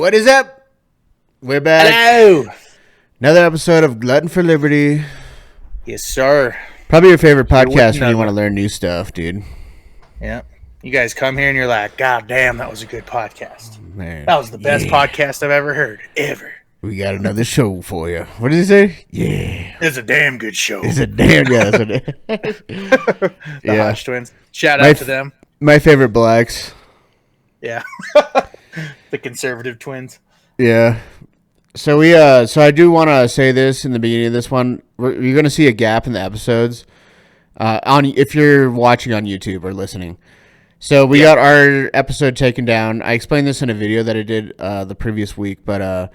What is up? We're back. Hello. Another episode of Glutton for Liberty. Yes, sir. Probably your favorite podcast when you want to learn new stuff, dude. Yeah. You guys come here and you're like, God damn, that was a good podcast. Man, that was the best podcast I've ever heard. Ever. We got another show for you. What did he say? Yeah. It's a damn good show. It's a damn good The Hodge twins. Shout out to them. My favorite blacks. Yeah. The conservative twins. Yeah. So so I do want to say this in the beginning of this one. You're going to see a gap in the episodes if you're watching on YouTube or listening. So we got our episode taken down. I explained this in a video that I did the previous week, but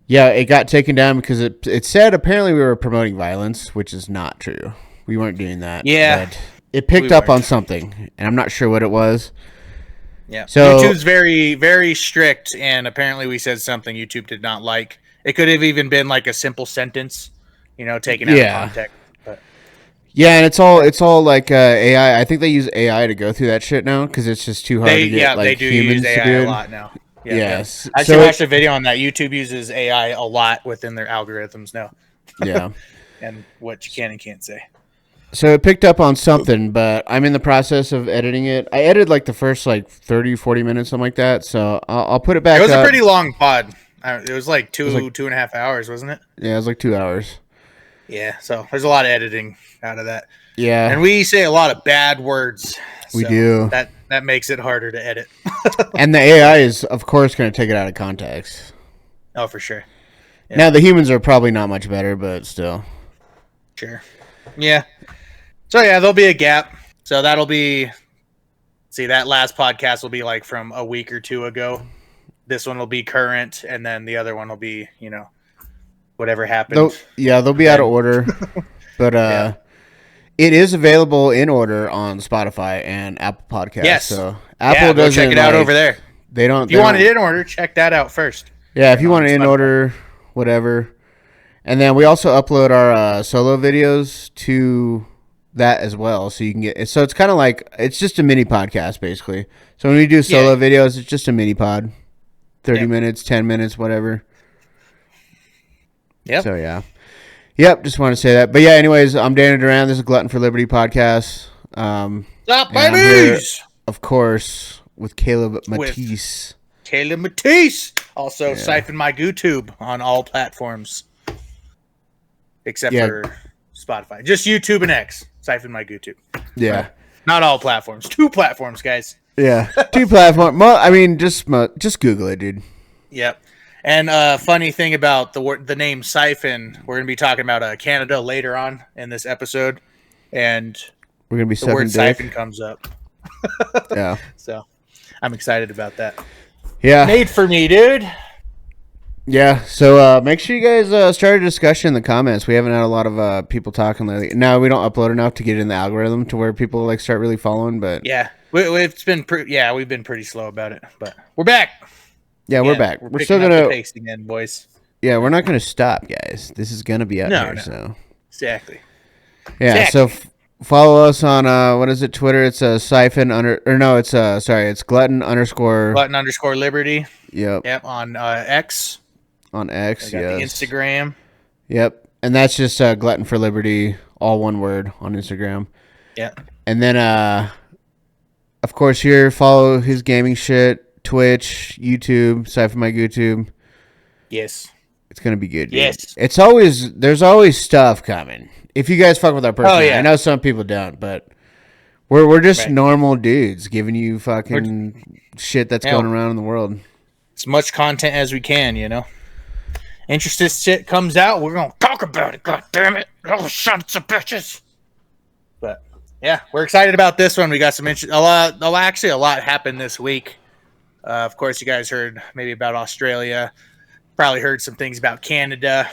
it got taken down because it said apparently we were promoting violence, which is not true. We weren't doing that. Yeah. But it picked up on something, and I'm not sure what it was. Yeah. So YouTube's very, very strict, and apparently we said something YouTube did not like. It could have even been like a simple sentence, taken out of context. But. Yeah, and it's all like AI. I think they use AI to go through that shit now because it's just too hard to get they do humans use AI to do it. a lot now. Yeah. Yes. I actually watched a video on that. YouTube uses AI a lot within their algorithms now. Yeah. And what you can and can't say. So it picked up on something, but I'm in the process of editing it. I edited like the first 30, 40 minutes, something like that. So I'll put it back up. It was a pretty long pod. It was like 2.5 hours, wasn't it? Yeah, it was like 2 hours. Yeah, so there's a lot of editing out of that. Yeah. And we say a lot of bad words. We do. That makes it harder to edit. And the AI is, of course, going to take it out of context. Oh, for sure. Yeah. Now, the humans are probably not much better, but still. Sure. Yeah. So, yeah, there'll be a gap. So that'll be... See, that last podcast will be like from a week or two ago. This one will be current, and then the other one will be, whatever happened. They'll be out of order. But it is available in order on Spotify and Apple Podcasts. Yes. So Apple doesn't check it out over there. They don't. If you want it in order, check that out first. Yeah, if you want it in order, whatever. And then we also upload our solo videos to that as well, so you can get. So it's kind of like it's just a mini podcast basically. So when we do solo videos, it's just a mini pod, 30 minutes, 10 minutes, whatever. Yep. So yeah. Yep, just want to say that. But yeah, anyways, I'm Dana Duran. This is Glutton for Liberty podcast. Stop, babies! Of course, with Caleb Matisse. Caleb Matisse. Also, Siphon My GooTube on all platforms. Except for Spotify. Just YouTube and X. Siphon My GooTube. Yeah. Not all platforms. 2 platforms, guys. Yeah. 2 platforms. I mean, just Google it, dude. Yep. And funny thing about the name Siphon, we're going to be talking about Canada later on in this episode, and we're going to be the word siphon comes up. Yeah. So I'm excited about that. Yeah. Made for me, dude. Yeah. So make sure you guys start a discussion in the comments. We haven't had a lot of people talking lately. No, we don't upload enough to get in the algorithm to where people start really following. But yeah, we've been pretty slow about it, but we're back. Yeah, we're back. We're still gonna pace again, boys. Yeah, we're not gonna stop, guys. This is gonna be out there. No. So exactly. Yeah. Exactly. So follow us on what is it? Twitter. It's siphon it's Glutton _ Liberty. Yep. Yep. On X. On X. The Instagram. Yep. And that's just Glutton for Liberty, all one word on Instagram. Yep. And then of course here follow his gaming shit. Twitch, YouTube, Siphon My GooTube. Yes. It's going to be good, dude. Yes. There's always stuff coming. If you guys fuck with our person, I know some people don't, but we're just normal dudes giving you fucking shit that's going around in the world. As much content as we can, Interesting shit comes out, we're going to talk about it, god damn it. Oh, sons of bitches. But, yeah, we're excited about this one. We got a lot happened this week. Of course, you guys heard maybe about Australia. Probably heard some things about Canada.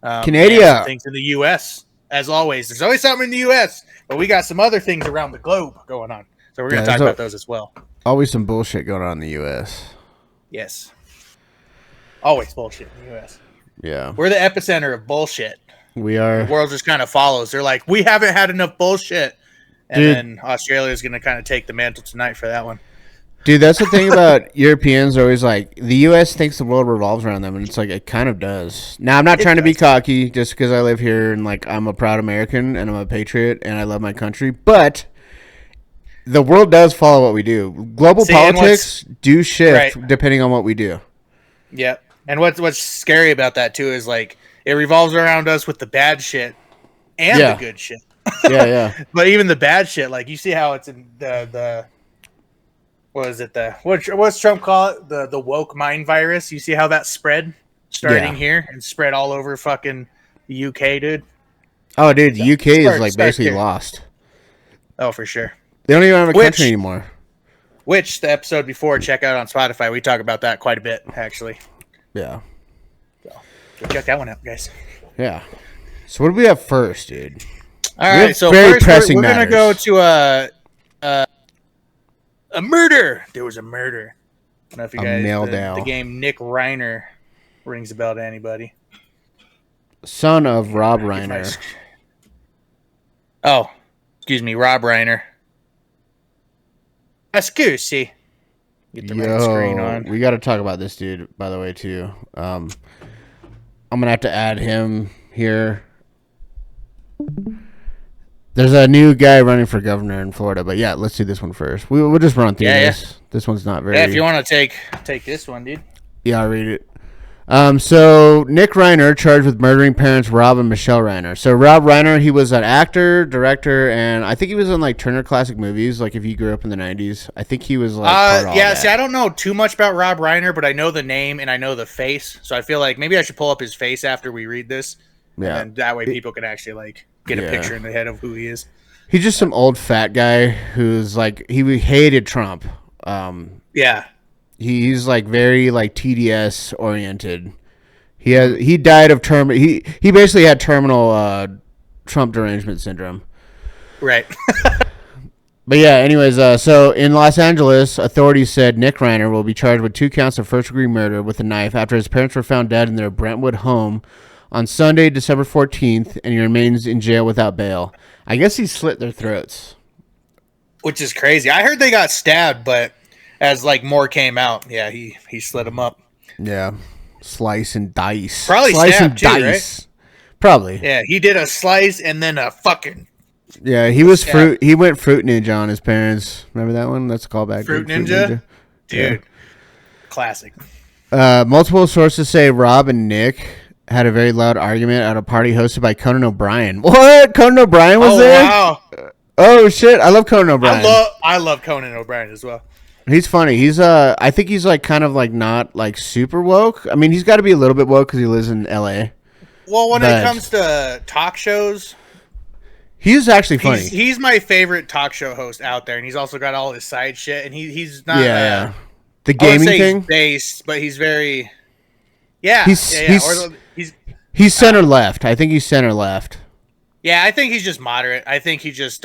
Canada. Things in the U.S. As always. There's always something in the U.S., but we got some other things around the globe going on. So we're going to talk about those as well. Always some bullshit going on in the U.S. Yes. Always bullshit in the U.S. Yeah. We're the epicenter of bullshit. We are. The world just kind of follows. They're like, we haven't had enough bullshit. And then Australia is going to kind of take the mantle tonight for that one. Dude, that's the thing about Europeans. Are always like, the U.S. thinks the world revolves around them, and it's like, it kind of does. Now, I'm not trying to be cocky just because I live here and, like, I'm a proud American and I'm a patriot and I love my country, but the world does follow what we do. Global politics do shift depending on what we do. Yep. And what's scary about that, too, is, like, it revolves around us with the bad shit and the good shit. Yeah. But even the bad shit, like, you see how it's in the what is it? What's Trump call it? The woke mind virus. You see how that spread starting here and spread all over fucking the UK, dude. Oh, dude, the UK is like basically lost. Oh, for sure. They don't even have a country anymore. Which the episode before, check out on Spotify. We talk about that quite a bit, actually. Yeah. So go check that one out, guys. Yeah. So what do we have first, dude? All right. So first, we're gonna go to a murder. There was a murder. I don't know if you guys the game Nick Reiner rings a bell to anybody. Son of Rob Reiner. Oh, excuse me, Rob Reiner. Excuse me. Get the right screen on. We got to talk about this dude, by the way, too. I'm gonna have to add him here. There's a new guy running for governor in Florida, but yeah, let's do this one first. We'll just run through this. Yeah. This one's not very... Yeah, if you want to take this one, dude. Yeah, I'll read it. So Nick Reiner charged with murdering parents Rob and Michelle Reiner. So Rob Reiner, he was an actor, director, and I think he was in like Turner Classic Movies. Like if you grew up in the 90s, I think he was like see, I don't know too much about Rob Reiner, but I know the name and I know the face. So I feel like maybe I should pull up his face after we read this. Yeah, and that way people can actually like get a picture in the head of who he is. He's just some old fat guy who's like he hated Trump. He's like very like TDS oriented. He died of he basically had terminal Trump derangement syndrome. Right. But yeah, anyways, so in Los Angeles, authorities said Nick Reiner will be charged with 2 counts of first-degree murder with a knife after his parents were found dead in their Brentwood home on Sunday, December 14th, and he remains in jail without bail. I guess he slit their throats. Which is crazy. I heard they got stabbed, but as like more came out, yeah, he slit them up. Yeah. Slice and dice. Probably slice and dice. Right? Probably. Yeah, he did a slice and then a fucking... Yeah, he was fruit. He went Fruit Ninja on his parents. Remember that one? That's a callback. Fruit Ninja? Dude. Yeah. Classic. Multiple sources say Rob and Nick had a very loud argument at a party hosted by Conan O'Brien. What? Conan O'Brien was there? Wow. Oh shit! I love Conan O'Brien. I love Conan O'Brien as well. He's funny. He's I think he's like kind of like not like super woke. I mean, he's got to be a little bit woke because he lives in L.A. Well, when it comes to talk shows, he's actually funny. He's my favorite talk show host out there, and he's also got all his side shit. And he's not the gaming thing. He's based, but he's very he's center left. I think he's center left. Yeah, I think he's just moderate. I think he just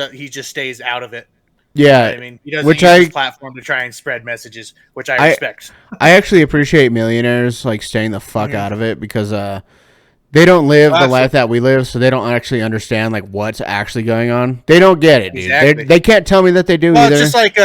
stays out of it. Yeah, you know I mean, he doesn't use his platform to try and spread messages, which I respect. I actually appreciate millionaires like staying the fuck out of it because they don't live the life that we live, so they don't actually understand like what's actually going on. They don't get it, dude. Exactly. They can't tell me that they do either. It's just like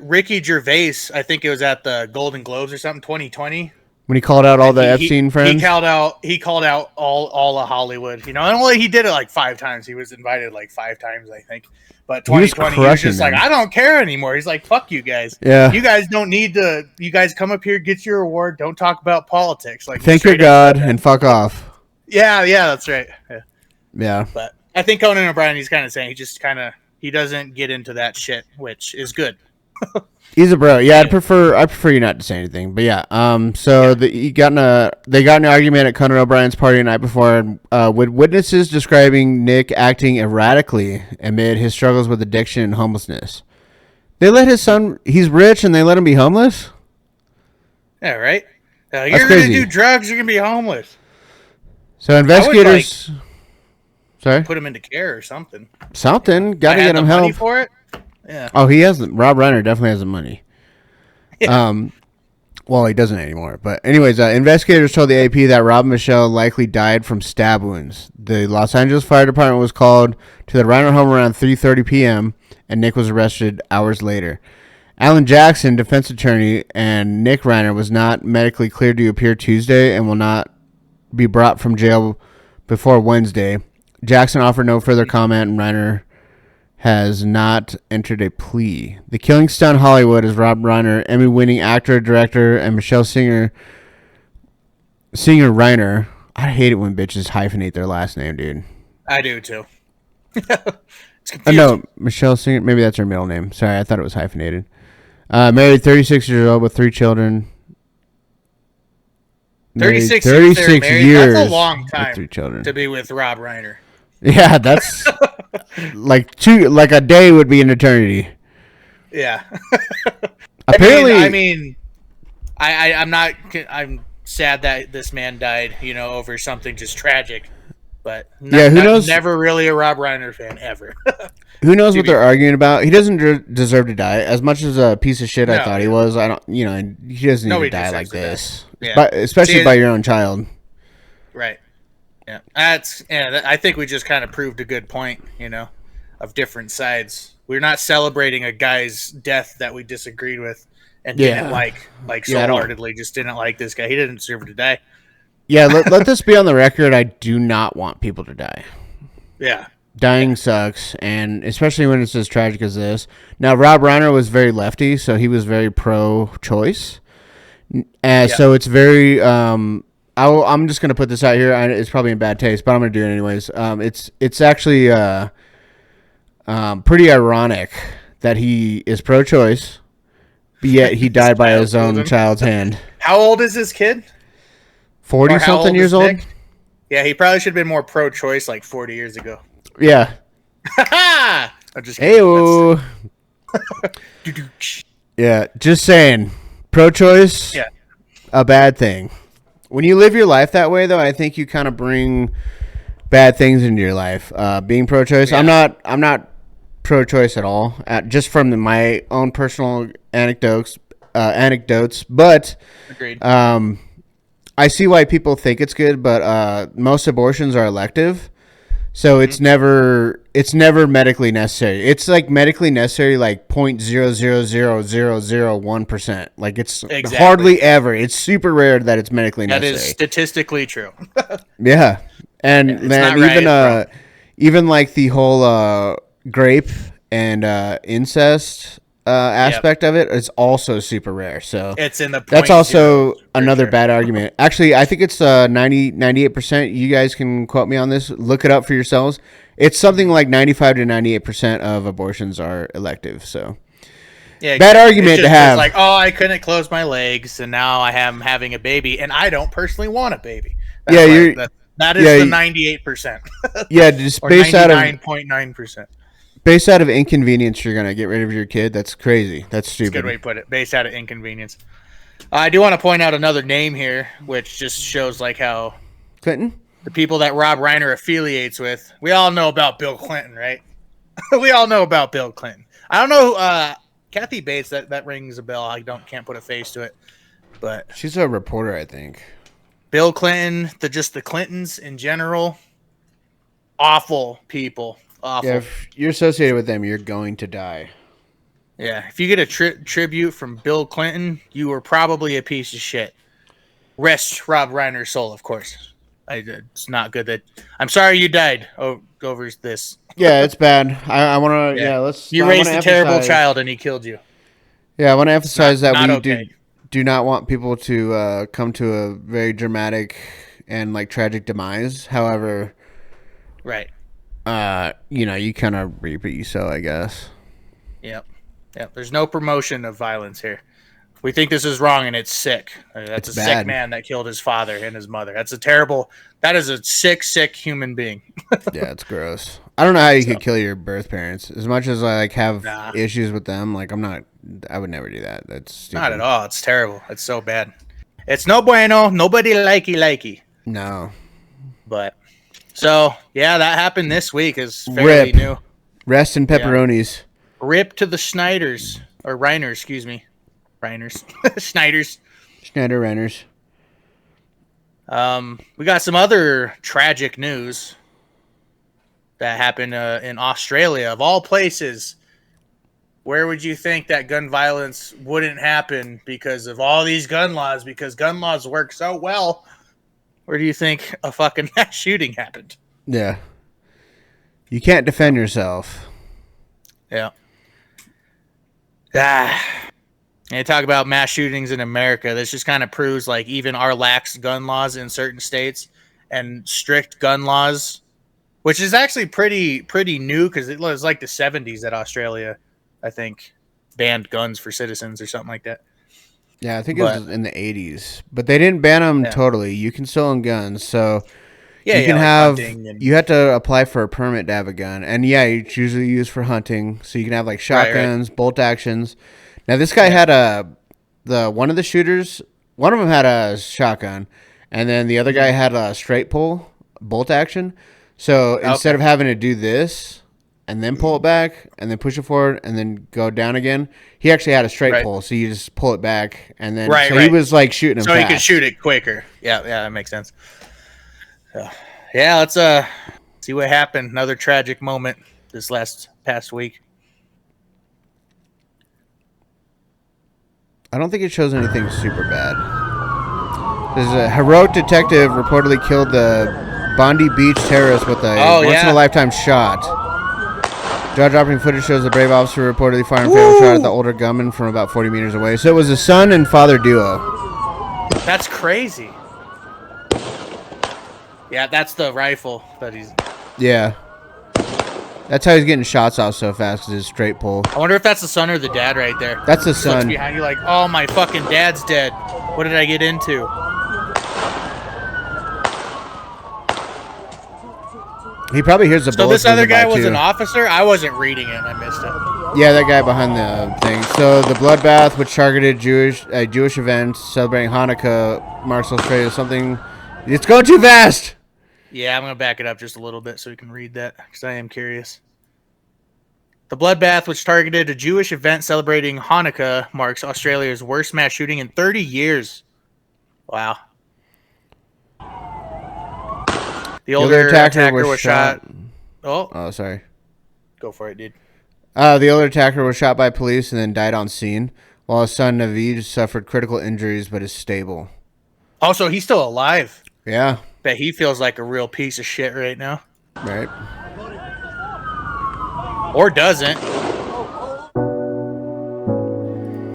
Ricky Gervais. I think it was at the Golden Globes or something, 2020. When he called out all the Epstein friends? He called out all of Hollywood. You know, and only he did it like 5 times. He was invited like 5 times, I think. But 2020, he was just like, I don't care anymore. He's like, fuck you guys. Yeah. You guys don't need to. You guys come up here, get your award. Don't talk about politics. Like, thank your God and fuck off. Yeah, that's right. Yeah. But I think Conan O'Brien, he's kind of saying he doesn't get into that shit, which is good. He's a bro. Yeah, I prefer you not to say anything. But yeah, they got in an argument at Conan O'Brien's party the night before with witnesses describing Nick acting erratically amid his struggles with addiction and homelessness. They let his son, he's rich, and they let him be homeless? Yeah, right? You're going to do drugs, you're going to be homeless. So investigators... Sorry? Put him into care or something. Something. Got to get him help. Money for it? Yeah. Oh, he has Rob Reiner definitely has the money. Yeah. Well, he doesn't anymore. But anyways, investigators told the AP that Rob and Michelle likely died from stab wounds. The Los Angeles Fire Department was called to the Reiner home around 3:30 p.m. and Nick was arrested hours later. Alan Jackson, defense attorney, and Nick Reiner was not medically cleared to appear Tuesday and will not be brought from jail before Wednesday. Jackson offered no further comment, and Reiner has not entered a plea. The Killing Stunt Hollywood is Rob Reiner, Emmy-winning actor, director, and Michelle Singer Reiner. I hate it when bitches hyphenate their last name, dude. I do too. It's confusing. No, Michelle Singer. Maybe that's her middle name. Sorry, I thought it was hyphenated. Married, 36 years old with 3 children. 36 years. That's a long time with 3 children. to be with Rob Reiner. Yeah, that's like a day would be an eternity. Yeah. Apparently, I'm sad that this man died, over something just tragic. But who knows? Never really a Rob Reiner fan ever. Who knows what they're arguing about? He doesn't deserve to die. As much as a piece of shit I thought he was, I don't. He doesn't need to die like this. Yeah. But especially by your own child. Right. Yeah. I think we just kind of proved a good point, of different sides. We're not celebrating a guy's death that we disagreed with and didn't like wholeheartedly. Just didn't like this guy. He didn't deserve to die. Yeah, let this be on the record. I do not want people to die. Yeah. Dying sucks, and especially when it's as tragic as this. Now, Rob Reiner was very lefty, so he was very pro-choice. So it's very... I'm just going to put this out here. It's probably in bad taste, but I'm going to do it anyways. It's actually pretty ironic that he is pro-choice, but yet he died by his own child's hand. How old is this kid? 40-something years old? Nick? Yeah, he probably should have been more pro-choice like 40 years ago. Yeah. I'm just kidding. Hey-o. Yeah, just saying. Pro-choice, a bad thing. When you live your life that way, though, I think you kind of bring bad things into your life. Being pro-choice, yeah. I'm not pro-choice at all. Just from my own personal anecdotes, but agreed. I see why people think it's good, but most abortions are elective, so it's never medically necessary. It's like medically necessary, like 0.00001%. Like it's hardly ever. It's super rare that it's medically necessary. That is statistically true. Yeah, and man, even like the whole grape and incest aspect of it is also super rare. So it's in the that's also another bad argument. Actually, I think it's 98%. You guys can quote me on this. Look it up for yourselves. It's something like 95 to 98% of abortions are elective. So bad argument to have. It's like, oh, I couldn't close my legs, and now I am having a baby, and I don't personally want a baby. That is the 98%. Yeah, just based out of 99.9%. Based out of inconvenience, you're going to get rid of your kid? That's crazy. That's stupid. That's a good way to put it. Based out of inconvenience. I do want to point out another name here, which just shows like how Clinton? The people that Rob Reiner affiliates with. We all know about Bill Clinton, right? We all know about Bill Clinton. I don't know Kathy Bates, that rings a bell. I can't put a face to it. But she's a reporter, I think. Bill Clinton, the Clintons in general, awful people. Awful. Yeah, if you're associated with them, you're going to die. Yeah, if you get a tribute from Bill Clinton, you were probably a piece of shit. Rest Rob Reiner's soul, of course. It's not good that... I'm sorry you died over this. Yeah, it's bad. I want to... let's... You raised a terrible child and he killed you. Yeah, I want to emphasize that we do not want people to come to a very dramatic and like tragic demise. However... Right. You kind of reap what you sow, I guess. Yep. There's no promotion of violence here. We think this is wrong and it's sick. That's a sick man that killed his father and his mother. That is a sick human being. Yeah, it's gross. I don't know how you could kill your birth parents. As much as I have issues with them, I would never do that. That's stupid. Not at all. It's terrible. It's so bad. It's no bueno. Nobody likey. No. But so that happened this week. Is fairly new. Rest in pepperonis. Yeah. Rip to the Schneiders or Reiners, excuse me. Reiners. Schneiders. Schneider Reiners. We got some other tragic news that happened in Australia, of all places. where would you think that gun violence wouldn't happen because of all these gun laws? Because gun laws work so well. Where do you think a fucking mass shooting happened? Yeah. You can't defend yourself. Yeah. And you talk about mass shootings in America. This just kind of proves like even our lax gun laws in certain states and strict gun laws, which is actually pretty new because it was like the 70s that Australia, I think, banned guns for citizens or something like that. Yeah, I think it was in the 80s. But they didn't ban them totally. You can still own guns. So you can have, you have to apply for a permit to have a gun. And yeah, it's usually used for hunting. So you can have like shotguns, bolt actions. Now this guy had one of the shooters, one of them had a shotgun. And then the other guy had a straight pull, bolt action. So instead of having to do this and then pull it back and then push it forward and then go down again, he actually had a straight pull. So you just pull it back and then he was like shooting him so fast. He could shoot it quicker. Yeah, that makes sense. So, yeah, let's see what happened. Another tragic moment this past week. I don't think it shows anything super bad. There's a heroic detective reportedly killed the Bondi Beach terrorist with a once-in-a-lifetime shot. Jaw-dropping footage shows the brave officer reportedly firing a fatal shot at the older gunman from about 40 meters away. So it was a son and father duo. That's crazy. Yeah, that's the rifle that he's... Yeah. That's how he's getting shots off so fast, because it's straight pull. I wonder if that's the son or the dad right there. That's the son. Behind you like, oh, my fucking dad's dead. What did I get into? He probably hears the bullets. So this other guy was an officer? I wasn't reading it. I missed it. Yeah, that guy behind the thing. So the bloodbath, which targeted Jewish events celebrating Hanukkah, marks Australia something. It's going too fast. Yeah, I'm going to back it up just a little bit so we can read that because I am curious. The bloodbath, which targeted a Jewish event celebrating Hanukkah, marks Australia's worst mass shooting in 30 years. Wow. The older attacker was shot. Oh, sorry. Go for it, dude. The older attacker was shot by police and then died on scene, while his son Naveed suffered critical injuries but is stable. Also, he's still alive. Yeah. Bet he feels like a real piece of shit right now. Right. Or doesn't.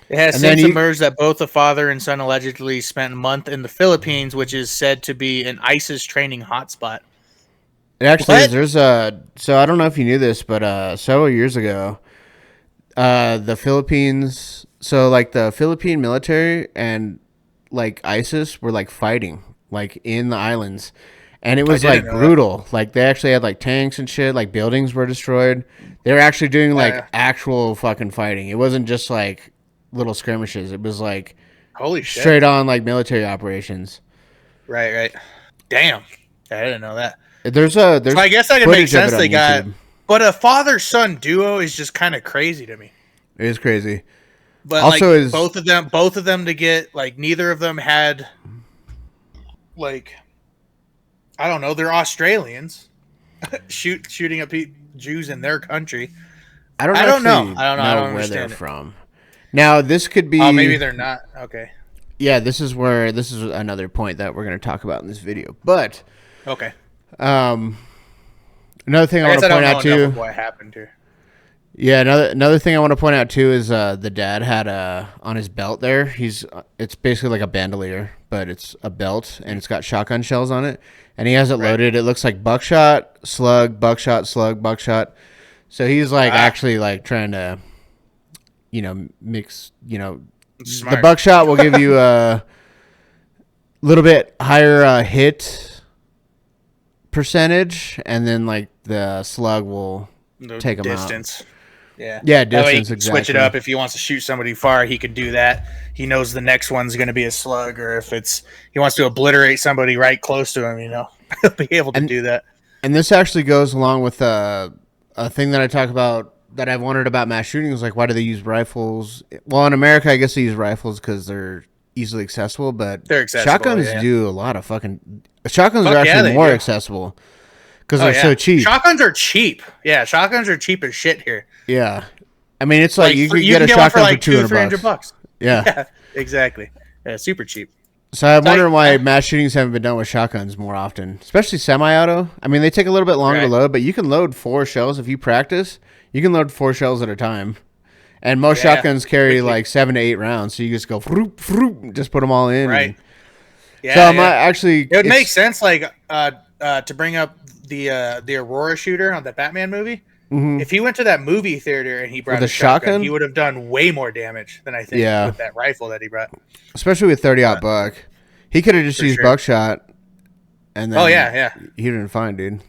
It has since emerged that both the father and son allegedly spent a month in the Philippines, which is said to be an ISIS training hotspot. It actually is. So I don't know if you knew this, but several years ago, the Philippines, so like the Philippine military and like ISIS were like fighting like in the islands. And it was like brutal. Like they actually had like tanks and shit, like buildings were destroyed. They were actually doing like actual fucking fighting. It wasn't just like little skirmishes. It was like holy shit, straight on like military operations. Right. Damn, I didn't know that. So I guess that can make sense. They got, but a father-son duo is just kind of crazy to me. It is crazy. But also, like, both of them to get like neither of them had like I don't know. They're Australians shooting up Jews in their country. I don't know. I don't know where they're from. Now, this could be... Oh, maybe they're not. Okay. Yeah, this is another point that we're going to talk about in this video. But... Okay. Another thing I want to point out, too... What happened here. Yeah, another thing I want to point out, too, is the dad had on his belt there. It's basically like a bandolier, but it's a belt, and it's got shotgun shells on it. And he has it loaded. It looks like buckshot, slug, buckshot, slug, buckshot. So he's like actually like trying to... mix, the buckshot will give you a little bit higher hit percentage, and then like the slug will take them out. Yeah, distance, exactly. Switch it up. If he wants to shoot somebody far, he can do that. He knows the next one's going to be a slug, or if he wants to obliterate somebody right close to him, he'll be able to do that. And this actually goes along with a thing that I talk about that I've wondered about mass shootings, like why do they use rifles? Well, in America, I guess they use rifles because they're easily accessible, but they're accessible, shotguns do a lot of fucking... Shotguns are actually more accessible because they're so cheap. Shotguns are cheap. Yeah, shotguns are cheap as shit here. Yeah. I mean, it's like you could you get can a get one shotgun for like for $200. $300. Yeah. Yeah, exactly. Yeah, super cheap. So I'm wondering why mass shootings haven't been done with shotguns more often, especially semi-auto. I mean, they take a little bit longer to load, but you can load 4 shells if you practice. You can load 4 shells at a time, and most shotguns carry like 7 to 8 rounds. So you just go vroom, vroom, just put them all in. Right. And, Yeah. so I'm actually. It would make sense, like to bring up the Aurora shooter on the Batman movie. Mm-hmm. If he went to that movie theater and he brought a shotgun, he would have done way more damage than I think with that rifle that he brought. Especially with 30-aught buck, he could have just used buckshot, and then he didn't find, dude.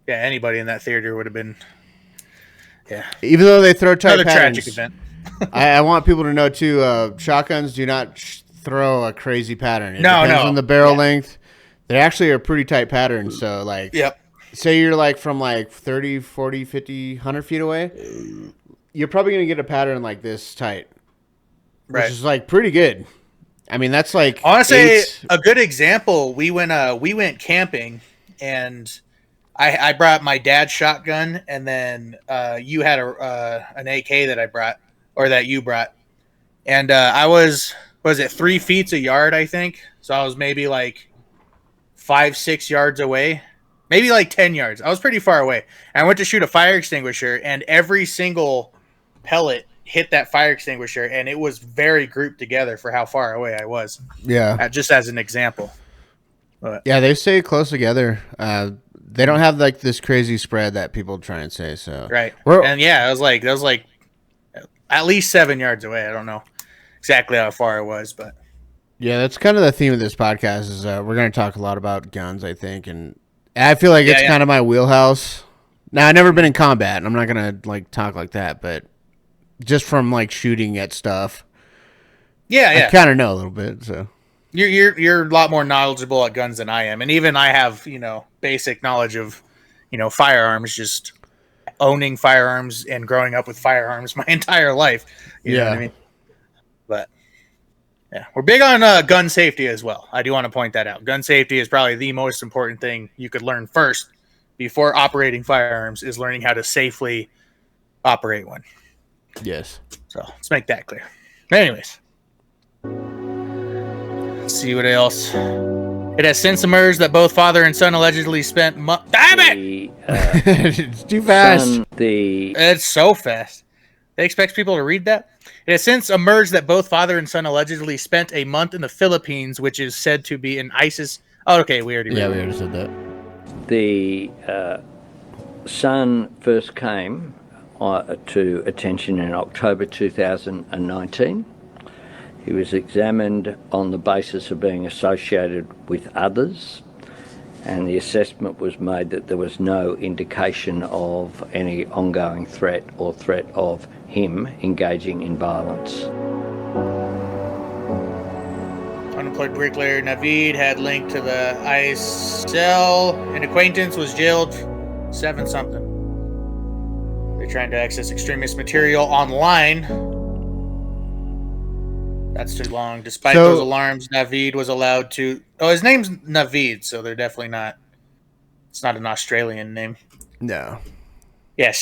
Yeah, anybody in that theater would have been. Yeah, even though they throw tight patterns. Tragic event. I want people to know too. Shotguns do not throw a crazy pattern. It depends on the barrel length. They actually are pretty tight patterns. So like, say you're like from like 30, 40, 50, 100 feet away, you're probably going to get a pattern like this tight, which is like pretty good. I mean, that's like honestly a good example. We went camping, and I brought my dad's shotgun, and then you had an AK that I brought or that you brought, and I was it 3 feet a yard, I think. So I was maybe like 5-6 yards away. Maybe like 10 yards. I was pretty far away. And I went to shoot a fire extinguisher, and every single pellet hit that fire extinguisher, and it was very grouped together for how far away I was. Yeah. Just as an example. But, yeah, they stay close together. They don't have like this crazy spread that people try and say. So right. And yeah, that was like at least 7 yards away. I don't know exactly how far it was, but yeah, that's kind of the theme of this podcast. Is we're going to talk a lot about guns, I think, and I feel like it's kind of my wheelhouse. Now, I've never been in combat, and I'm not going to like talk like that, but just from like shooting at stuff, I kind of know a little bit. So you're a lot more knowledgeable at guns than I am, and even I have basic knowledge of firearms, just owning firearms and growing up with firearms my entire life. You know what I mean? But yeah, we're big on gun safety as well. I do want to point that out. Gun safety is probably the most important thing you could learn first before operating firearms, is learning how to safely operate one. Yes. So let's make that clear. Anyways, let's see what else. It has since emerged that both father and son allegedly spent damn it! It's too fast. It's so fast. They expect people to read that? It has since emerged that both father and son allegedly spent a month in the Philippines, which is said to be an ISIS. Oh, okay, we already said that. The son first came to attention in October 2019. He was examined on the basis of being associated with others, and the assessment was made that there was no indication of any ongoing threat or threat of him engaging in violence. Unemployed bricklayer Naveed had linked to the ICE cell. An acquaintance was jailed 7-something. They're trying to access extremist material online. That's too long. Despite those alarms, Naveed was allowed to... Oh, his name's Naveed, so they're definitely not... It's not an Australian name. No. Yeah,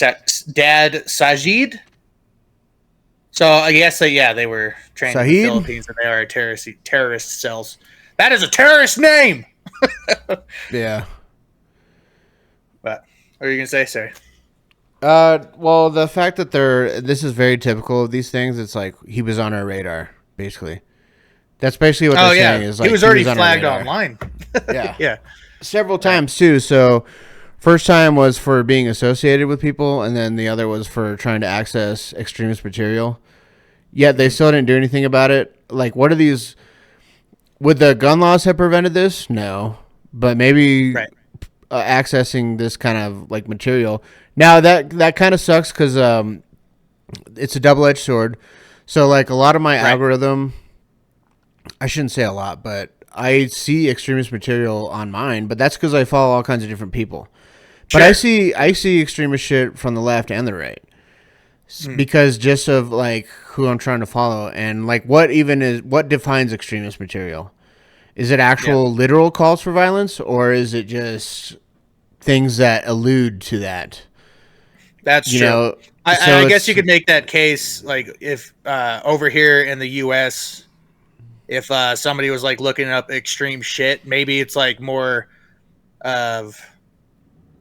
Dad Sajid. So I guess they were trained in the Philippines, and they are terrorist cells. That is a terrorist name! Yeah. What are you going to say, sir? Well, the fact that this is very typical of these things, it's like he was on our radar, basically. That's basically what they're saying. Is like he was already flagged online. Yeah. Yeah. Several times, too. So, first time was for being associated with people, and then the other was for trying to access extremist material. Yet, they still didn't do anything about it. Like, what are these... Would the gun laws have prevented this? No. But maybe accessing this kind of, like, material... Now, that kind of sucks because it's a double-edged sword. So, like, a lot of my algorithm, I shouldn't say a lot, but I see extremist material on mine, but that's because I follow all kinds of different people. But I see extremist shit from the left and the right because just of, like, who I'm trying to follow. And, like, what defines extremist material? Is it actual literal calls for violence, or is it just things that allude to that? That's You true. know, I so guess you it's- could make that case, like if over here in the U.S., if somebody was like looking up extreme shit, maybe it's like more of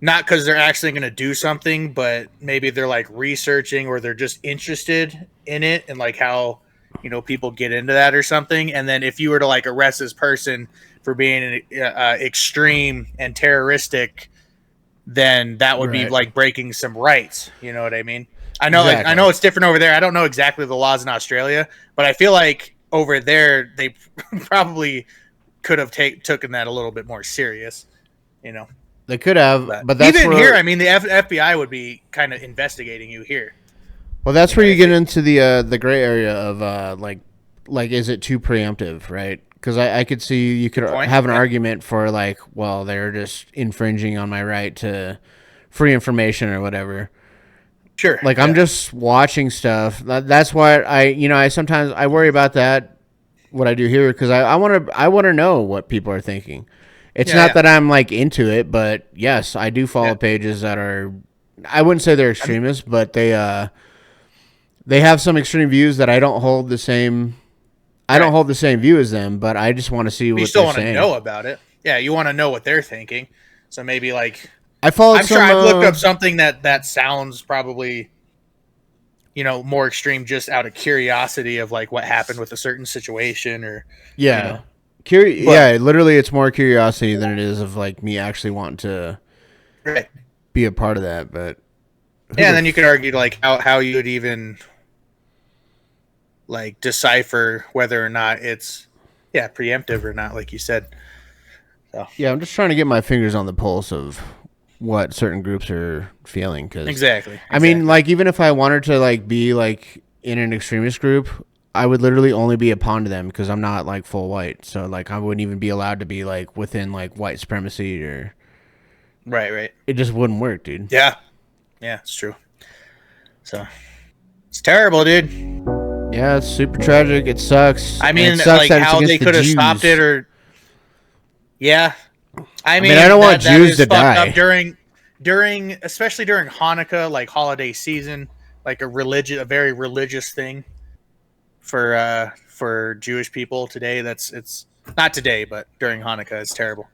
not because they're actually going to do something, but maybe they're like researching or they're just interested in it and like how people get into that or something. And then if you were to like arrest this person for being extreme and terroristic, then that would be Right. like breaking some rights. You know what I mean? I know, like I Exactly. know it's different over there. I don't know exactly the laws in Australia, but I feel like over there they probably could have taken that a little bit more serious. You know. They could have, But but that's even where here, I mean, the FBI would be kind of investigating you here. well, that's You where know, you if get it- into the gray area of like is it too preemptive, right? Because I could see you could point, have an yeah. argument for like, well, they're just infringing on my right to free information or whatever. Sure. Like yeah. I'm just watching stuff. That's why I sometimes I worry about that. What I do here because I want to know what people are thinking. It's Yeah, not yeah. that I'm like into it, but yes, I do follow Yeah. pages that are. I wouldn't say they're extremists, but they have some extreme views that I don't hold the same. I don't Right. hold the same view as them, but I just want to see But you what still they're want to saying. know about it. Yeah, you want to know what they're thinking. So maybe like I followed I'm some. sure I've looked up something that sounds probably more extreme just out of curiosity of like what happened with a certain situation or Yeah, you know. yeah. Literally, it's more curiosity than it is of like me actually wanting to Right. be a part of that. But Yeah, and then you could argue like how you would even like decipher whether or not it's preemptive or not, like you said. So yeah, I'm just trying to get my fingers on the pulse of what certain groups are feeling. Because exactly. I mean, like even if I wanted to like be like in an extremist group, I would literally only be a pawn to them because I'm not like full white. So like I wouldn't even be allowed to be like within like white supremacy or right. it just wouldn't work, dude. Yeah, it's true. So it's terrible, dude. Yeah, it's super tragic. It sucks. I And mean, it sucks like that it's how against they the could have Jews. stopped it, or I mean, I don't want that Jews is to fucked die. up during especially during Hanukkah, like holiday season, like a very religious thing for Jewish people today. It's not today, but during Hanukkah, it's terrible.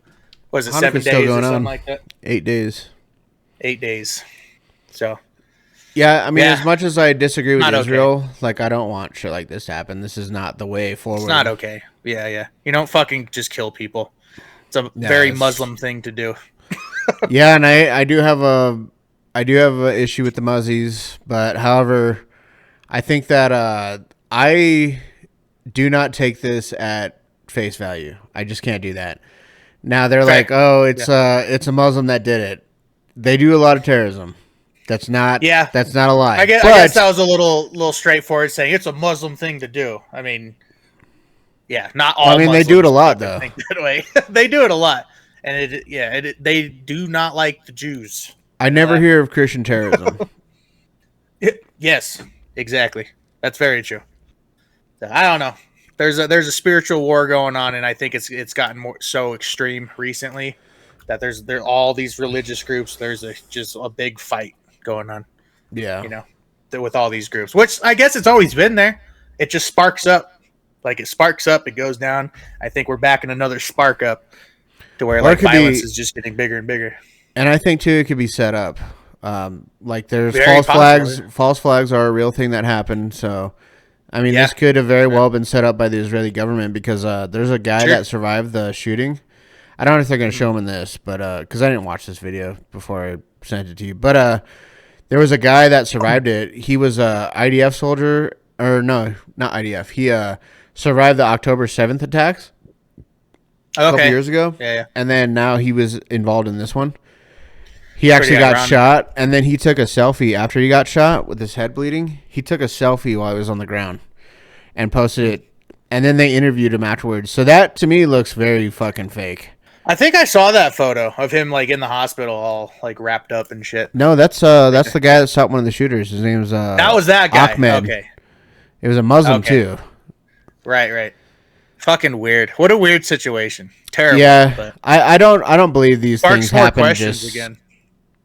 Was it 7 Hanukkah's still days or going something on. like that? 8 days. 8 days. So Yeah, I mean, Yeah. as much as I disagree with Not okay. Israel, like I don't want shit like this to happen. This is not the way forward. it's not okay. Yeah. You don't fucking just kill people. It's a No, very it's- Muslim thing to do. Yeah, and I do have an issue with the Muzzies, but however, I think that I do not take this at face value. I just can't do that. Now they're Fair. like, oh, it's a Muslim that did it. They do a lot of terrorism. That's not a lie. I guess that was a little straightforward saying it's a Muslim thing to do. I mean, yeah, not all. I mean, they do it a Muslims lot, fucking though. think that way. They do it a lot, and they do not like the Jews. I never hear of Christian terrorism. Yes, exactly. That's very true. I don't know. There's a spiritual war going on, and I think it's gotten more so extreme recently that there's all these religious groups. There's just a big fight going on. Yeah. With all these groups, which I guess it's always been there. It just sparks up. Like it sparks up, it goes down. I think we're back in another spark up to where like violence is just getting bigger and bigger. And I think too, it could be set up. Like there's Very false possible. flags. False flags are a real thing that happened. So, I mean, Yeah. this could have very well been set up by the Israeli government because there's a guy Sure. that survived the shooting. I don't know if they're going to show him in this, but because I didn't watch this video before I sent it to you. But there was a guy that survived it. He was a IDF soldier, or no, not IDF. He survived the October 7th attacks a couple years ago. Yeah. And then now he was involved in this one. He actually Pretty got ironic. shot, and then he took a selfie after he got shot with his head bleeding. He took a selfie while he was on the ground and posted it, and then they interviewed him afterwards. So that, to me, looks very fucking fake. I think I saw that photo of him like in the hospital, all like wrapped up and shit. No, that's the guy that shot one of the shooters. His name was That was that guy. Ahmed. Okay, It was a Muslim, Okay. too. right. Fucking weird. What a weird situation. Terrible. Yeah, But I don't believe these sparks things more happen questions just again.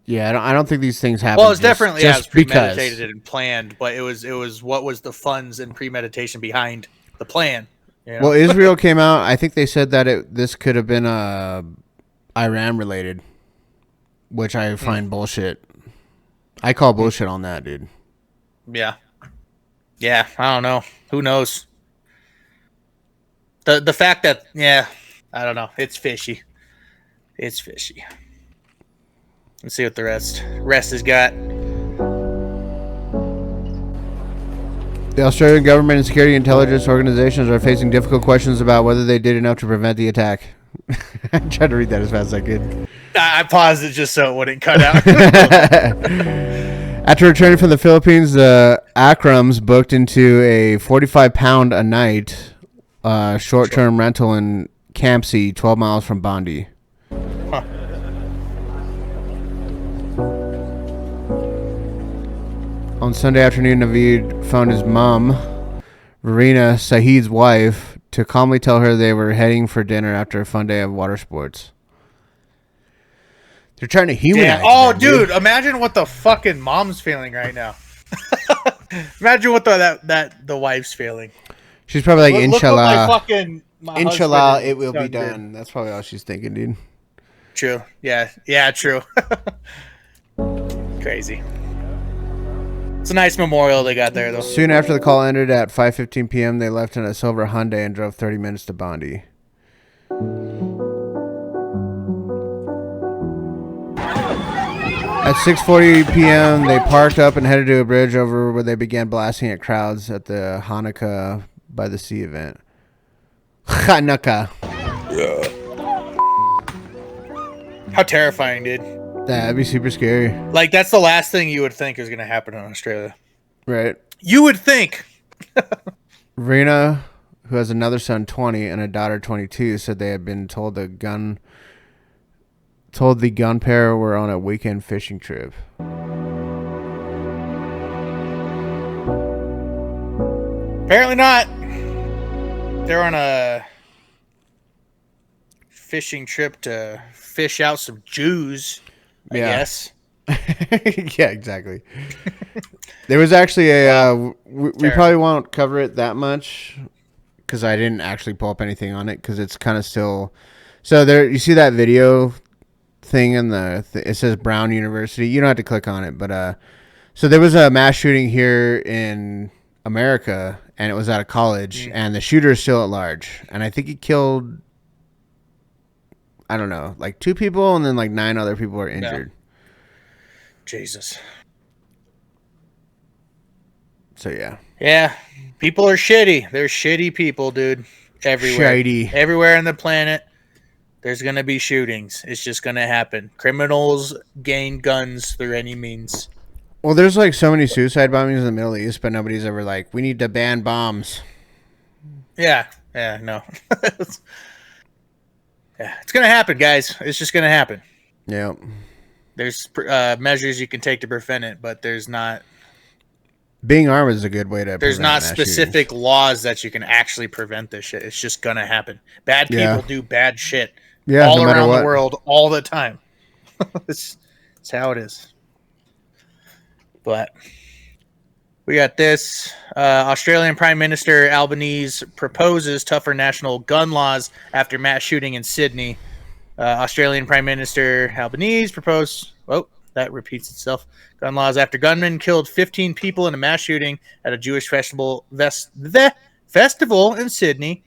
Yeah, I don't think these things happen. Well, it's definitely just premeditated and planned, but it was what was the funds and premeditation behind the plan? You know? Well, Israel came out. I think they said that this could have been Iran related, which I find bullshit. I call bullshit on that, dude. Yeah, I don't know. Who knows? The fact that I don't know. It's fishy. It's fishy. Let's see what the rest has got. The Australian government and security intelligence organizations are facing difficult questions about whether they did enough to prevent the attack. I tried to read that as fast as I could. I paused it just so it wouldn't cut out. After returning from the Philippines, the Akrams booked into a 45-pound a night short-term rental in Campsie, 12 miles from Bondi. Huh. On Sunday afternoon, Naveed phoned his mom, Verena, Saeed's wife, to calmly tell her they were heading for dinner after a fun day of water sports. They're trying to humanize. Oh, them, dude! Imagine what the fucking mom's feeling right now. Imagine what the wife's feeling. She's probably like, "Inshallah, inshallah, it will be done." That's probably all she's thinking, dude. True. Yeah. True. Crazy. It's a nice memorial they got there, though. Soon after the call ended at 5:15 p.m., they left in a silver Hyundai and drove 30 minutes to Bondi. At 6:40 p.m., they parked up and headed to a bridge over where they began blasting at crowds at the Hanukkah by the Sea event. Hanukkah. Yeah. How terrifying, dude. That'd be super scary. Like, that's the last thing you would think is going to happen in Australia. Right. You would think. Verena, who has another son, 20, and a daughter, 22, said they had been told the gun pair were on a weekend fishing trip. Apparently not. They're on a fishing trip to fish out some Jews, I guess. Yeah, exactly. There was actually we probably won't cover it that much because I didn't actually pull up anything on it because it's kind of still. So there, you see that video thing in it says Brown University. You don't have to click on it, but so there was a mass shooting here in America, and it was at a college, and the shooter is still at large, and I think he killed, I don't know, like 2 people, and then like 9 other people are injured. Yeah. Jesus. So yeah. Yeah, people are shitty. They're shitty people, dude. Everywhere. Shitty. Everywhere on the planet, there's going to be shootings. It's just going to happen. Criminals gain guns through any means. Well, there's like so many suicide bombings in the Middle East, but nobody's ever like, we need to ban bombs. Yeah, no. Yeah, it's going to happen, guys. It's just going to happen. Yeah. There's measures you can take to prevent it, but there's not. Being armed is a good way to. There's not specific laws that you can actually prevent this shit. It's just going to happen. Bad people do bad shit all around the world all the time. It's how it is. But we got this. Australian Prime Minister Albanese proposes tougher national gun laws after mass shooting in Sydney. Australian Prime Minister Albanese proposed... Oh, that repeats itself. Gun laws after gunmen killed 15 people in a mass shooting at a Jewish festival in Sydney.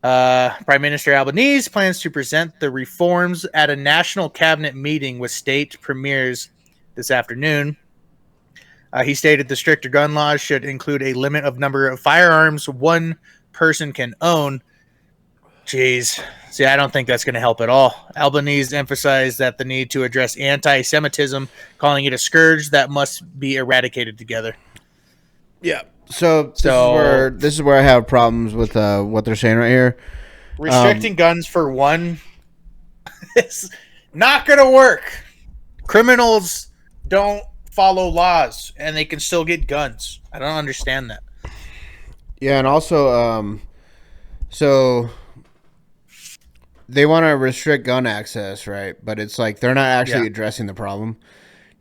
Prime Minister Albanese plans to present the reforms at a national cabinet meeting with state premiers this afternoon. He stated the stricter gun laws should include a limit of number of firearms one person can own. Jeez. See, I don't think that's going to help at all. Albanese emphasized that the need to address anti-Semitism, calling it a scourge that must be eradicated together. Yeah. So this is where I have problems with what they're saying right here. Restricting guns for one is not going to work. Criminals don't follow laws, and they can still get guns. I don't understand that. Yeah, and also, so they want to restrict gun access, right? But it's like they're not actually addressing the problem.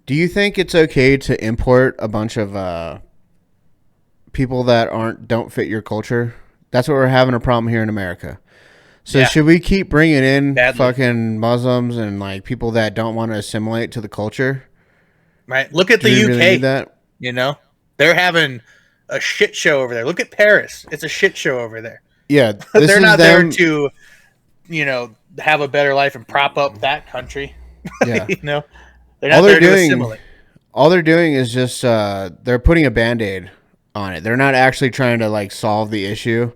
Do you think it's okay to import a bunch of people that don't fit your culture? That's what we're having a problem here in America. So should we keep bringing in fucking Muslims and like people that don't want to assimilate to the culture? Right. Look at the UK. Really need that? You know, they're having a shit show over there. Look at Paris. It's a shit show over there. Yeah. They're not there to, have a better life and prop up that country. Yeah. They're not there to assimilate. All they're doing is just they're putting a Band-Aid on it. They're not actually trying to like solve the issue.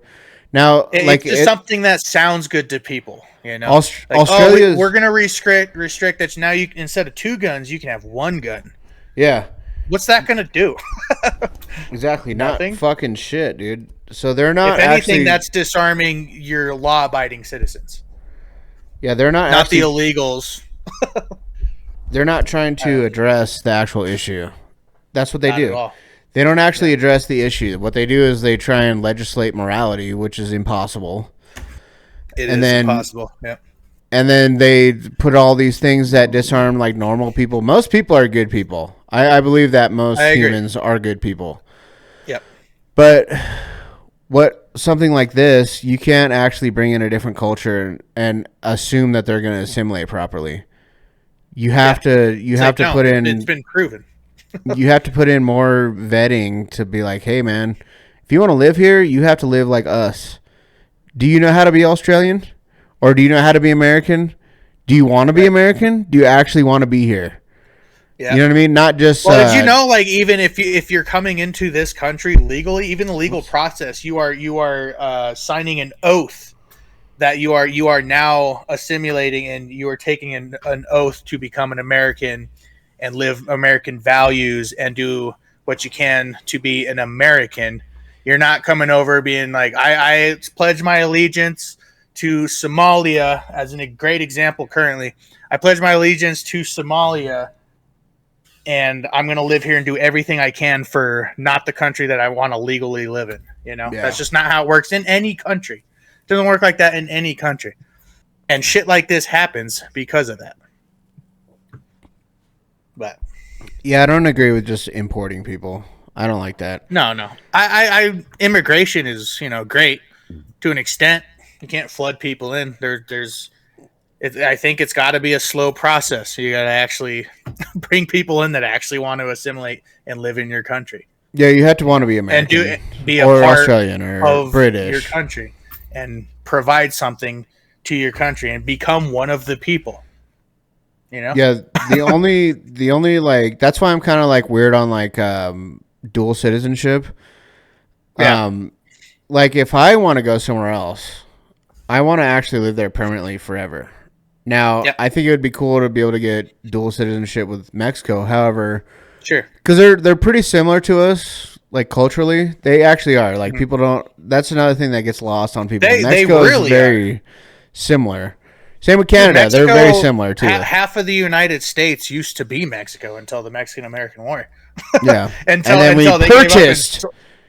Now, it's just something that sounds good to people, Australia, we're gonna restrict that. Now you instead of 2 guns, you can have 1 gun. Yeah. What's that gonna do? Exactly. Nothing. Not fucking shit, dude. So they're not. If anything, that's disarming your law-abiding citizens. Yeah, they're not the illegals. They're not trying to address the actual issue. That's what they do. At all. They don't actually address the issue. What they do is they try and legislate morality, which is impossible. It is impossible. Yeah. And then they put all these things that disarm like normal people. Most people are good people. I believe that most humans are good people. Yep. But something like this, you can't actually bring in a different culture and assume that they're going to assimilate properly. You have to put in. It's been proven. You have to put in more vetting to be like, hey man, if you want to live here, you have to live like us. Do you know how to be Australian? Or do you know how to be American? Do you want to be American? Do you actually want to be here? Yeah. You know what I mean? Not just. Well, did you know, like, even if you're coming into this country legally, even the legal process, you are signing an oath that you are now assimilating, and you are taking an oath to become an American and live American values and do what you can to be an American. You're not coming over being like, I pledge my allegiance to Somalia as a great example currently. I pledge my allegiance to Somalia, and I'm going to live here and do everything I can for not the country that I want to legally live in. That's just not how it works in any country. It doesn't work like that in any country. And shit like this happens because of that. But yeah, I don't agree with just importing people. I don't like that. No. I immigration is, great to an extent. You can't flood people in. I think it's got to be a slow process. You got to actually bring people in that actually want to assimilate and live in your country. Yeah, you have to want to be American and be a or part Australian or of British your country and provide something to your country and become one of the people. Yeah, the only like that's why I'm kind of like weird on like dual citizenship. Yeah. Like if I want to go somewhere else, I want to actually live there permanently forever. Now, I think it would be cool to be able to get dual citizenship with Mexico. However, sure, because they're pretty similar to us, like culturally, they actually are. Like people don't. That's another thing that gets lost on people. Mexico really is very similar. Same with Canada. Mexico, they're very similar too. Half of the United States used to be Mexico until the Mexican-American War. Yeah, until we they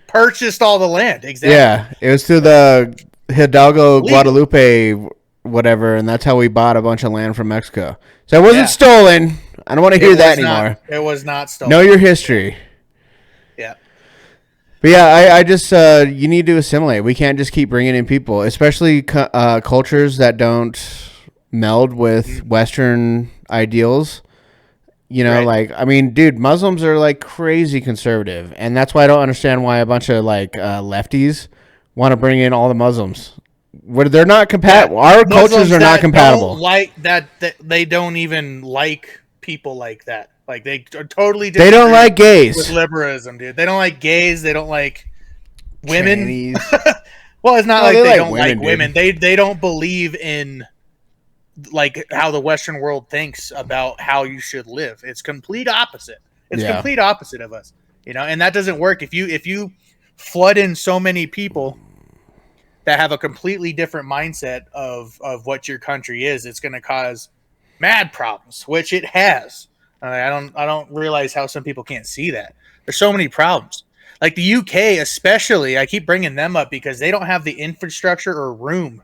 purchased all the land. Exactly. Yeah, it was through the Hidalgo, Guadalupe, whatever, and that's how we bought a bunch of land from Mexico. So it wasn't stolen. I don't want to hear that anymore. It was not stolen. Know your history. Yeah. But yeah, I just you need to assimilate. We can't just keep bringing in people, especially cultures that don't meld with Western ideals. Like, I mean, dude, Muslims are like crazy conservative, and that's why I don't understand why a bunch of like lefties want to bring in all the Muslims. Where they're not compatible. Our cultures are not compatible. Like that, they don't even like people like that. Like they are totally. They don't like gays with liberalism, dude. They don't like gays. They don't like women. Well, it's not like they don't like women. They don't believe in like how the Western world thinks about how you should live. It's complete opposite. It's complete opposite of us. And that doesn't work if you flood in so many people that have a completely different mindset of what your country is. It's going to cause mad problems, which it has. I don't realize how some people can't see that. There's so many problems. Like the UK, especially, I keep bringing them up because they don't have the infrastructure or room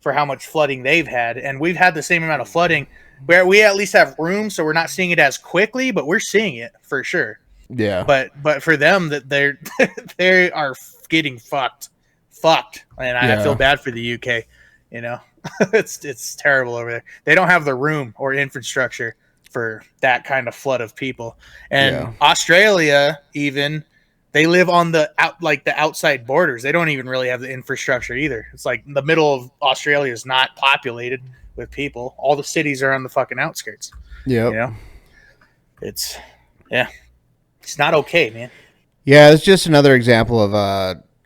for how much flooding they've had, and we've had the same amount of flooding where we at least have room, so we're not seeing it as quickly, but we're seeing it for sure. Yeah. But for them, that they are getting fucked, and I feel bad for the UK. You know, it's terrible over there. They don't have the room or infrastructure for that kind of flood of people. And Australia, even, they live on the outside borders. They don't even really have the infrastructure either. It's like the middle of Australia is not populated with people. All the cities are on the fucking outskirts. Yeah. You know, it's not okay, man. Yeah, it's just another example of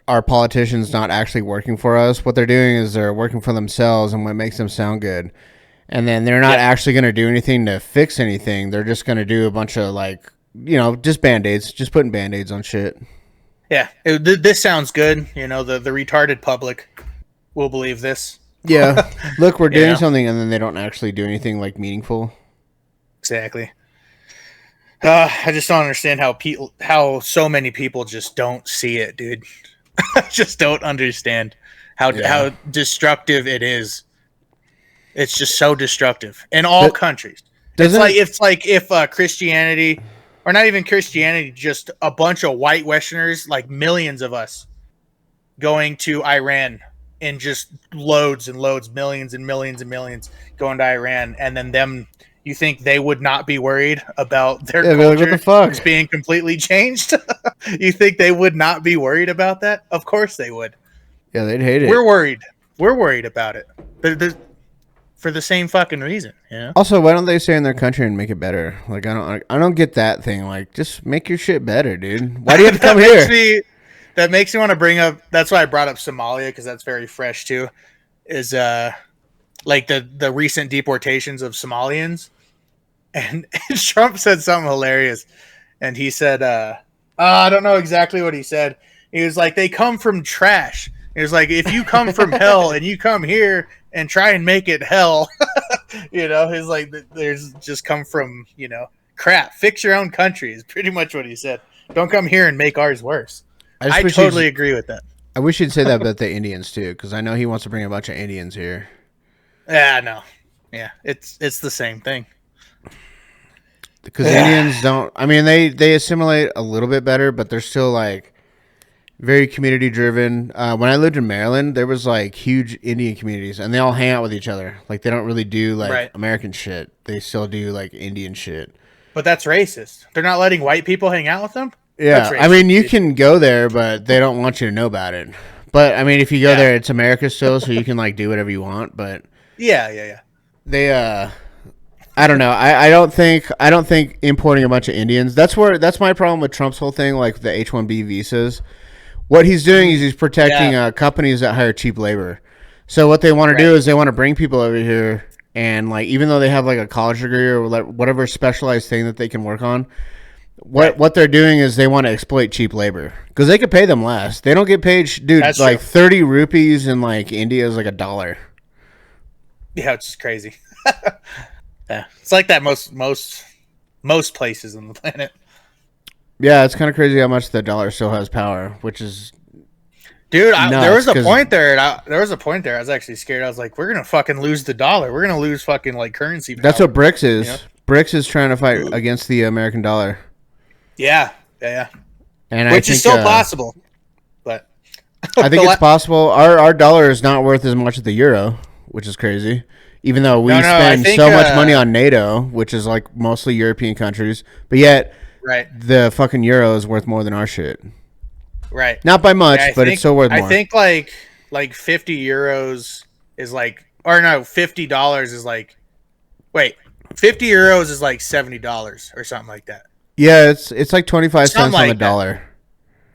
our politicians not actually working for us. What they're doing is they're working for themselves and what makes them sound good. And then they're not actually going to do anything to fix anything. They're just going to do a bunch of just Band-Aids, just putting Band-Aids on shit. Yeah, this sounds good. You know, the retarded public will believe this. Yeah. Look, we're doing something, and then they don't actually do anything meaningful. Exactly. I just don't understand how so many people just don't see it, dude. Just don't understand how destructive it is. It's just so destructive in all countries. It's like if Christianity, or not even Christianity, just a bunch of white Westerners, like millions of us, going to Iran in just loads and loads, millions and millions and millions going to Iran, and then them. You think they would not be worried about their culture being completely changed? You think they would not be worried about that? Of course they would. Yeah, they'd hate it. We're worried. We're worried about it. For the same fucking reason, you know? Also, why don't they stay in their country and make it better? I don't get that thing. Just make your shit better, dude. Why do you have to come here? That makes me want to bring up. That's why I brought up Somalia, because that's very fresh too. Is like the recent deportations of Somalians, and Trump said something hilarious, and he said, I don't know exactly what he said. He was like, they come from trash. He was like, if you come from hell and you come here and try and make it hell, he's like, there's just come from, crap. Fix your own country is pretty much what he said. Don't come here and make ours worse. I totally agree with that. I wish he'd say that about the Indians too, because I know he wants to bring a bunch of Indians here. Yeah, no. Yeah, it's the same thing. Because Indians don't... I mean, they assimilate a little bit better, but they're still, very community-driven. When I lived in Maryland, there was, huge Indian communities, and they all hang out with each other. They don't really do, American shit. They still do, Indian shit. But that's racist. They're not letting white people hang out with them? Yeah, I mean, you can go there, but they don't want you to know about it. But, I mean, if you go there, it's America still, so you can, do whatever you want, but... Yeah. They, I don't know. I don't think importing a bunch of Indians. That's my problem with Trump's whole thing, the H-1B visas. What he's doing is he's protecting companies that hire cheap labor. So what they want to do is they want to bring people over here, and even though they have a college degree or whatever specialized thing that they can work on, what they're doing is they want to exploit cheap labor because they could pay them less. They don't get paid, dude. That's 30 rupees in India is $1. Yeah, it's just crazy. Yeah, it's like that most places on the planet. Yeah, it's kind of crazy how much the dollar still has power, which is, dude. There was a point there. I was actually scared. I was like, we're gonna fucking lose the dollar. We're gonna lose fucking currency power. That's what BRICS is. You know? BRICS is trying to fight against the American dollar. Yeah. And which is still possible, but I think it's possible. Our dollar is not worth as much as the euro, which is crazy. Even though we spend so much money on NATO, which is mostly European countries, but yet the fucking euro is worth more than our shit. Right. Not by much, but it's still worth more. I think 50 euros is $50 is wait, 50 euros is $70 or something like that. Yeah, it's 25 cents on the dollar.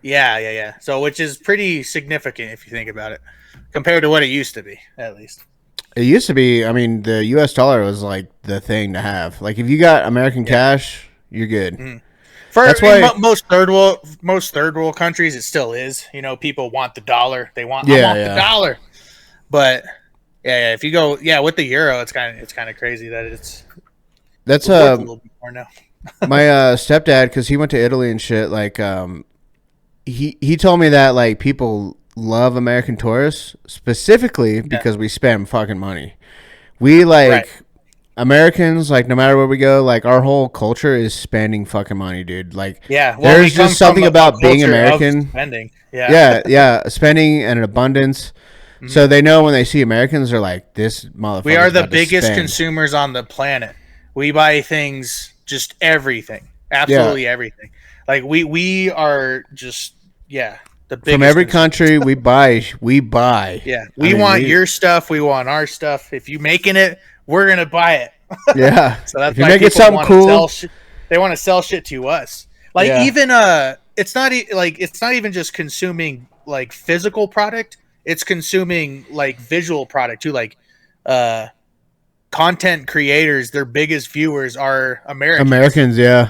Yeah. So which is pretty significant if you think about it, compared to what it used to be, at least. It used to be, I mean, the U.S. dollar was the thing to have. If you got American cash, you're good. Mm. That's why most third world countries, it still is. People want the dollar. They want the dollar. But if you go with the euro, it's kind of crazy that that's a little bit more now. My stepdad, because he went to Italy and shit. He told me that people love American tourists specifically because we spend fucking money. We like Americans, like no matter where we go, like our whole culture is spending fucking money, dude. Like, there's just something about being American. Spending, spending and an abundance. Mm-hmm. So they know when they see Americans, they're like, "This motherfucker." We are the biggest consumers on the planet. We buy things, just everything, absolutely everything. Like we are just the biggest. From every country, we buy. Yeah, we want your stuff. We want our stuff. If you making it, we're gonna buy it. Yeah. So that's if you why make it something cool, they want to sell shit to us. Like even it's not even just consuming like physical product. It's consuming like visual product too. Like content creators, their biggest viewers are Americans. Their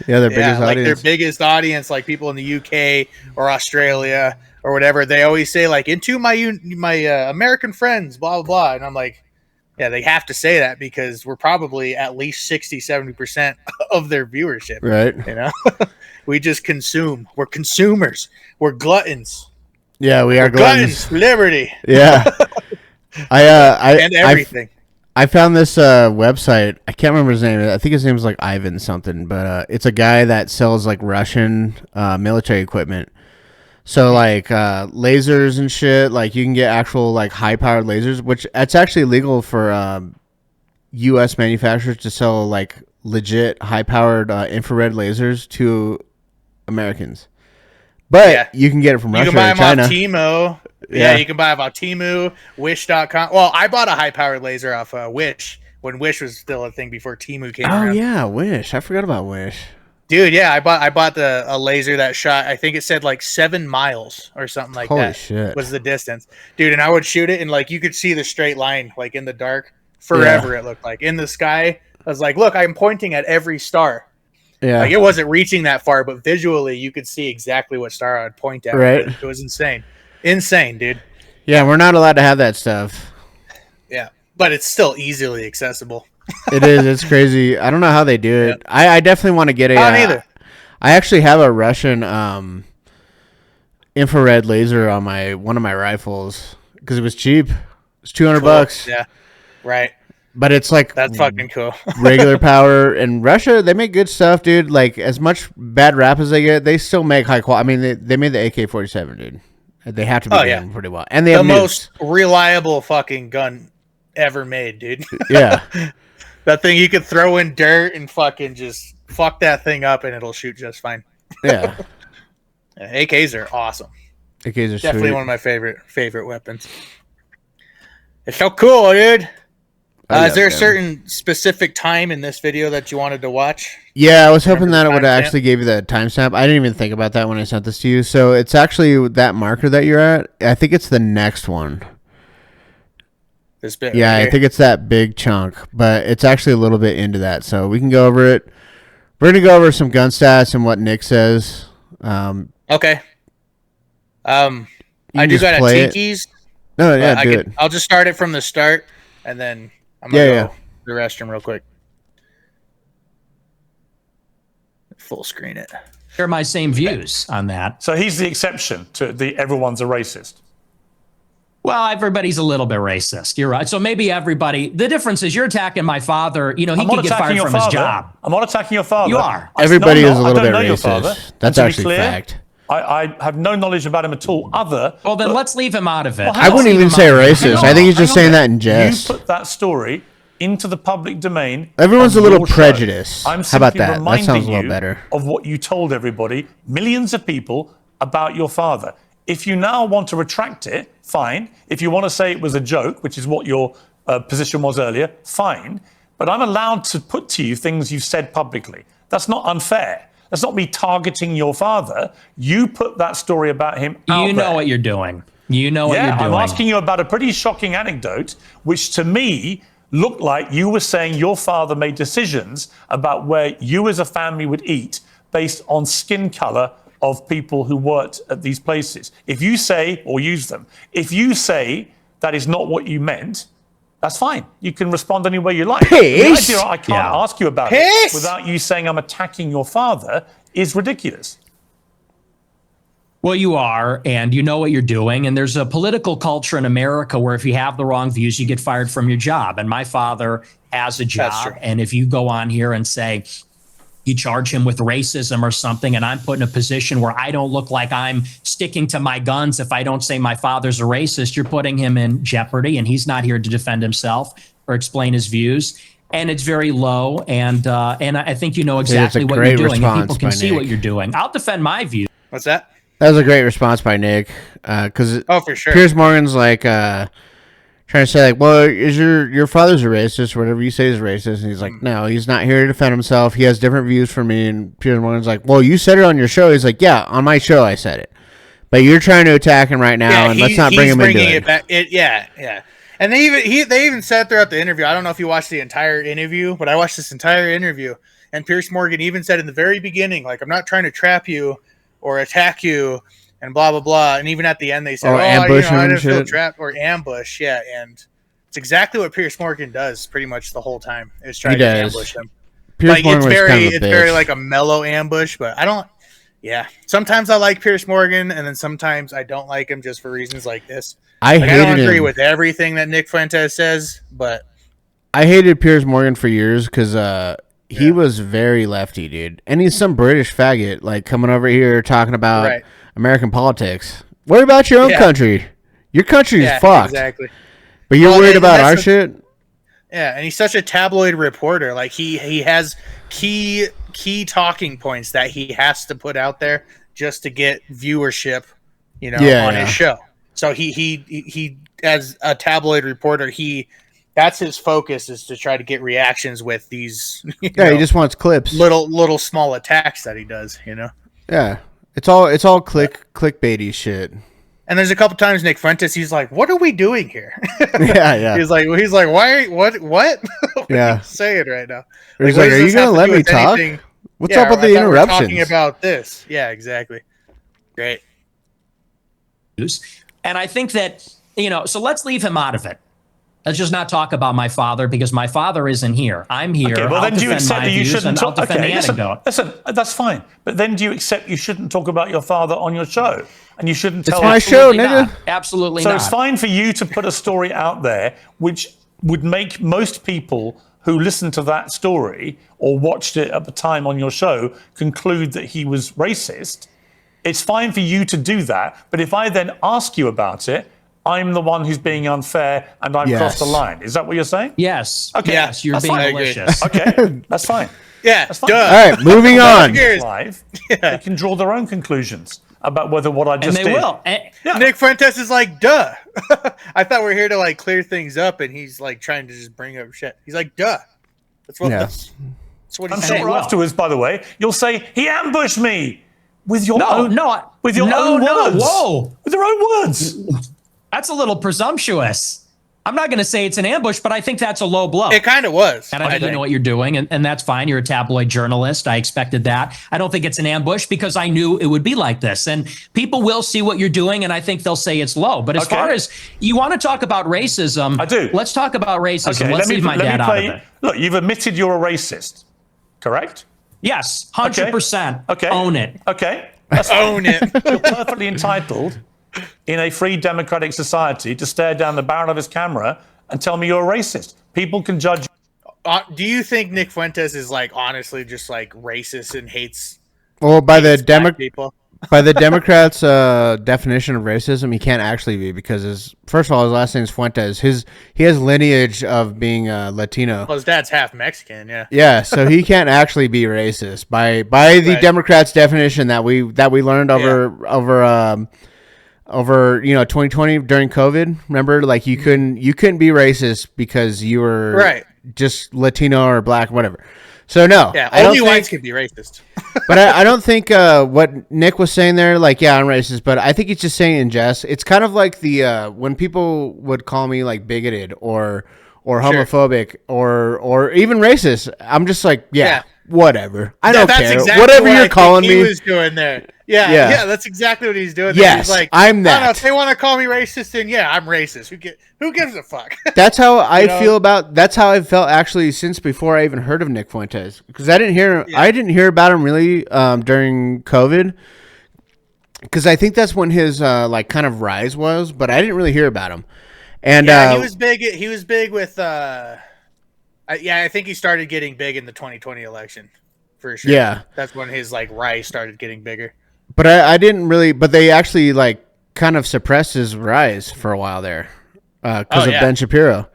biggest like audience. Their biggest audience, like people in the UK or Australia or whatever. They always say like, into my American friends, blah blah blah, and I'm like, yeah, they have to say that because we're probably at least 60-70% of their viewership. Right. You know, we just consume. We're consumers. We're gluttons. Yeah, we're gluttons. Liberty. Yeah. And everything. I found this website. I can't remember his name. I think his name is like Ivan something, but it's a guy that sells like Russian military equipment. So like lasers and shit, like you can get actual like high powered lasers, which it's actually legal for U.S. manufacturers to sell like legit high powered infrared lasers to Americans. But you can get it from Russia. You can buy and them China. off Temu. Yeah, you can buy them off Temu, Wish.com. Well, I bought a high-powered laser off Wish when Wish was still a thing before Temu came around. Oh, yeah, Wish. I forgot about Wish. Dude, yeah, I bought a laser that shot, I think it said like 7 miles or something like Holy that. Shit. Was the distance. Dude, and I would shoot it and like you could see the straight line like in the dark forever. It looked like. In the sky, I was like, look, I'm pointing at every star. Yeah. Like it wasn't reaching that far, but visually you could see exactly what star I would point at. Right. It was insane. Insane, dude. Yeah, we're not allowed to have that stuff. Yeah, but it's still easily accessible. It is. It's crazy. I don't know how they do it. Yep. I definitely want to get a. I don't either. I actually have a Russian infrared laser on one of my rifles because it was cheap. It's $200. Yeah, right. But it's like that's fucking cool. regular power. In Russia, they make good stuff, dude. Like as much bad rap as they get, they still make high quality. I mean, they made the AK-47, dude. They have to be doing pretty well, and they have the most reliable fucking gun ever made, dude. Yeah, that thing you could throw in dirt and fucking just fuck that thing up, and it'll shoot just fine. Yeah, AKs are awesome. AKs are definitely sweet. One of my favorite weapons. It's so cool, dude. Is there a certain specific time in this video that you wanted to watch? Yeah, I was hoping that it would actually give you the timestamp. I didn't even think about that when I sent this to you. So it's actually that marker that you're at. I think it's the next one. This bit. Yeah, right I think it's that big chunk, but it's actually a little bit into that. So we can go over it. We're going to go over some gun stats and what Nick says. Okay. I do got a Tiki's. No, yeah, do it. I'll just start it from the start, and then I'm going to go to the restroom real quick. Full screen it. Share my same views on that. So he's the exception to the everyone's a racist. Well, everybody's a little bit racist. You're right. So maybe everybody. The difference is you're attacking my father. You know, he could get fired from his job. I'm not attacking your father. You are. Everybody is a little bit racist. That's actually fact. I have no knowledge about him at all. Well, then let's leave him out of it. Well, I wouldn't even say racist. I think he's just saying that in jest. You put that story into the public domain. Everyone's a little prejudiced. I'm How about that? reminding That sounds a little better. Of what you told everybody, millions of people, about your father. If you now want to retract it, fine. If you want to say it was a joke, which is what your position was earlier, fine. But I'm allowed to put to you things you've said publicly. That's not unfair. That's not me targeting your father. You put that story about him out You know what you're doing. You know what you're doing. I'm asking you about a pretty shocking anecdote, which to me looked like you were saying your father made decisions about where you as a family would eat based on skin color of people who worked at these places. If you say, or use them, if you say that is not what you meant, that's fine. You can respond any way you like. The idea I can't ask you about it without you saying I'm attacking your father is ridiculous. Well, you are, and you know what you're doing. And there's a political culture in America where if you have the wrong views, you get fired from your job. And my father has a job. And if you go on here and say you charge him with racism or something, and I'm put in a position where I don't look like I'm sticking to my guns if I don't say my father's a racist, you're putting him in jeopardy. And he's not here to defend himself or explain his views. And it's very low. And I think you know exactly what you're doing. And people can see what you're doing. I'll defend my view. What's that? That was a great response by Nick, because for sure. Piers Morgan's like trying to say like, well, is your father's a racist? Or whatever you say is racist, and he's like, no, he's not here to defend himself. He has different views from me. And Piers Morgan's like, well, you said it on your show. He's like, yeah, on my show I said it, but you're trying to attack him right now, and let's not bring him into it. Back. Yeah. And they even said throughout the interview. I don't know if you watched the entire interview, but I watched this entire interview, and Piers Morgan even said in the very beginning, like, I'm not trying to trap you or attack you, and blah blah blah. And even at the end, they said, I didn't feel trapped or ambush. Yeah, and it's exactly what Piers Morgan does pretty much the whole time. Is trying to ambush them. Piers Morgan it's very like a mellow ambush, but I don't. Yeah, sometimes I like Piers Morgan, and then sometimes I don't like him just for reasons like this. I don't agree with everything that Nick Fuentes says, but I hated Piers Morgan for years because he was very lefty, dude. And he's some British faggot, like coming over here talking about American politics. Worry about your own country. Your country is fucked. Exactly. But you're worried about our shit? Yeah, and he's such a tabloid reporter. Like he has key talking points that he has to put out there just to get viewership, on his show. So he as a tabloid reporter, that's his focus, is to try to get reactions with these. He just wants clips, little small attacks that he does. Yeah, it's all clickbaity shit. And there's a couple times Nick Fuentes, he's like, "What are we doing here?" Yeah. He's like, "Why? What? What are you saying right now?" He's like, "Are you gonna let me talk? What's up with the interruptions?" Talking about this, yeah, exactly. Great. And I think that so let's leave him out of it. Let's just not talk about my father, because my father isn't here. I'm here. Okay, well, then do you accept that you shouldn't talk? Okay, listen, that's fine. But then do you accept you shouldn't talk about your father on your show? And you shouldn't tell... It's my show, nigga. Absolutely not. So it's fine for you to put a story out there which would make most people who listened to that story or watched it at the time on your show conclude that he was racist. It's fine for you to do that. But if I then ask you about it, I'm the one who's being unfair and I've crossed the line. Is that what you're saying? Yes. Okay. Yes, you're being malicious. Okay, that's fine. Yeah, that's fine. Duh. All right, moving on. Live, they can draw their own conclusions about whether what I just did. And they will. Nick Fuentes is like, duh. I thought we were here to like clear things up, and he's like trying to just bring up shit. He's like, duh. That's what he's I'm saying. sure afterwards, by the way, you'll say, he ambushed me with your own words. With your own words. That's a little presumptuous. I'm not going to say it's an ambush, but I think that's a low blow. It kind of was. And I think you know what you're doing, and that's fine. You're a tabloid journalist. I expected that. I don't think it's an ambush because I knew it would be like this. And people will see what you're doing, and I think they'll say it's low. But as far as you want to talk about racism, I do. Let's talk about racism. Okay, let's leave my dad out of it. Look, you've admitted you're a racist, correct? Yes, 100%. Okay. Own it. Okay. Own it. You're perfectly entitled in a free democratic society to stare down the barrel of his camera and tell me you're a racist. People can judge. Do you think Nick Fuentes is like honestly just like racist and hates? Well, by the people. By the Democrats' definition of racism, he can't actually be, because first of all, his last name is Fuentes. He has lineage of being Latino. Well, his dad's half Mexican, yeah. Yeah, so he can't actually be racist by the Democrats' definition that we learned over 2020 during COVID. Remember, like you couldn't be racist because you were just Latino or black, whatever. So no, only whites can be racist. But I don't think what Nick was saying there, like, yeah, I'm racist, but I think he's just saying in jest. It's kind of like the when people would call me like bigoted or homophobic or even racist. I'm just like, whatever. I don't care. Exactly whatever you're calling me. He was doing there. Yeah, that's exactly what he's doing. Yes, he's like, I'm that. No, if they want to call me racist, then I'm racist. Who gives a fuck? That's how I feel about. That's how I felt actually since before I even heard of Nick Fuentes, because I didn't hear about him really during COVID. because I think that's when his like kind of rise was, but I didn't really hear about him. And yeah, he was big. He was big with. I think he started getting big in the 2020 election, for sure. Yeah, that's when his like rise started getting bigger. But I didn't really. But they actually like kind of suppressed his rise for a while there because of Ben Shapiro.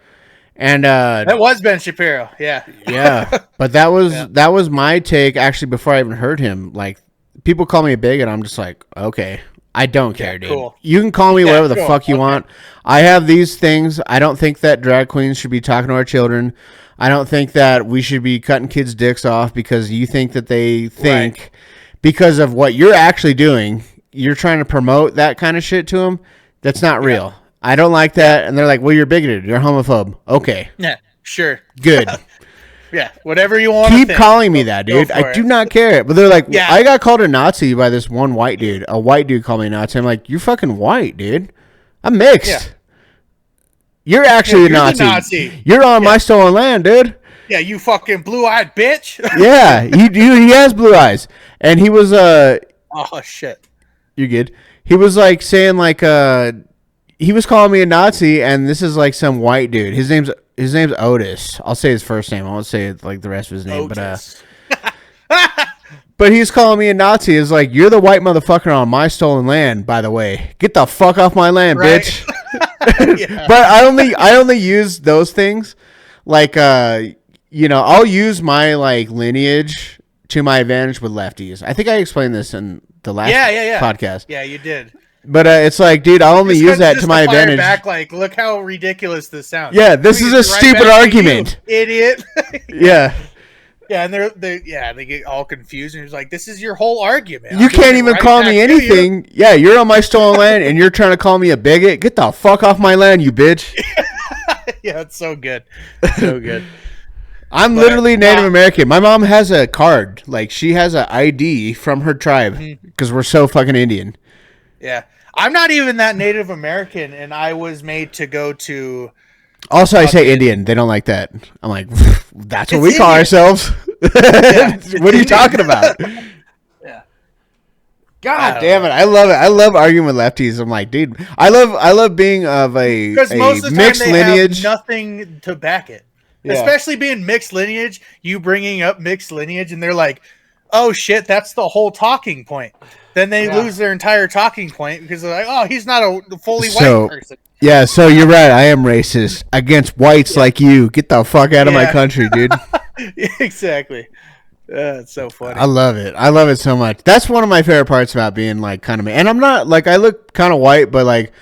And that was Ben Shapiro. Yeah. Yeah. But that was my take actually before I even heard him. Like, people call me a bigot. I'm just like, okay, I don't care, dude. Cool. You can call me whatever the fuck you want. I have these things. I don't think that drag queens should be talking to our children. I don't think that we should be cutting kids' dicks off because you think that they think because of what you're actually doing, you're trying to promote that kind of shit to them. That's not real. I don't like that. And they're like, well, you're bigoted. You're homophobe. Okay. Yeah, sure. Good. Yeah, whatever you want. Keep calling me that, dude. I do not care. But they're like, I got called a Nazi by this one white dude. A white dude called me a Nazi. I'm like, you're fucking white, dude. I'm mixed. Yeah. You're actually a Nazi. You're on my stolen land, dude. Yeah, you fucking blue-eyed bitch. Yeah, he has blue eyes. And he was oh shit. You good. He was like saying like he was calling me a Nazi, and this is like some white dude. His name's Otis. I'll say his first name. I won't say like the rest of his name, Otis. but he's calling me a Nazi. It's like, you're the white motherfucker on my stolen land, by the way. Get the fuck off my land, bitch. But I only use those things like I'll use my like lineage to my advantage with lefties. I think I explained this in the last podcast. Yeah, you did. But it's like, dude, I'll only use that to my advantage. Back, like, look how ridiculous this sounds. Yeah, this is a stupid argument, idiot. Yeah. Yeah, and they get all confused, and he's like, "This is your whole argument. You can't even call me anything. Yeah, you're on my stolen land, and you're trying to call me a bigot. Get the fuck off my land, you bitch." Yeah, it's so good, so good. I'm literally Native American. My mom has a card, like she has an ID from her tribe because we're so fucking Indian. Yeah, I'm not even that Native American, and I was made to go to. Also, I say Indian. They don't like that. I'm like, that's what we call ourselves. What are you talking about? Yeah. God damn it. I love it. I love arguing with lefties. I'm like, dude, I love being of a most of the mixed time they lineage. Have nothing to back it. Yeah. Especially being mixed lineage, you bringing up mixed lineage, and they're like, oh shit, that's the whole talking point. Then they lose their entire talking point because they're like, oh, he's not a fully white person. Yeah, so you're right. I am racist against whites like you. Get the fuck out of my country, dude. Exactly. It's so funny. I love it. I love it so much. That's one of my favorite parts about being like kind of, and I'm not like, I look kind of white, but like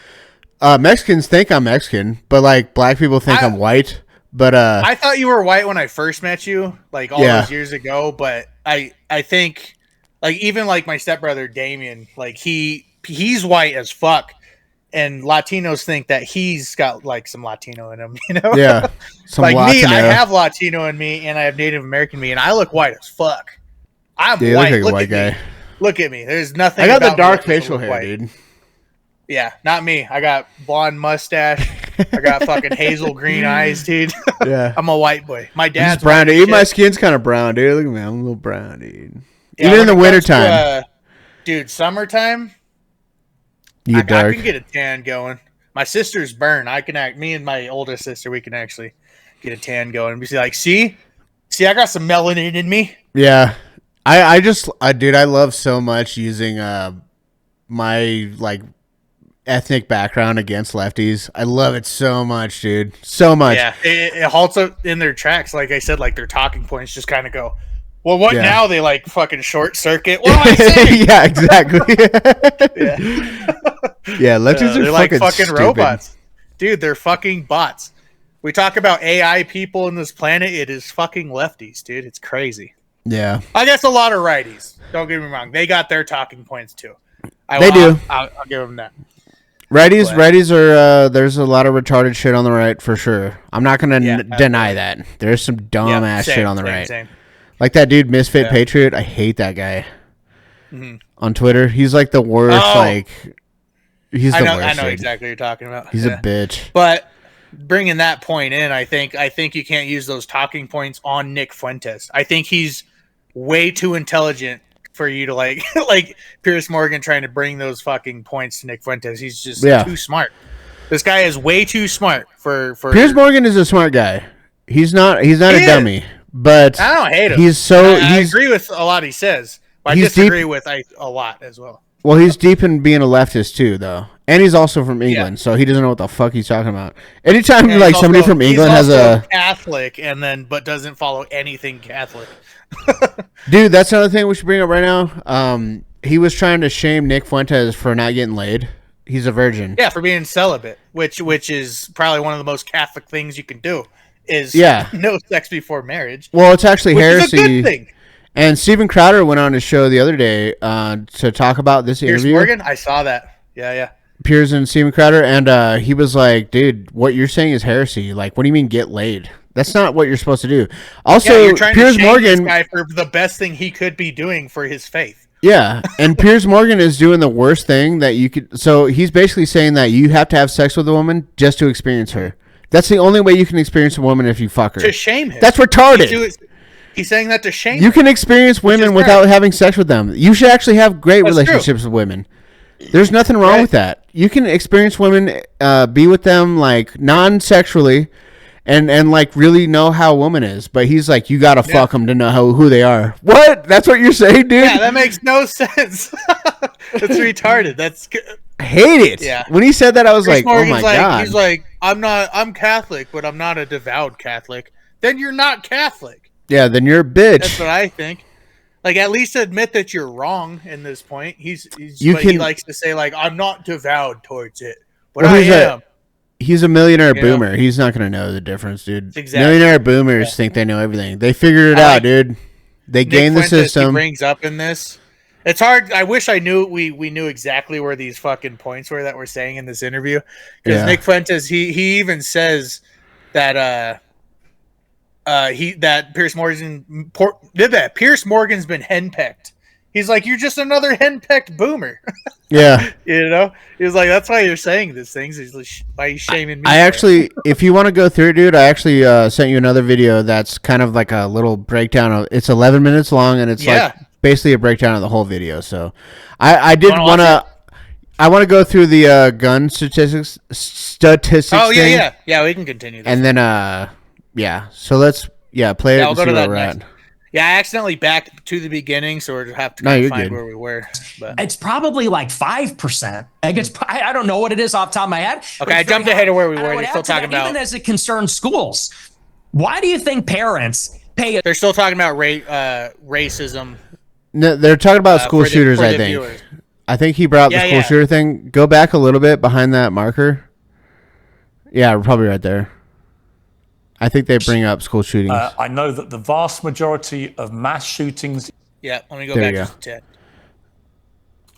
Mexicans think I'm Mexican, but like black people think I'm white. But I thought you were white when I first met you, like all those years ago. But I think like even like my stepbrother Damien, like he's white as fuck. And Latinos think that he's got like some Latino in him, you know? Yeah. Like Latino. Me, I have Latino in me, and I have Native American in me, and I look white as fuck. I'm white. Look like look a white guy. Me. Look at me. There's nothing. I got the dark facial hair, white. Dude. Yeah, not me. I got blonde mustache. I got fucking hazel green eyes, dude. Yeah. I'm a white boy. My dad's brown, dude. Even my skin's kind of brown, dude. Look at me. I'm a little brown, dude. Yeah, even in the wintertime. Dude, summertime. I can get a tan going. My sister's burn. Me and my older sister, we can actually get a tan going. We see, I got some melanin in me. Yeah. Dude, I love so much using my like ethnic background against lefties. I love it so much, dude. So much. Yeah. It halts up in their tracks. Like I said, like their talking points just kind of go, well, what now? They like fucking short circuit. What do I say? Yeah, exactly. Yeah, lefties are they're like fucking stupid. robots. Dude, they're fucking bots. We talk about AI people in this planet. It is fucking lefties, dude. It's crazy. Yeah. I guess a lot of righties. Don't get me wrong. They got their talking points too. They do. I'll give them that. Righties are, there's a lot of retarded shit on the right for sure. I'm not going to deny that. There's some dumb ass shit on the right. Same. Like that dude, Misfit Patriot. I hate that guy. On Twitter. He's like the worst, he's the worst. I know exactly what you're talking about. He's a bitch. But bringing that point in, I think you can't use those talking points on Nick Fuentes. I think he's way too intelligent for you to like like Piers Morgan trying to bring those fucking points to Nick Fuentes. He's just too smart. This guy is way too smart for Piers Morgan is a smart guy. He's not a dummy, but I don't hate him. I agree with a lot he says. But I disagree with a lot as well. Well, he's deep in being a leftist too, though, and he's also from England, so he doesn't know what the fuck he's talking about. Anytime like somebody from England has a Catholic, but doesn't follow anything Catholic. Dude, that's another thing we should bring up right now. He was trying to shame Nick Fuentes for not getting laid. He's a virgin. Yeah, for being celibate, which is probably one of the most Catholic things you can do. Is no sex before marriage. Well, it's actually heresy. Is a good thing. And Steven Crowder went on his show the other day to talk about this interview. Piers Morgan, I saw that. Yeah. Piers and Steven Crowder, and he was like, "Dude, what you're saying is heresy. Like, what do you mean get laid? That's not what you're supposed to do." Also, you're trying Piers to shame Morgan, this guy for the best thing he could be doing for his faith. Yeah, and Piers Morgan is doing the worst thing that you could. So he's basically saying that you have to have sex with a woman just to experience her. That's the only way you can experience a woman if you fuck her. To shame him. That's retarded. He's saying that to shame you can experience women without having sex with them. You should actually have great relationships with women. There's nothing wrong with that. You can experience women, be with them like non-sexually, and like really know how a woman is. But he's like, you gotta fuck them to know who they are. What? That's what you're saying, dude? Yeah, that makes no sense. That's retarded. That's I hate it. Yeah. When he said that, I was like, Morgan's oh my God. He's like, I'm Catholic, but I'm not a devout Catholic. Then you're not Catholic. Yeah, then you're a bitch. That's what I think. Like, at least admit that you're wrong in this point. He likes to say, like, I'm not devout towards it, but I am. He's a millionaire boomer. He's not going to know the difference, dude. Exactly. Millionaire boomers think they know everything. They figured it out, dude. They gained the system. He brings up in this. It's hard. I wish I knew we knew exactly where these fucking points were that we're saying in this interview. Because Nick Fuentes, he even says that Piers Morgan's been henpecked. He's like, you're just another henpecked boomer. Yeah. You know? He's like, that's why you're saying these things. He's like, why are you shaming me? I actually, if you want to go through it, dude, I actually sent you another video that's kind of like a little breakdown. It's 11 minutes long, and it's like basically a breakdown of the whole video. So I want to go through the gun statistics. Oh, yeah. Yeah, we can continue this. And then, so let's, play it and see where we're at. Yeah, I accidentally backed to the beginning, so we'll have to find where we were. But. It's probably like 5%. I don't know what it is off the top of my head. Okay, I jumped ahead of where we were. They're still talking about... Even as it concerns schools, why do you think parents pay... They're still talking about racism. No, they're talking about school shooters, I think. Viewers. I think he brought up the school shooter thing. Go back a little bit behind that marker. Yeah, we're probably right there. I think they bring up school shootings. I know that the vast majority of mass shootings... Yeah, let me go back to 10.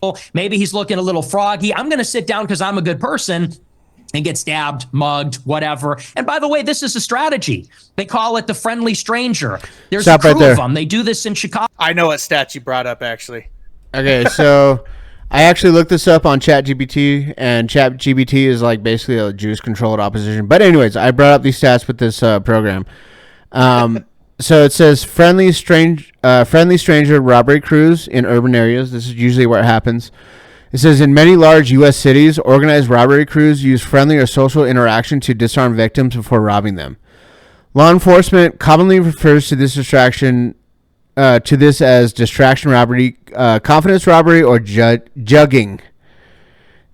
Well, maybe he's looking a little froggy. I'm going to sit down because I'm a good person and get stabbed, mugged, whatever. And by the way, this is a strategy. They call it the friendly stranger. There's a crew of them. They do this in Chicago. I know what stats you brought up, actually. Okay, so... I actually looked this up on ChatGPT, and ChatGPT is like basically a Jewish-controlled opposition. But anyways, I brought up these stats with this program. So it says friendly stranger robbery crews in urban areas. This is usually where it happens. It says in many large U.S. cities, organized robbery crews use friendly or social interaction to disarm victims before robbing them. Law enforcement commonly refers to this as distraction robbery, confidence robbery, or jugging.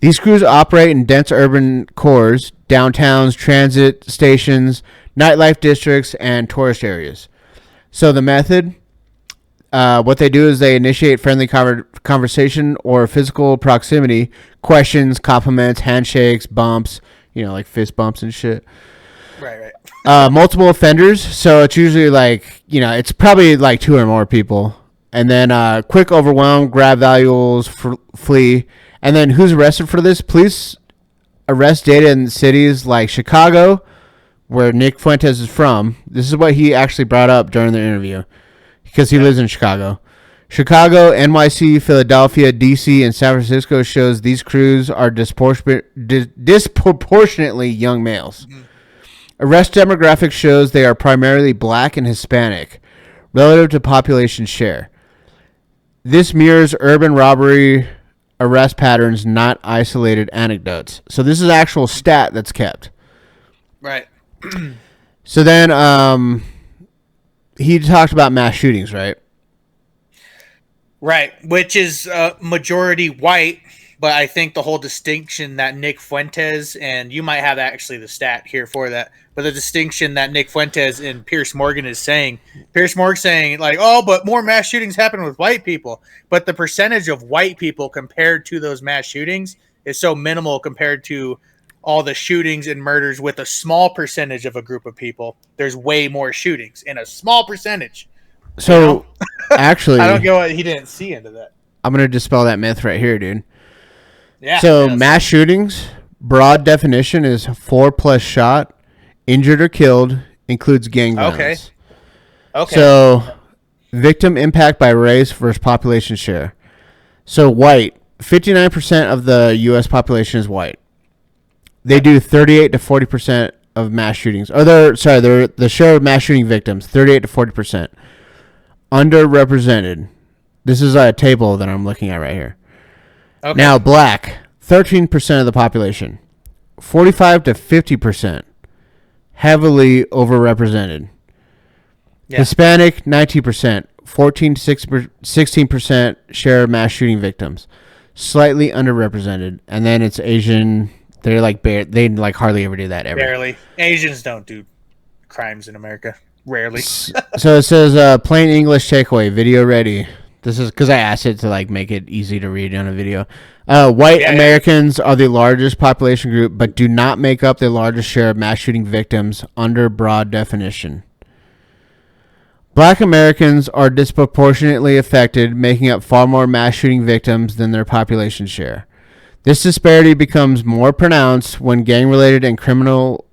These crews operate in dense urban cores, downtowns, transit stations, nightlife districts, and tourist areas. So the method, what they do is they initiate friendly conversation or physical proximity, questions, compliments, handshakes, bumps, like fist bumps and shit. Right. Multiple offenders, so it's usually like, it's probably like 2 or more people. And then quick overwhelm, grab valuables, flee. And then who's arrested for this? Police arrest data in cities like Chicago, where Nick Fuentes is from. This is what he actually brought up during the interview, because he lives in Chicago. Chicago, NYC, Philadelphia, D.C., and San Francisco shows these crews are disproportionately young males. Mm-hmm. Arrest demographics shows they are primarily black and Hispanic, relative to population share. This mirrors urban robbery arrest patterns, not isolated anecdotes. So this is actual stat that's kept. Right. So then he talked about mass shootings, right? Right, which is majority white, but I think the whole distinction that Nick Fuentes, and you might have actually the stat here for that, but the distinction that Nick Fuentes and Pierce Morgan is saying, Pierce Morgan saying like, oh, but more mass shootings happen with white people, but the percentage of white people compared to those mass shootings is so minimal compared to all the shootings and murders with a small percentage of a group of people. There's way more shootings in a small percentage. So actually, I don't get what he didn't see into that. I'm going to dispel that myth right here, dude. Yeah. So mass shootings, broad definition is 4+ shot, injured or killed, includes gang violence. Okay. So victim impact by race versus population share. So white, 59% of the U.S. population is white. They do 38 to 40% of mass shootings. Or the share of mass shooting victims, 38 to 40%. Underrepresented. This is a table that I'm looking at right here. Okay. Now, black, 13% of the population, 45 to 50%, heavily overrepresented. Yeah. Hispanic, 19%, 14 to 16% share of mass shooting victims, slightly underrepresented. And then it's Asian. They're like they like hardly ever do that ever. Barely. Asians don't do crimes in America. Rarely. So it says plain English takeaway, video ready. This is because I asked it to like make it easy to read on a video. White Americans are the largest population group, but do not make up the largest share of mass shooting victims under broad definition. Black Americans are disproportionately affected, making up far more mass shooting victims than their population share. This disparity becomes more pronounced when gang-related and criminal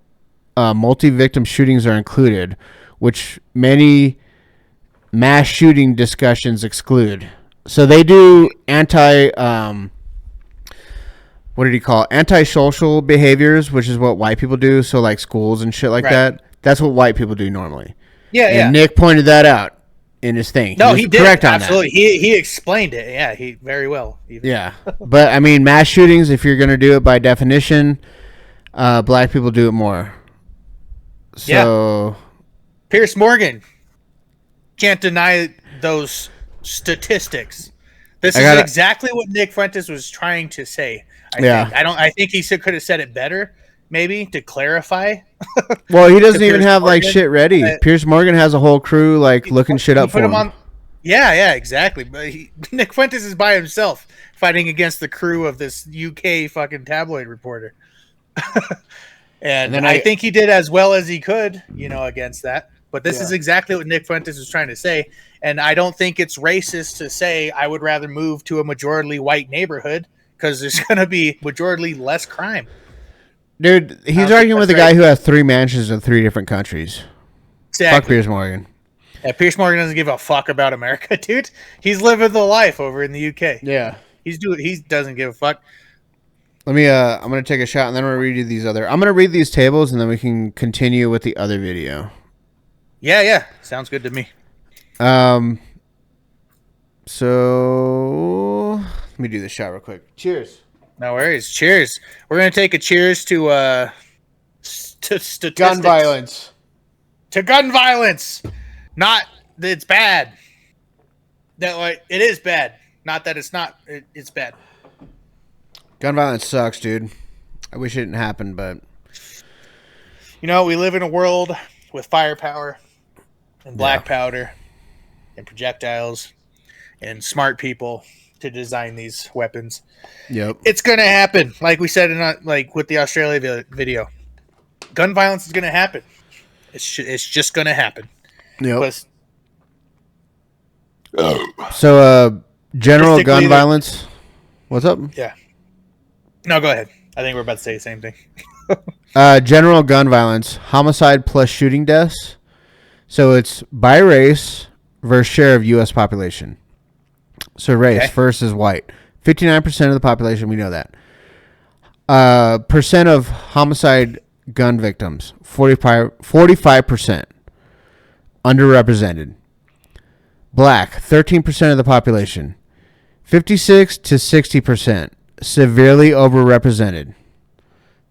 multi-victim shootings are included, which many mass shooting discussions exclude. So they do antisocial behaviors, which is what white people do. So like schools and shit like that. That's what white people do normally. And Nick pointed that out in his thing. No, he did. Correct on absolutely. That. He explained it. Yeah, he very well. Even. Yeah, but I mean, mass shootings, if you're going to do it by definition, black people do it more. So, Pierce Morgan can't deny those statistics. This is exactly what Nick Fuentes was trying to say. I think he could have said it better, maybe to clarify. Well, he doesn't even have like shit ready. Pierce Morgan has a whole crew like looking shit up for him. Yeah, exactly. But Nick Fuentes is by himself fighting against the crew of this UK fucking tabloid reporter. And then I think he did as well as he could, against that. But this is exactly what Nick Fuentes was trying to say. And I don't think it's racist to say I would rather move to a majority white neighborhood because there's going to be majority less crime. Dude, he's arguing with a guy who has 3 mansions in 3 different countries. Exactly. Fuck Pierce Morgan. Yeah, Pierce Morgan doesn't give a fuck about America, dude. He's living the life over in the UK. Yeah. He doesn't give a fuck. I'm going to take a shot and then I'm going to read you these other. I'm going to read these tables and then we can continue with the other video. Yeah. Sounds good to me. So let me do this shot real quick. Cheers. No worries. Cheers. We're going to take a cheers to statistics. Gun violence. To gun violence. Not that it's bad. It is bad. Not that it's not. It's bad. Gun violence sucks, dude. I wish it didn't happen, but we live in a world with firepower and black powder and projectiles and smart people to design these weapons. Yep. It's going to happen. Like we said with the Australia video. Gun violence is going to happen. It's just going to happen. Yep. So general gun violence. What's up? Yeah. No, go ahead. I think we're about to say the same thing. General gun violence, homicide plus shooting deaths. So it's by race versus share of U.S. population. So race first is white. 59% of the population, we know that. Percent of homicide gun victims, 45%. Underrepresented. Black, 13% of the population. 56 to 60%, severely overrepresented.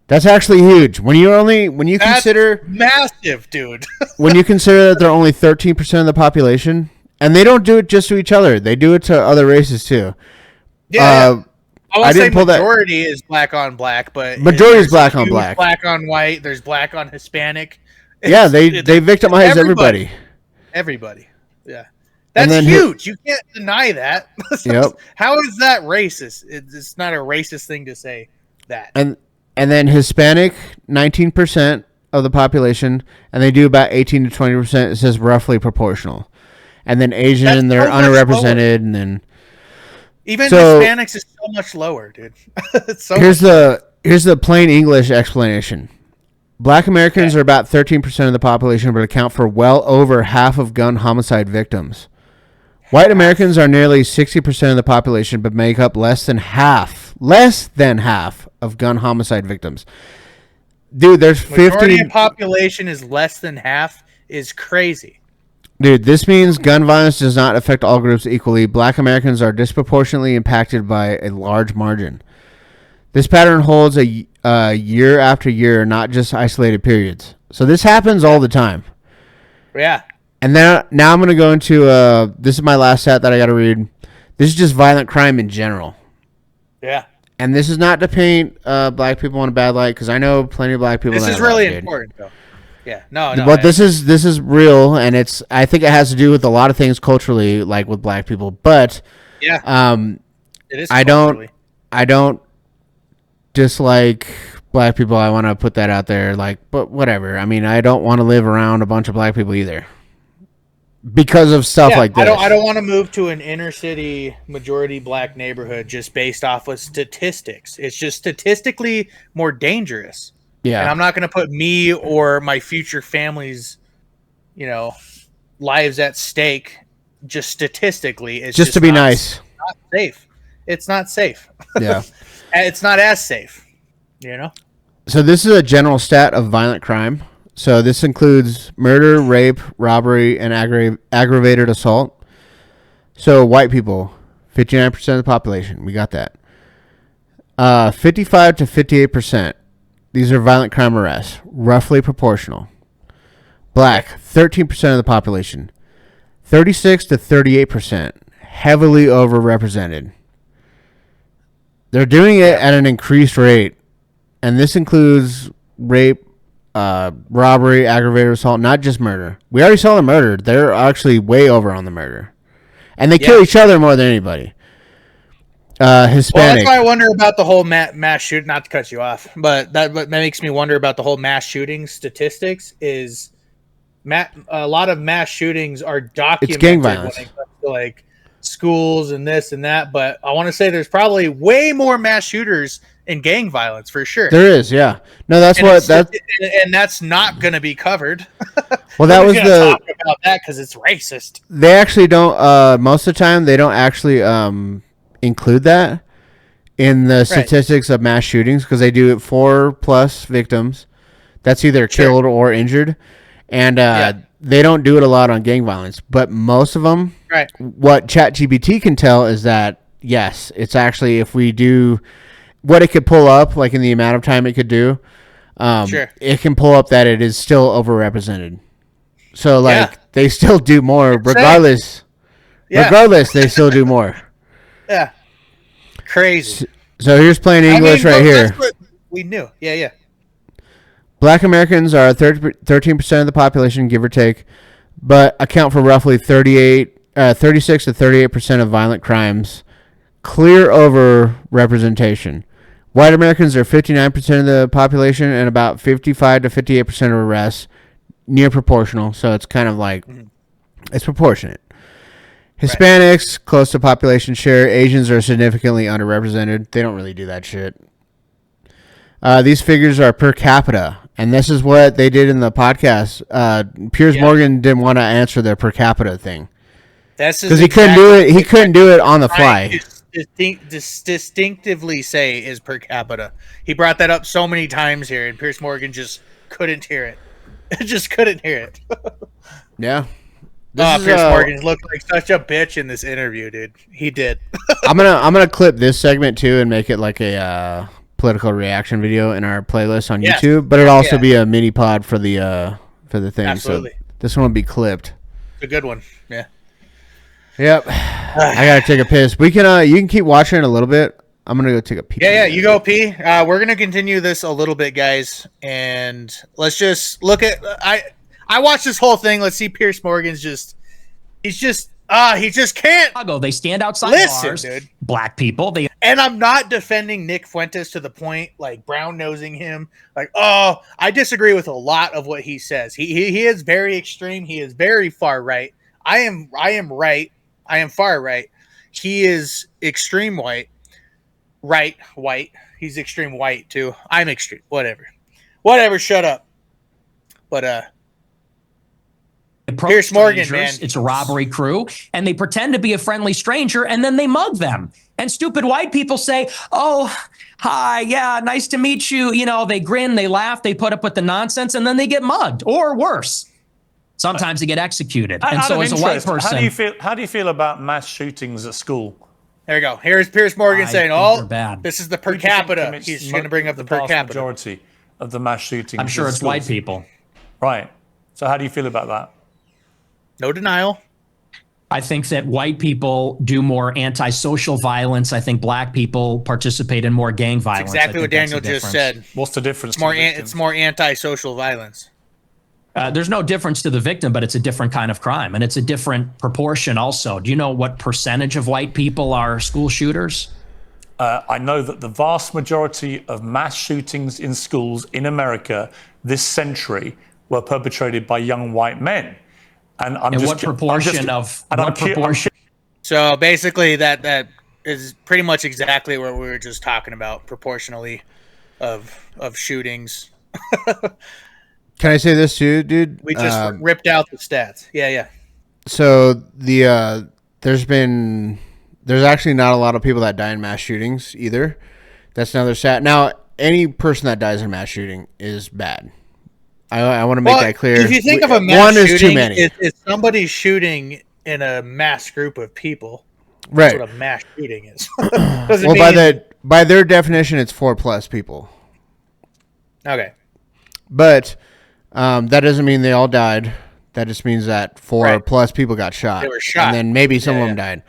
That's actually huge. When you consider massive, dude. when you consider that they're only 13% of the population, and they don't do it just to each other, they do it to other races too. Yeah. I I would say didn't pull that. majority is black on black, but Majority is there's black on huge black. black on white. There's black on Hispanic. Yeah, they victimize everybody. Everybody. Yeah. That's then huge. You can't deny that. Yep. How is that racist? It's not a racist thing to say that. And then Hispanic, 19% of the population, and they do about 18 to 20%. It says roughly proportional. And then Asian, they're underrepresented, and then even Hispanics is so much lower, dude. Here's the plain English explanation. Black Americans are about 13% of the population, but account for well over half of gun homicide victims. White Americans are nearly 60% of the population, but make up less than half of gun homicide victims. Dude, there's 50. Majority of population is less than half is crazy. Dude, this means gun violence does not affect all groups equally. Black Americans are disproportionately impacted by a large margin. This pattern holds a year after year, not just isolated periods. So this happens all the time. Yeah. And now I'm going to go into, this is my last stat that I got to read. This is just violent crime in general. Yeah. And this is not to paint black people in a bad light, because I know plenty of black people. This is really important, though. Yeah. No. But this is real, and I think it has to do with a lot of things culturally, like with black people. But yeah, it is. I don't dislike black people. I want to put that out there. But whatever. I mean, I don't want to live around a bunch of black people either, because of stuff like this. I don't want to move to an inner city majority black neighborhood just based off of statistics. It's just statistically more dangerous. Yeah. And I'm not going to put me or my future family's, lives at stake just statistically. It's just to be nice. Not safe. It's not safe. Yeah. It's not as safe, So this is a general stat of violent crime. So this includes murder, rape, robbery, and aggravated assault. So white people, 59% of the population. We got that. 55 to 58%. These are violent crime arrests, roughly proportional. Black, 13% of the population. 36 to 38%, heavily overrepresented. They're doing it at an increased rate, and this includes rape, robbery, aggravated assault, not just murder. We already saw the murder. They're actually way over on the murder. And they kill each other more than anybody. Hispanic. Well, that's why I wonder about the whole mass shoot. Not to cut you off, but that makes me wonder about the whole mass shooting statistics. Is a lot of mass shootings are documented. It's gang violence. When it comes to like schools and this and that, but I want to say there's probably way more mass shooters in gang violence for sure. There is, yeah. No, that's and that's not going to be covered. Well, that was talk about that because it's racist. They actually don't. Most of the time, they don't actually include that in the statistics of mass shootings, because they do it 4+ victims. That's either killed or injured, and they don't do it a lot on gang violence. But most of them, what ChatGPT can tell is that yes, it's actually, if we do what it could pull up, like in the amount of time it could do, it can pull up that it is still overrepresented. So they still do more regardless. Regardless, they still do more. Yeah. Crazy. So here's plain English right here. That's what we knew. Yeah. Black Americans are 13% of the population, give or take, but account for roughly 36 to 38% of violent crimes. Clear over representation. White Americans are 59% of the population and about 55 to 58% of arrests. Near proportional, so it's kind of like it's proportionate. Hispanics, close to population share. Asians are significantly underrepresented. They don't really do that shit. These figures are per capita, and this is what they did in the podcast. Piers Morgan didn't want to answer their per capita thing because he couldn't do it. He couldn't do it on the fly. Distinctively say is per capita. He brought that up so many times here, and Piers Morgan just couldn't hear it. Just couldn't hear it. Yeah. Pierce Morgan looked like such a bitch in this interview, dude. He did. I'm gonna clip this segment too and make it like a political reaction video in our playlist on YouTube, but it'll also be a mini pod for the thing. Absolutely. So this one will be clipped. It's a good one. Yeah. Yep. I gotta take a piss. We can you can keep watching it a little bit. I'm gonna go take a pee. Yeah, you go pee. We're gonna continue this a little bit, guys, and let's just look at. I watched this whole thing. Let's see. Pierce Morgan's he just can't. Chicago, they stand outside bars. Dude. Black people. And I'm not defending Nick Fuentes to the point like brown nosing him. Like, oh, I disagree with a lot of what he says. He is very extreme. He is very far right. I am right. I am far right. He is extreme white. Right, white. He's extreme white too. I'm extreme. Whatever. Shut up. But Pierce Morgan, man, it's a robbery crew, and they pretend to be a friendly stranger, and then they mug them. And stupid white people say, "Oh, hi, yeah, nice to meet you." You know, they grin, they laugh, they put up with the nonsense, and then they get mugged, or worse. Sometimes they get executed. And so, as a white person, how do you feel about mass shootings at school? There you go. Here's Pierce Morgan saying, "Oh, bad. This is the per capita." He's going to bring up the per capita. Majority of the mass shootings. I'm sure it's white people. Right. So how do you feel about that? No denial. I think that white people do more antisocial violence. I think black people participate in more gang violence. That's exactly what Daniel just said. What's the difference? It's more antisocial violence. There's no difference to the victim, but it's a different kind of crime, and it's a different proportion also. Do you know what percentage of white people are school shooters? I know that the vast majority of mass shootings in schools in America this century were perpetrated by young white men. And what proportion? So basically, that is pretty much exactly what we were just talking about, proportionally, of shootings. Can I say this too, dude? We just ripped out the stats. Yeah. So there's actually not a lot of people that die in mass shootings either. That's another stat. Now, any person that dies in a mass shooting is bad. I want to make that clear. If you think of a mass shooting, is too many. It's somebody shooting in a mass group of people. Right. That's what a mass shooting is. Well, by their definition, it's 4+ people. Okay. But that doesn't mean they all died. That just means that 4+ people got shot. They were shot. And then maybe some of them died.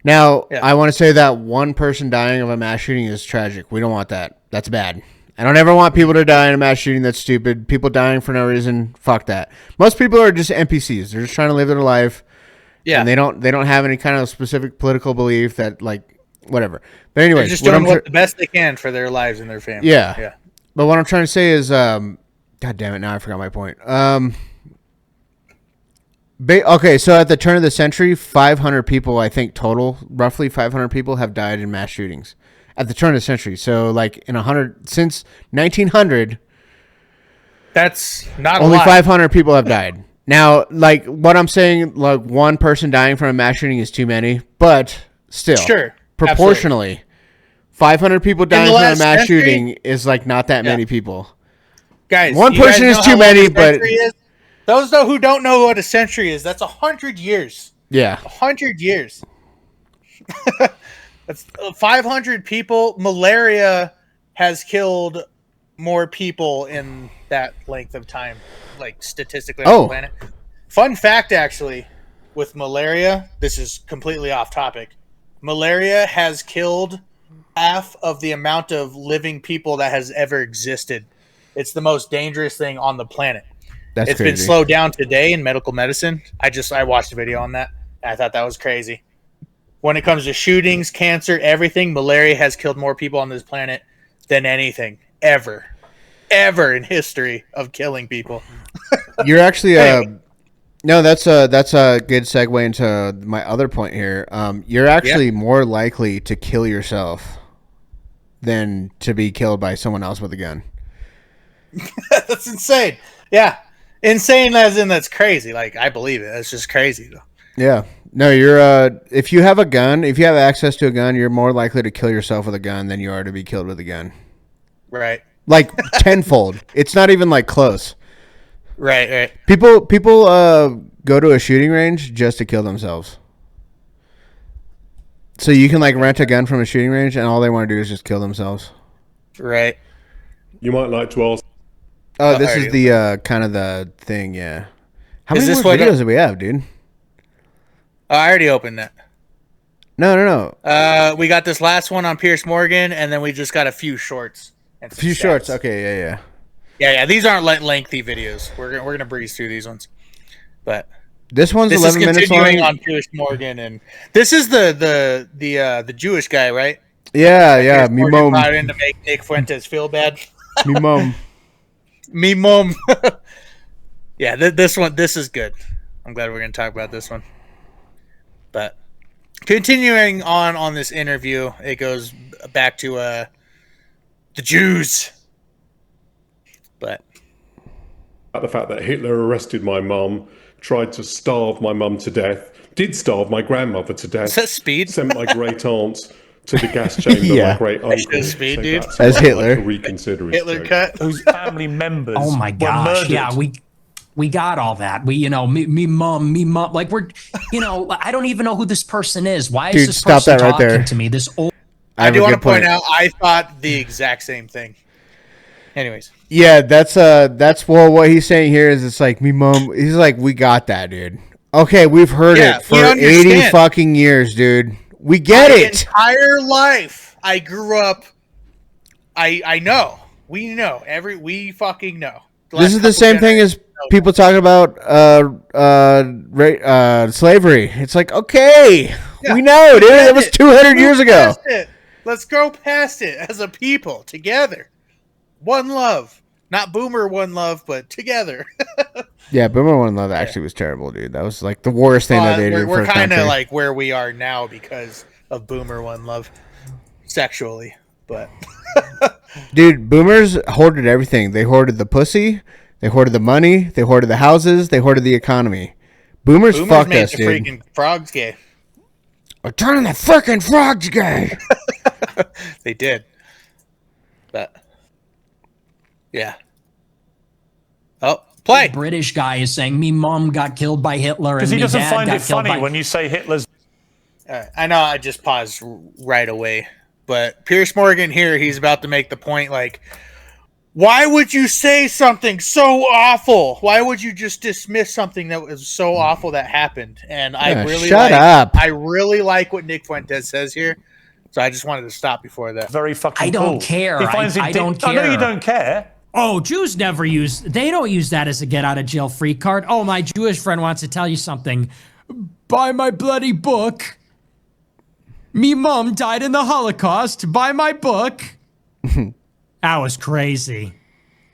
Now, I want to say that one person dying of a mass shooting is tragic. We don't want that. That's bad. I don't ever want people to die in a mass shooting. That's stupid. People dying for no reason. Fuck that. Most people are just NPCs. They're just trying to live their life. Yeah. And they don't have any kind of specific political belief that, like, whatever. But anyways. They're just doing the best they can for their lives and their family. Yeah. But what I'm trying to say is, God damn it, now I forgot my point. Okay, so at the turn of the century, 500 people, I think total, roughly 500 people have died in mass shootings. At the turn of the century. So, like, since 1900, that's not only 500 people have died. Now, like, what I'm saying, like, one person dying from a mass shooting is too many, but still, proportionally, absolutely. 500 people dying from a mass shooting is, like, not that many people. Guys, one person is too many, but those who don't know what a century is, that's 100 years. Yeah. 100 years. That's 500 people. Malaria has killed more people in that length of time, like statistically on the planet. Fun fact, actually, with malaria, this is completely off topic. Malaria has killed half of the amount of living people that has ever existed. It's the most dangerous thing on the planet. It's been slowed down today in medical medicine. I watched a video on that. I thought that was crazy. When it comes to shootings, cancer, everything, malaria has killed more people on this planet than anything ever in history of killing people. You're actually no, that's a good segue into my other point here. You're actually more likely to kill yourself than to be killed by someone else with a gun. That's insane. Yeah. Insane as in that's crazy. Like, I believe it. That's just crazy though. Yeah. No, you're if you have a gun, if you have access to a gun, you're more likely to kill yourself with a gun than you are to be killed with a gun. Right. Like tenfold. It's not even like close. Right. People go to a shooting range just to kill themselves. So you can like rent a gun from a shooting range, and all they want to do is just kill themselves. Right. You might like to ask. Oh, this is the kind of the thing, yeah. How Is many this more what videos do we have, dude? Oh, I already opened that. No. We got this last one on Pierce Morgan, and then we just got a few shorts. And A few stats. shorts. Okay, yeah. Yeah. These aren't lengthy videos. We're gonna breeze through these ones, but This one's this 11 is minutes continuing long. on Pierce Morgan, and this is the Jewish guy, right? Yeah. Me Morgan mom. brought in to make Nick Fuentes feel bad. Me mom. Me mom. Yeah, this is good. I'm glad we're gonna talk about this one. But continuing on this interview, it goes back to the Jews. But About the fact that Hitler arrested my mum, tried to starve my mum to death, did starve my grandmother to death. is that Speed? Sent my great aunt to the gas chamber. Yeah. My great uncle. That's Speed, dude. As Hitler. To reconsider his Hitler choice. cut. Whose family members Oh my were gosh. murdered. Yeah, we got all that. We, me mom. Like we're, I don't even know who this person is. Why is Dude, this stop person that right talking there. to me? This old. I have do a want to good point out I thought the exact same thing. Anyways. Yeah, that's what he's saying here is it's like me mom. He's like, we got that, dude. Okay, we've heard it for 80 fucking years, dude. We get it. Entire life I grew up. I know. We know. We fucking know. This is the same thing as people talking about slavery. It's like, okay, we know, dude. That was 200 years ago. Let's go past it as a people together. One love. Not Boomer One Love, but together. Yeah, Boomer One Love actually was terrible, dude. That was like the worst thing that they did. We're kind of like where we are now because of Boomer One Love sexually. But dude, boomers hoarded everything. They hoarded the pussy, they hoarded the money, they hoarded the houses, they hoarded the economy. Boomers fucked made us, the dude. freaking frogs gay. We're turning the freaking frogs gay. They did. But yeah. Oh, play. The British guy is saying me mom got killed by Hitler Because and he me doesn't dad find got it killed funny by. when you say Hitler's. I know I just paused right away, but Pierce Morgan here, he's about to make the point like, why would you say something so awful? Why would you just dismiss something that was so awful that happened? And I really shut up. I really like what Nick Fuentes says here, so I just wanted to stop before that. Very fucking I don't cool. care. He finds I it don't I know care. you don't care. Oh, Jews never they don't use that as a get out of jail free card. Oh, my Jewish friend wants to tell you something. Buy my bloody book. Me mom died in the Holocaust. Buy my book. That was crazy.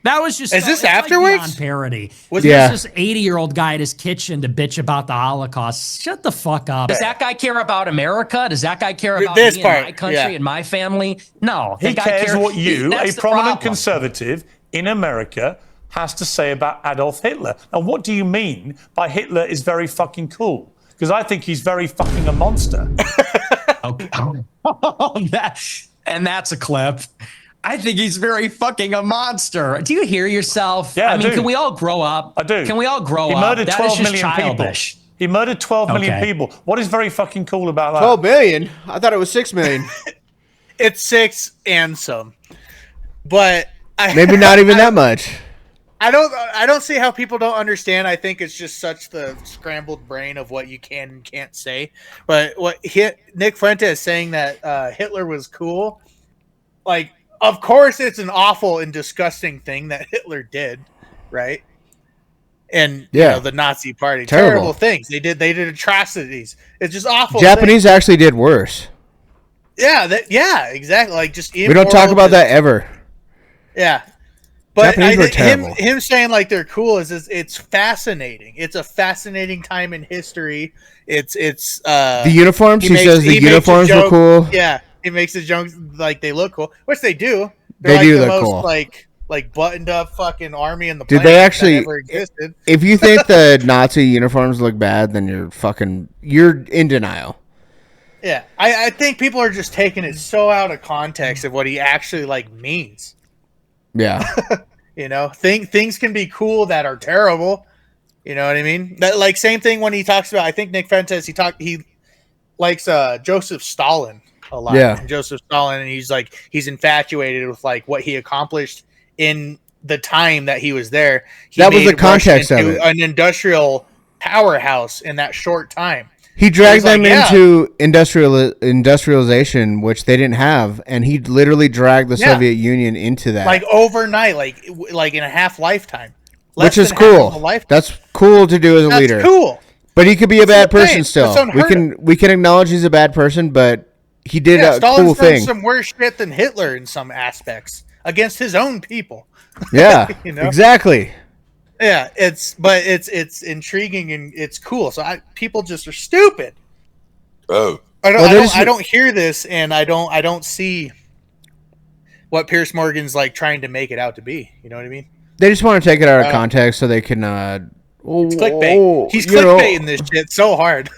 That was just. Is this it's afterwards? Like beyond parody. Yeah. There's this 80-year-old guy at his kitchen to bitch about the Holocaust. Shut the fuck up. Does that guy care about America? Does that guy care about This me part, and my country yeah. and my family? No. He The guy cares what you, that's a the prominent problem. conservative in America, has to say about Adolf Hitler. And what do you mean by Hitler is very fucking cool? Because I think he's very fucking a monster. Okay. And that's a clip. I think he's very fucking a monster. Do you hear yourself? Yeah, I mean, do. can we all grow up? I do. Can we all grow He up? murdered That is 12 just million childish. people. He murdered 12 million Okay. people. What is very fucking cool about that? 12 million? I thought it was 6 million. It's 6 and some, but Maybe not even that much. I don't see how people don't understand. I think it's just such the scrambled brain of what you can and can't say. But Nick Fuentes saying that Hitler was cool, like, of course it's an awful and disgusting thing that Hitler did, right? And the Nazi Party, terrible things they did. They did atrocities. It's just awful. Japanese actually did worse. Yeah, exactly. Like just We don't talk about that ever. Yeah. But Japanese I were think terrible. him saying like they're cool is it's fascinating. It's a fascinating time in history. It's The uniforms, he says the makes a uniforms were joke- cool. Yeah, he makes the jokes like they look cool, which they do. They like do the look most, cool. Like buttoned up fucking army in the Did planet they that actually? ever existed. If you think the Nazi uniforms look bad, then you're in denial. Yeah, I think people are just taking it so out of context of what he actually like means. Yeah. You know, things can be cool that are terrible. You know what I mean? That, like, same thing when he talks about. I think Nick Fuentes. He likes Joseph Stalin a lot. Yeah. And Joseph Stalin, and he's infatuated with like what he accomplished in the time that he was there. That was the context of it. An industrial powerhouse in that short time. He dragged them into industrialization, which they didn't have, and he literally dragged the Soviet Union into that, like overnight, like in a half lifetime, which is cool. That's cool to do as a leader. Cool, but he could be a bad person still. We can acknowledge he's a bad person, but he did a cool thing. Some worse shit than Hitler in some aspects against his own people. Yeah, you know? Exactly. Yeah, it's intriguing and it's cool. So people just are stupid. Oh, I don't hear this, and I don't see what Piers Morgan's like trying to make it out to be. You know what I mean? They just want to take it out of context so they can. It's clickbait. He's clickbaiting this shit so hard.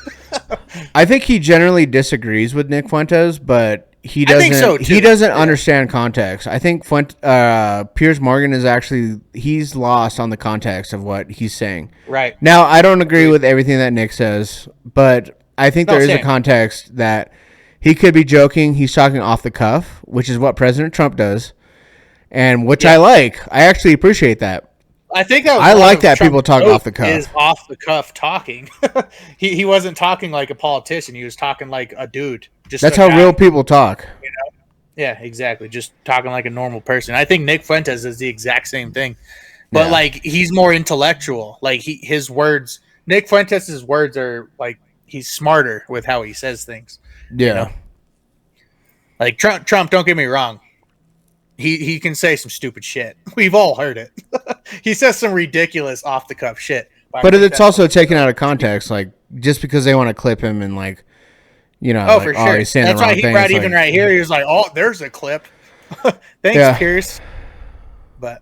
I think he generally disagrees with Nick Fuentes, but he doesn't. I think so too. He doesn't understand context. I think Piers Morgan is actually he's lost on the context of what he's saying. Right now, I don't agree with everything that Nick says, but I think there is a context that he could be joking. He's talking off the cuff, which is what President Trump does, and which I like. I actually appreciate that. I think that I like that people talk off the cuff. Is off the cuff talking. he wasn't talking like a politician. He was talking like a dude. That's how real people talk. You know? Yeah, exactly. Just talking like a normal person. I think Nick Fuentes is the exact same thing, but like he's more intellectual. Like his words, Nick Fuentes' words are like he's smarter with how he says things. Yeah. You know? Like Trump. Don't get me wrong. He can say some stupid shit. We've all heard it. He says some ridiculous off the cuff shit. But it's also taken out of context, like just because they want to clip him and like, you know, for sure. He's saying that's the wrong why he thing. brought even right here. He was like, "Oh, there's a clip." Thanks, Pierce. But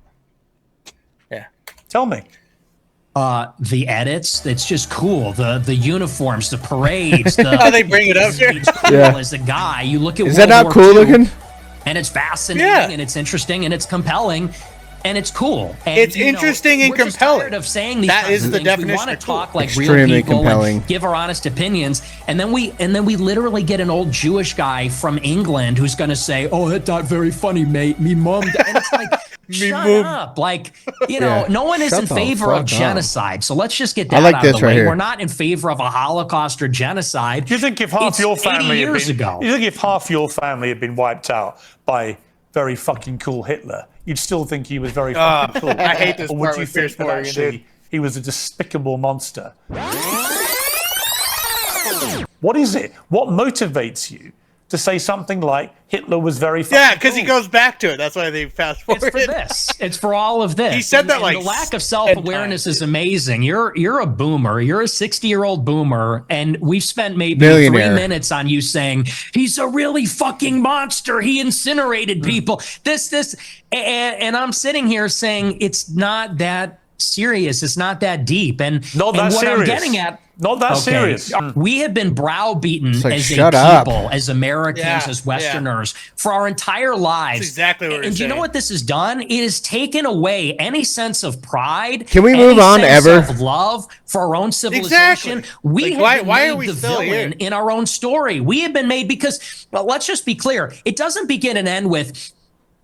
yeah, tell me. The edits, it's just cool. The uniforms, the parades. How they bring it up here. It's cool as a guy. You look at Is that not cool looking? And it's fascinating, and it's interesting, and it's compelling, and it's cool. And, it's interesting and compelling. Tired of saying these that is the things. definition. We want to talk like extremely real people compelling. And give our honest opinions, and then we literally get an old Jewish guy from England who's going to say, "Oh, that's not very funny, mate. Me mom," and it's like. Shut up. Like, you know, no one is in favor of genocide. So let's just get that out of the way. We're not in favor of a Holocaust or genocide. Do you think if half your family had been wiped out by very fucking cool Hitler, you'd still think he was very fucking cool? I hate this or part would you with think Piers that Morgan, actually he was a despicable monster? What is it? What motivates you to say something like Hitler was very fucking because he goes back to it. That's why they fast forward. It's for this. It's for all of this. He said that the lack of self-awareness is amazing. You're a boomer. You're a 60-year-old boomer, and we've spent maybe 3 minutes on you saying he's a really fucking monster. He incinerated people. And I'm sitting here saying it's not that serious. It's not that deep. And not that what serious. I'm getting at. Not that serious. We have been browbeaten as a people, as Americans, as Westerners, for our entire lives. That's exactly what And do you know what this has done? It has taken away any sense of pride. Can we move on ever? Of love for our own civilization. Exactly. We have been why are made we the still villain in our own story. We have been made because, well, let's just be clear. It doesn't begin and end with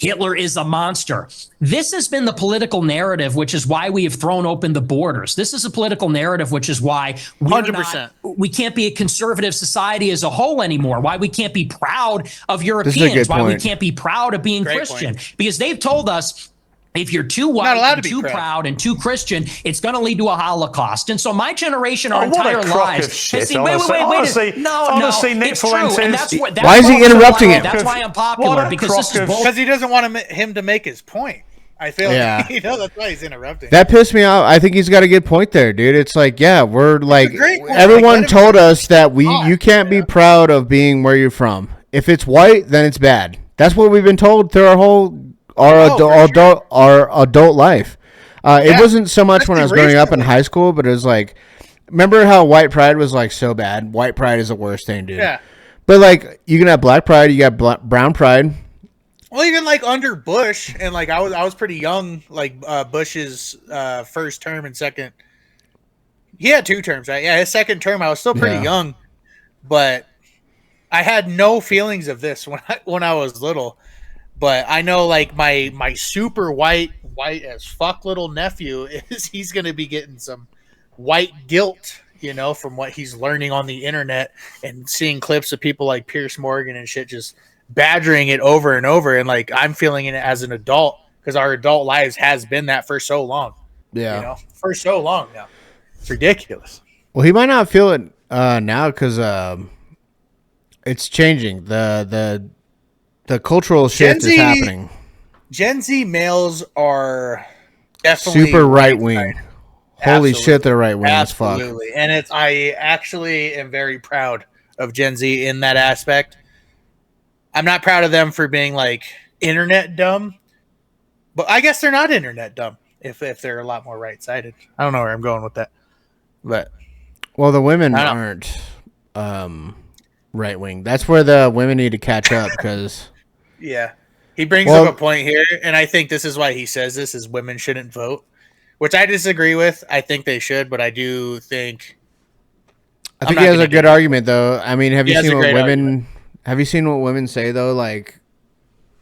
Hitler is a monster. This has been the political narrative, which is why we have thrown open the borders. This is a political narrative, which is why we can't be a conservative society as a whole anymore, why we can't be proud of Europeans, why we can't be proud of being Christian, because they've told us if you're too white, and too proud, and too Christian, it's going to lead to a Holocaust. And so my generation, our entire lives, wait, no, it's true. And that's why is he interrupting him? That's why I'm popular, because this is bullshit. Because he doesn't want him to make his point. I feel like, that's why he's interrupting. That pissed me off. I think he's got a good point there, dude. It's like, we're like, everyone told us that you can't be proud of being where you're from. If it's white, then it's bad. That's what we've been told through our adult life. It wasn't so much when I was growing up in high school, but it was like, remember how white pride was like so bad? White pride is the worst thing, dude. Yeah. But like, you can have black pride, you got brown pride. Well, even like under Bush, and like I was pretty young, like Bush's first term and second. He had 2 terms, right? Yeah, his second term, I was still pretty young, but I had no feelings of this when I was little. But I know, like my super white as fuck little nephew he's gonna be getting some white guilt, from what he's learning on the internet and seeing clips of people like Pierce Morgan and shit just badgering it over and over. And like I'm feeling it as an adult because our adult lives has been that for so long. Yeah, for so long now. It's ridiculous. Well, he might not feel it now because it's changing. The cultural shift is happening. Gen Z males are definitely super right wing. Holy shit, they're right wing as fuck. Absolutely, and I actually am very proud of Gen Z in that aspect. I'm not proud of them for being like internet dumb, but I guess they're not internet dumb if they're a lot more right sided. I don't know where I'm going with that. But well, the women aren't right wing. That's where the women need to catch up because he brings up a point here, and I think this is why he says this is women shouldn't vote, which I disagree with. I think they should, but I do think he has a good argument though. I mean, have you seen what women say though? Like,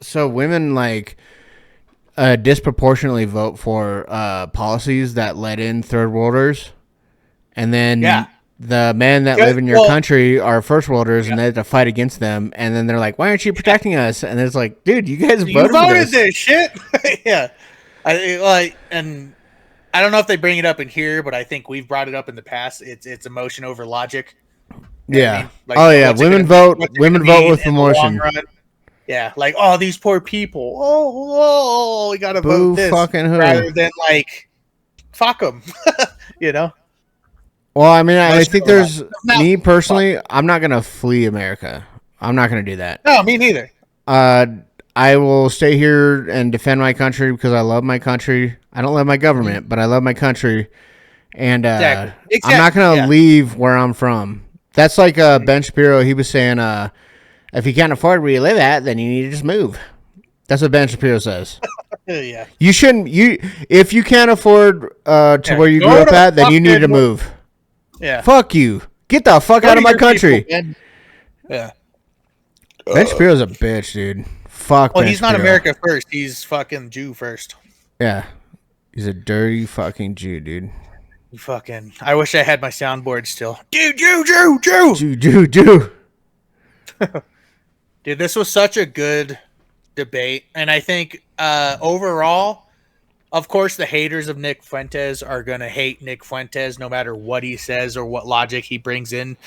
so women like disproportionately vote for policies that let in third worlders. And then the men that live in your country are first worlders, and they have to fight against them. And then they're like, "Why aren't you protecting us?" And it's like, "Dude, you guys voted for this shit." And I don't know if they bring it up in here, but I think we've brought it up in the past. It's emotion over logic. Yeah. Women vote with emotion. Yeah, like these poor people. We gotta Boo vote this fucking who? rather than like fuck them. Well, I mean, I think there's me personally. I'm not gonna flee America. I'm not gonna do that. No, me neither. I will stay here and defend my country because I love my country. I don't love my government, but I love my country, and exactly. I'm not gonna leave where I'm from. That's like Ben Shapiro. He was saying, if you can't afford where you live at, then you need to just move. That's what Ben Shapiro says. Yeah. You shouldn't. If you can't afford to where you grew up at, then you need to move. Yeah. Fuck you. Get the fuck out of my country. People, yeah. Ben Shapiro's a bitch, dude. Fuck. Well, Ben he's Shapiro. not America first. He's fucking Jew first. Yeah. He's a dirty fucking Jew, dude. I wish I had my soundboard still. Jew. Jew. Dude, this was such a good debate. And I think overall, of course, the haters of Nick Fuentes are going to hate Nick Fuentes no matter what he says or what logic he brings in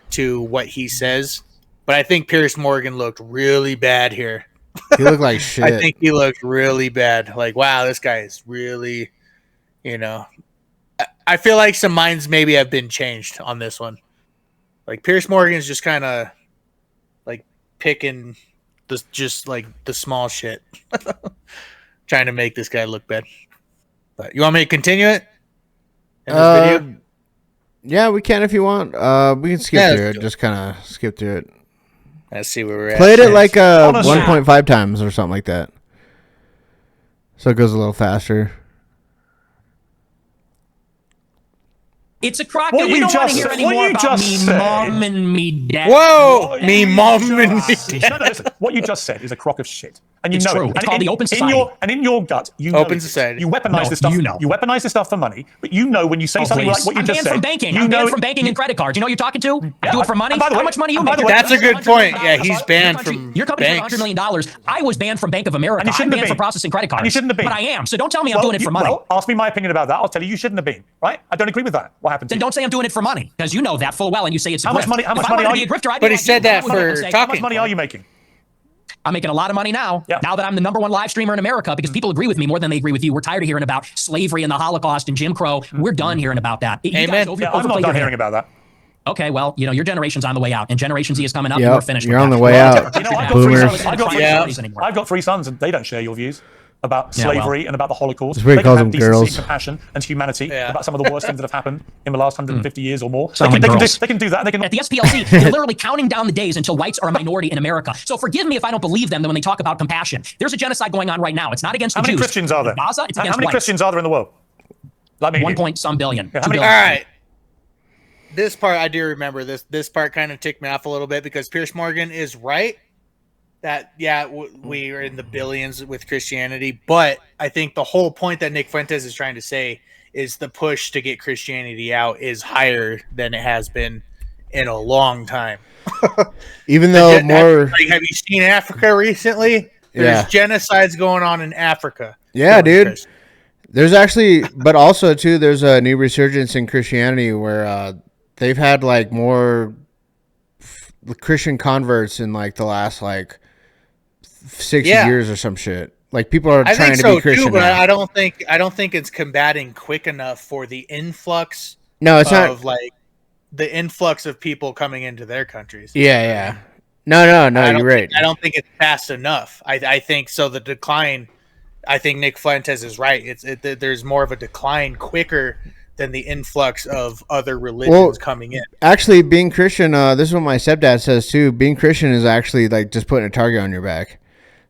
to what he says. But I think Pierce Morgan looked really bad here. He looked like shit. I think he looked really bad. Like, wow, this guy is really, I feel like some minds maybe have been changed on this one. Like, Pierce Morgan's just kind of, like, picking just, like, the small shit. Trying to make this guy look bad. But you want me to continue it? In this video? Yeah, we can if you want. We can skip through it. Just kind of skip through it. Let's see where we're at. Played it like 1.5 times or something like that. So it goes a little faster. It's a crock that we don't want to hear anymore about me mom and me dad. Whoa! Me mom and me dad. No, listen. What you just said is a crock of shit. And you it's know true. it. It's called the open society. In your gut, you know open society. You weaponize this stuff. You weaponize this stuff for money, but you know when you say something like what you just said. I'm banned from banking. I'm banned from banking and credit cards. You know who you're talking to? I do it for money. How much money you make? That's a good point. Yeah, he's banned from your company's $100 million. I was banned from Bank of America. I'm banned from processing credit cards. And you shouldn't have been. But I am. So don't tell me I'm doing it for money. Well, ask me my opinion about that. I'll tell you shouldn't have been. Right? I don't agree with that. What happened to you? Then don't say I'm doing it for money because you know that full well and you say it's a How much money are you? But he said that for talking. How much money are you making? I'm making a lot of money now. Yeah. Now that I'm the #1 live streamer in America, because people agree with me more than they agree with you. We're tired of hearing about slavery and the Holocaust and Jim Crow. We're done hearing about that. Amen. I'm not done hearing about that. Okay, well, your generation's on the way out, and Generation Z is coming up, and we're finished. You're on the way out. I've got 3 sons, and they don't share your views. about Yeah, well. slavery and about the Holocaust. That's what he They can calls have them, decency girls. and compassion and humanity Yeah. about some of the worst things that have happened in the last 150 years or more. Sound like girls. They can do that. They can. At the SPLC, they're literally counting down the days until whites are a minority in America. So forgive me if I don't believe them when they talk about compassion. There's a genocide going on right now. It's not against How the many Jews. Christians are there? In Gaza, it's How against many whites. Christians are there in the world? Like me. 1 point some billion. Yeah, 2 how many- All billion. right. This part I do remember. This part kind of ticked me off a little bit because Pierce Morgan is right that we are in the billions with Christianity, but I think the whole point that Nick Fuentes is trying to say is the push to get Christianity out is higher than it has been in a long time. Even though more, like, have you seen Africa recently? There's genocides going on in Africa. Yeah, killing dude. Christians. There's actually, but also too, there's a new resurgence in Christianity where they've had like more Christian converts in like the last like 6 years or some shit. Like people are I trying think to so be Christian too, but now. I don't think it's combating quick enough for the influx. No, it's of not. like the influx of people coming into their countries. Yeah. No, you're right. I don't think it's fast enough. I think so. The decline. I think Nick Fuentes is right. There's more of a decline quicker than the influx of other religions coming in. Actually, being Christian, this is what my stepdad says too. Being Christian is actually like just putting a target on your back.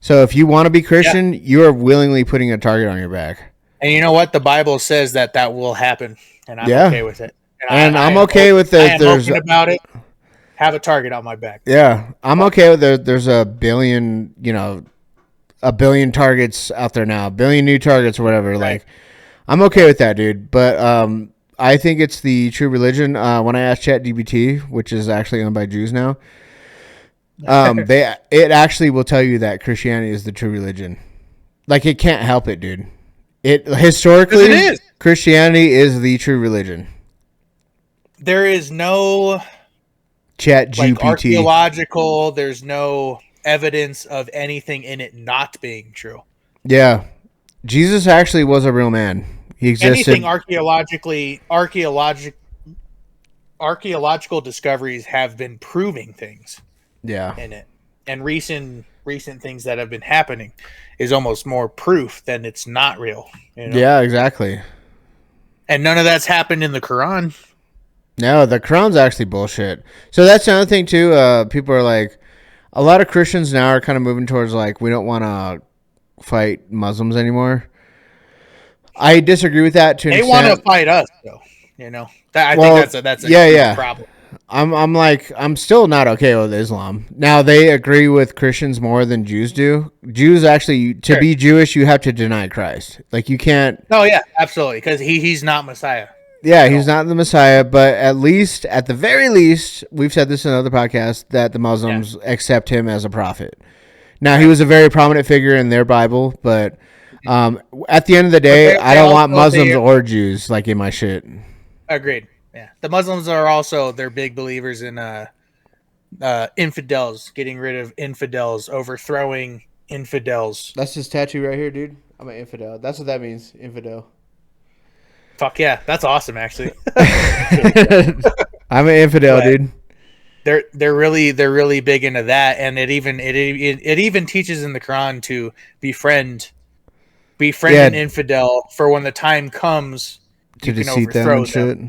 So if you want to be Christian, you are willingly putting a target on your back. And you know what? The Bible says that will happen, and I'm okay with it. And I'm okay with it. I am open about it. Have a target on my back. Yeah, I'm okay with it. There's a billion, a billion targets out there now, a billion new targets or whatever. Right. Like, I'm okay with that, dude. But I think it's the true religion. When I asked ChatGPT, which is actually owned by Jews now, it actually will tell you that Christianity is the true religion. Like, it can't help it, dude. It historically, it is. Christianity is the true religion. There is no ChatGPT archaeological. There's no evidence of anything in it not being true. Yeah, Jesus actually was a real man. He existed. Anything archaeological discoveries have been proving things. Yeah, in it, and recent things that have been happening is almost more proof than it's not real. Yeah, exactly. And none of that's happened in the Quran. No, the Quran's actually bullshit. So that's another thing too. People are like, a lot of Christians now are kind of moving towards like, we don't want to fight Muslims anymore. I disagree with that to an extent. They want to fight us, though. I think that's a problem. I'm still not okay with Islam. Now they agree with Christians more than Jews do. Jews actually, to be Jewish, you have to deny Christ. Like you can't. Oh yeah, absolutely, because he's not Messiah. Yeah, he's not the Messiah, but at the very least, we've said this in other podcasts, that the Muslims accept him as a prophet. Now, he was a very prominent figure in their Bible, but at the end of the day, I don't want Muslims or Jews like in my shit. Agreed. Yeah, the Muslims are also, they're big believers in infidels, getting rid of infidels, overthrowing infidels. That's his tattoo right here, dude. I'm an infidel. That's what that means, infidel. Fuck yeah, that's awesome, actually. I'm an infidel, dude. They're really big into that, and it even teaches in the Quran to befriend an infidel for when the time comes to deceive them and shit.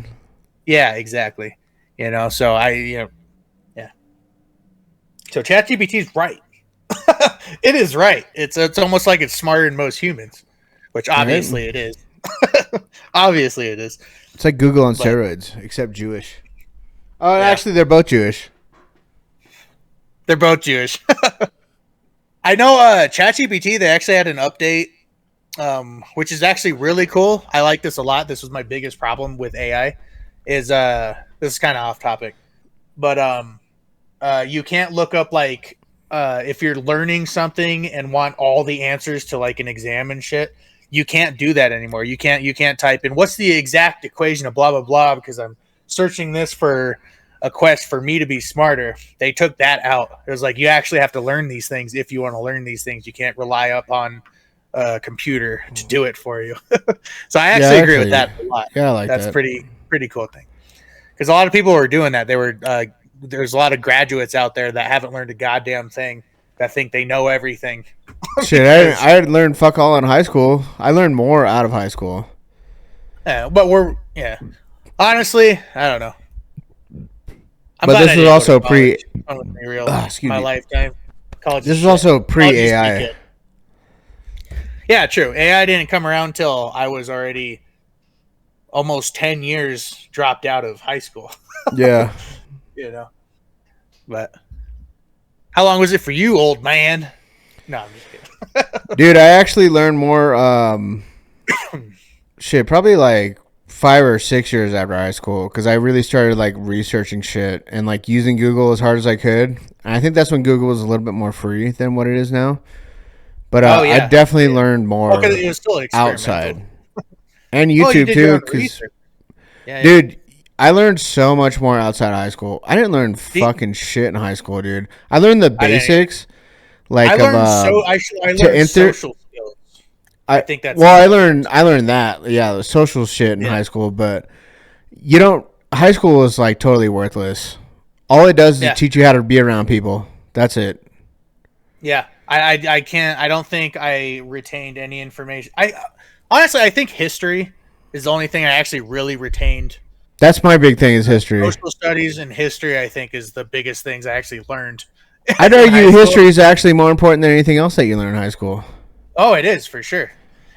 Yeah, exactly. So So ChatGPT is right. It is right. It's almost like it's smarter than most humans, which obviously it is. Obviously it is. It's like Google on steroids, except Jewish. Oh, actually, they're both Jewish. They're both Jewish. I know ChatGPT, they actually had an update, which is actually really cool. I like this a lot. This was my biggest problem with AI. This is kind of off topic. But you can't look up like if you're learning something and want all the answers to like an exam and shit. You can't do that anymore. You can't type in what's the exact equation of blah blah blah because I'm searching this for a quest for me to be smarter. They took that out. It was like you actually have to learn these things if you want to learn these things. You can't rely upon a computer to do it for you. So I actually agree with that a lot. Yeah, I like that. That's pretty cool thing. Because a lot of people were doing that. There's a lot of graduates out there that haven't learned a goddamn thing that think they know everything. Shit, I learned fuck all in high school. I learned more out of high school. Yeah, but honestly, I don't know. I'm But glad this I is didn't also go to college. excuse My me. lifetime. College. This is also pre-AI. College. Yeah, true. AI didn't come around until I was already almost 10 years dropped out of high school. Yeah. You know. But how long was it for you, old man? No, I'm just kidding. Dude, I actually learned more shit, probably like 5 or 6 years after high school, because I really started like researching shit and like using Google as hard as I could. And I think that's when Google was a little bit more free than what it is now. But I definitely learned more it was still outside. And YouTube too, because dude, I learned so much more outside high school. I didn't learn fucking shit in high school, dude. I learned the basics. Like I learned social skills. I think that's I learned that, the social shit in high school, but high school is like totally worthless. All it does is teach you how to be around people. That's it. Yeah. I can't. I don't think I retained any information. I think history is the only thing I actually really retained. That's my big thing is history. Social studies and history, I think, is the biggest things I actually learned. I'd argue history is actually more important than anything else that you learn in high school. Oh, it is for sure.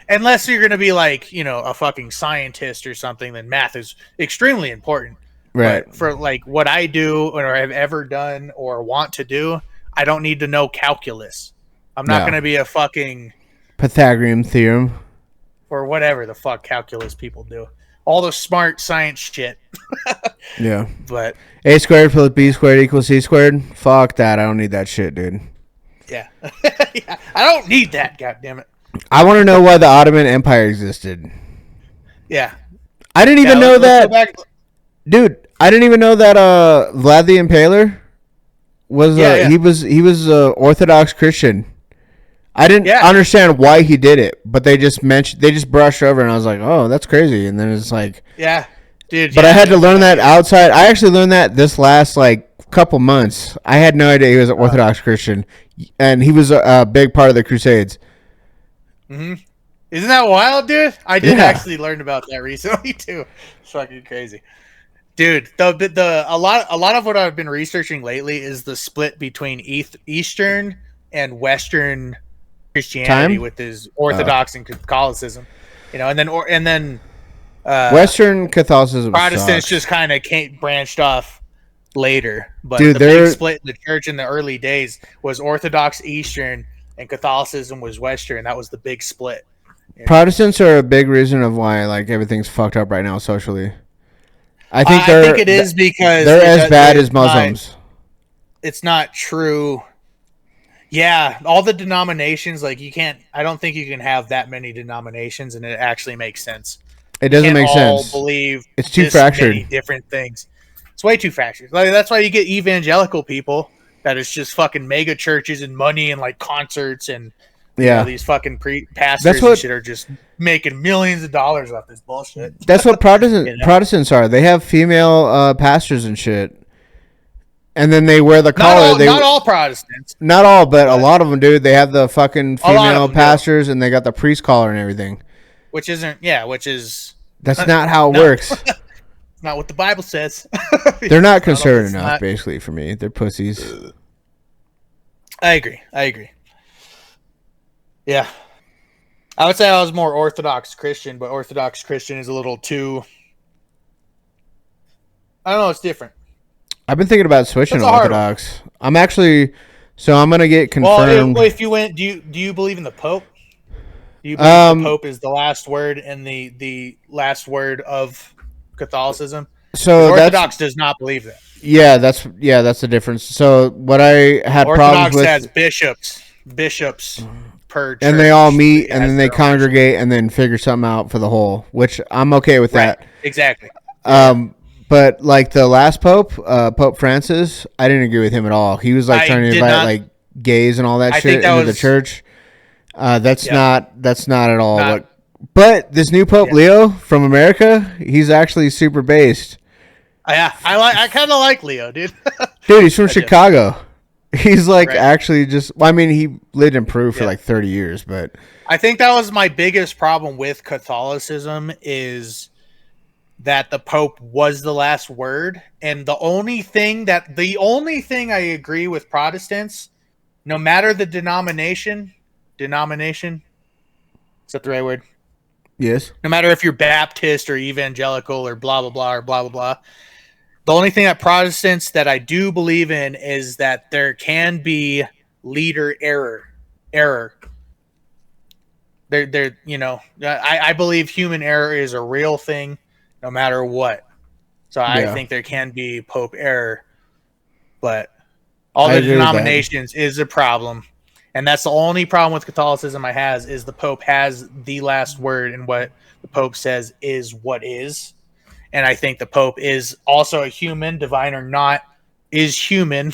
Unless you're going to be like, a fucking scientist or something, then math is extremely important. Right. But for like what I do or have ever done or want to do, I don't need to know calculus. I'm not going to be a fucking Pythagorean theorem or whatever the fuck calculus people do. All the smart science shit. Yeah. But A squared plus B squared equals C squared. Fuck that. I don't need that shit, dude. Yeah. Yeah. I don't need that, goddammit. I want to know why the Ottoman Empire existed. Yeah. I didn't even know that. Dude, I didn't even know that Vlad the Impaler was he was Orthodox Christian. I didn't understand why he did it, but they just brushed over, and I was like, "Oh, that's crazy." And then it's like, yeah, dude. But I had to learn that outside. I actually learned that this last like couple months. I had no idea he was an Orthodox Christian, and he was a big part of the Crusades. Mm-hmm. Isn't that wild, dude? I did actually learn about that recently too. It's fucking crazy, dude. A lot of what I've been researching lately is the split between Eastern and Western Christianity with his Orthodox and Catholicism, and then Western Catholicism. Protestants sucks. just kind of branched off later, but dude, the big split in the church in the early days was Orthodox Eastern and Catholicism was Western. That was the big split. Protestants are a big reason of why like everything's fucked up right now socially. I think it is because they're as bad as Muslims. It's not true. Yeah, all the denominations, like I don't think you can have that many denominations and it actually makes sense. It doesn't make sense. Believe it's too fractured. Many different things. It's way too fractured. Like that's why you get evangelical people that is just fucking mega churches and money and like concerts and these fucking pastors and shit are just making millions of dollars off this bullshit. That's what Protestants are. They have female pastors and shit. And then they wear the collar. Not all Protestants. Not all, but a lot of them, dude. They have the fucking female pastors, and they got the priest collar and everything. Which is... That's not how it works. It's not what the Bible says. They're not conservative enough, basically, for me. They're pussies. I agree. Yeah. I would say I was more Orthodox Christian, but Orthodox Christian is a little too... I don't know, it's different. I've been thinking about switching to Orthodox. I'm actually... So I'm going to get confirmed... Well, if you went... Do you believe in the Pope? Do you believe the Pope is the last word and the last word of Catholicism? So Orthodox does not believe that. Yeah, that's the difference. So what I had problems with... Orthodox has bishops per church. And they all meet, and then they congregate, and then figure something out for the whole, which I'm okay with that. Exactly. But like the last Pope, Pope Francis, I didn't agree with him at all. He was like trying to invite like gays and all that shit into the church. That's not at all. But this new Pope Leo from America, he's actually super based. Yeah, I kind of like Leo, dude. Dude, he's from Chicago. He's like Right. actually just. Well, I mean, he lived in Peru for like 30 years, but I think that was my biggest problem with Catholicism is that the Pope was the last word, and the only thing I agree with Protestants, no matter the denomination, is that the right word? yes, No matter if you're Baptist or evangelical or blah blah blah or blah blah blah. The only thing that Protestants that I do believe in is that there can be leader error. I believe human error is a real thing, no matter what. So I think there can be Pope error, but all I the agree with that. denominations is a problem, and that's the only problem with Catholicism I has is the Pope has the last word, and what the Pope says is what is. And I think the Pope is also a human, divine or not, is human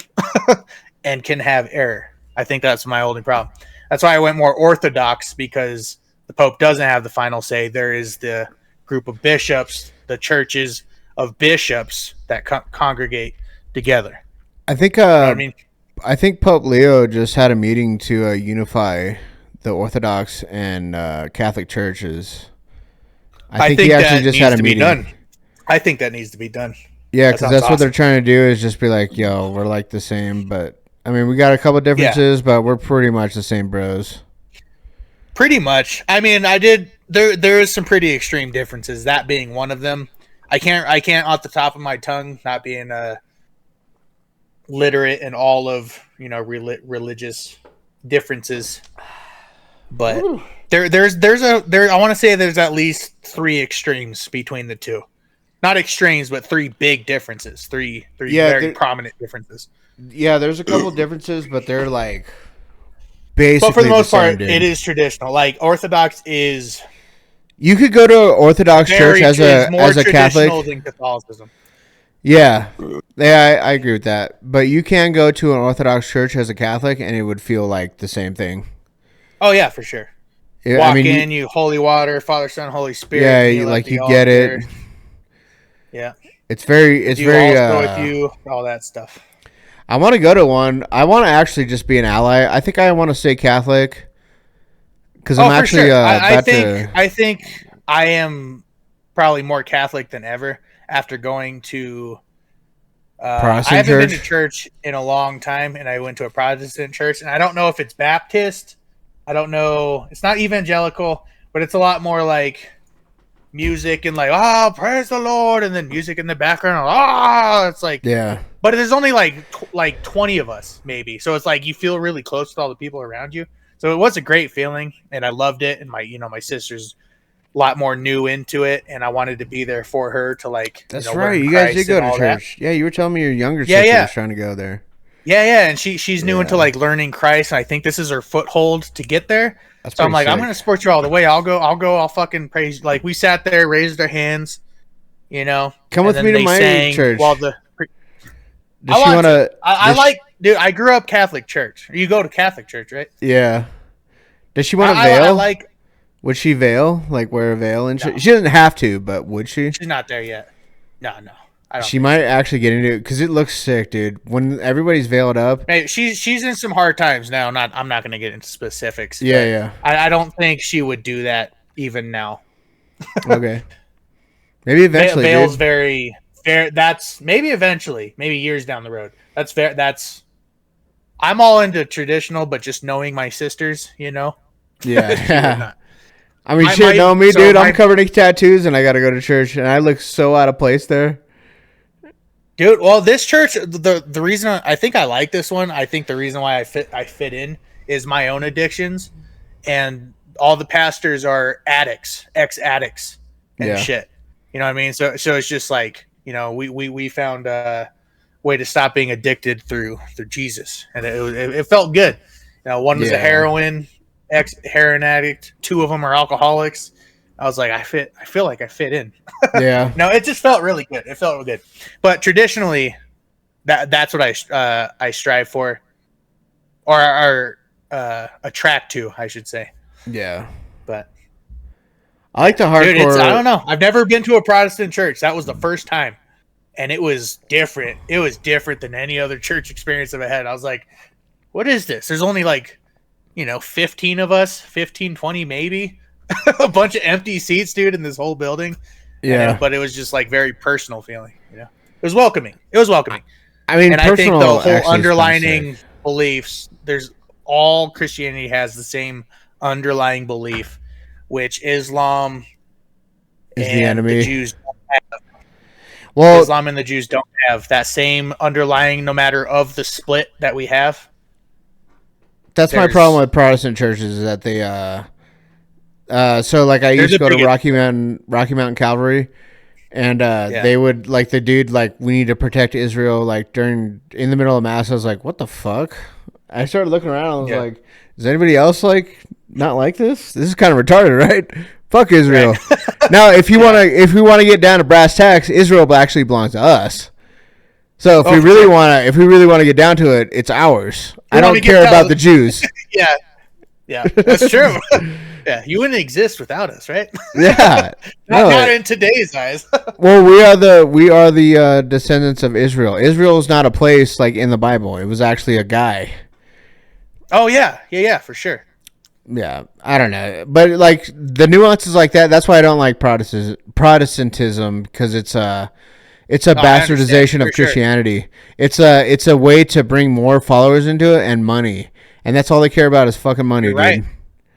and can have error. I think that's my only problem. That's why I went more Orthodox, because the Pope doesn't have the final say. There is the group of bishops, the churches of bishops that congregate together. I think. You know what I mean? I think Pope Leo just had a meeting to unify the Orthodox and Catholic churches. I think he actually just had a meeting. Done. I think that needs to be done. Yeah, because that's what they're trying to do is just be like, yo, we're like the same, but I mean, we got a couple differences, but we're pretty much the same bros. Pretty much. I mean, there is some pretty extreme differences, that being one of them. I can't off the top of my tongue, not being literate in all of, religious differences. But I want to say there's at least 3 extremes between the two. Not extremes, but 3 big differences. Three very prominent differences. Yeah, there's a couple differences, but they're like basically. But for the most part, dude. it is traditional. Like Orthodox is. You could go to Orthodox church as a Catholic. Than Catholicism. Yeah, I agree with that. But you can go to an Orthodox church as a Catholic, and it would feel like the same thing. Oh yeah, for sure. Yeah, Walk in, you holy water, Father, Son, Holy Spirit. Yeah, you get it. Yeah, it's very with you, all that stuff. I want to go to one. I want to actually just be an ally. I think I want to stay Catholic because I'm actually. Sure. I think I am probably more Catholic than ever after going to. Protestant I haven't church? been to church in a long time, and I went to a Protestant church, and I don't know if it's Baptist. I don't know. It's not evangelical, but it's a lot more like music and like, oh, praise the Lord, and then music in the background. Oh, it's like, yeah. But there's only like 20 of us, maybe. So it's like you feel really close with all the people around you. So it was a great feeling, and I loved it. And my sister's a lot more new into it, and I wanted to be there for her to like. That's right. You guys did go to church. Yeah, you were telling me your younger sister was trying to go there. Yeah, and she's new into like learning Christ, and I think this is her foothold to get there. So I'm like, sick. I'm gonna support you all the way. I'll fucking praise. Like we sat there, raised our hands, Come with me to my church. While Does she want to? Dude. I grew up Catholic church. You go to Catholic church, right? Yeah. Does she want to veil? Would she veil? Like wear a veil and shit? She doesn't have to, but would she? She's not there yet. No. She might actually get into it because it looks sick, dude. When everybody's veiled up, hey, she's in some hard times now. I'm not going to get into specifics. Yeah. I don't think she would do that even now. Okay, maybe eventually. Veil's very fair. That's maybe eventually, maybe years down the road. That's fair. I'm all into traditional, but just knowing my sisters, Yeah. I mean, shit, know me, dude. I'm covered in tattoos, and I got to go to church, and I look so out of place there. Dude, well, this church, the reason I think I like this one, I think the reason why I fit in is my own addictions, and all the pastors are addicts, ex-addicts, and shit. You know what I mean? So it's just like, we found a way to stop being addicted through Jesus, and it felt good. One was a heroin addict, 2 of them are alcoholics. I was like, I feel like I fit in. Yeah. No, it just felt really good. It felt really good. But traditionally, that's what I strive for, or attract to, I should say. Yeah. But I like the hardcore. Dude, I don't know. I've never been to a Protestant church. That was the first time, and it was different. It was different than any other church experience I've had. I was like, what is this? There's only like, 15 of us, 15, 20 maybe. A bunch of empty seats, dude, in this whole building. Yeah. But it was just like very personal feeling, It was welcoming. It was welcoming. I mean, And I think the personal whole actually is underlining beliefs, there's all Christianity has the same underlying belief, which Islam Is the and enemy. the Jews don't have. Well, Islam and the Jews don't have that same underlying, no matter of the split that we have. that's my problem with Protestant churches is that they so like I used to go to Rocky Mountain Calvary, and they would like the dude like we need to protect Israel like in the middle of mass. I was like, what the fuck? I started looking around. I was like, is anybody else like not like this? This is kind of retarded, right? Fuck Israel. Right. Now, if we want to get down to brass tacks, Israel actually belongs to us. So if we really want to get down to it, it's ours. I don't care about the Jews. Yeah, that's true. Yeah, you wouldn't exist without us, right? Yeah, not in today's eyes. Well, we are the descendants of Israel. Israel is not a place like in the Bible. It was actually a guy. Oh yeah, for sure. Yeah, I don't know, but like the nuances like that. That's why I don't like Protestantism because it's a bastardization of Christianity. Sure. It's a way to bring more followers into it and money, and that's all they care about is fucking money. You're right. Dude.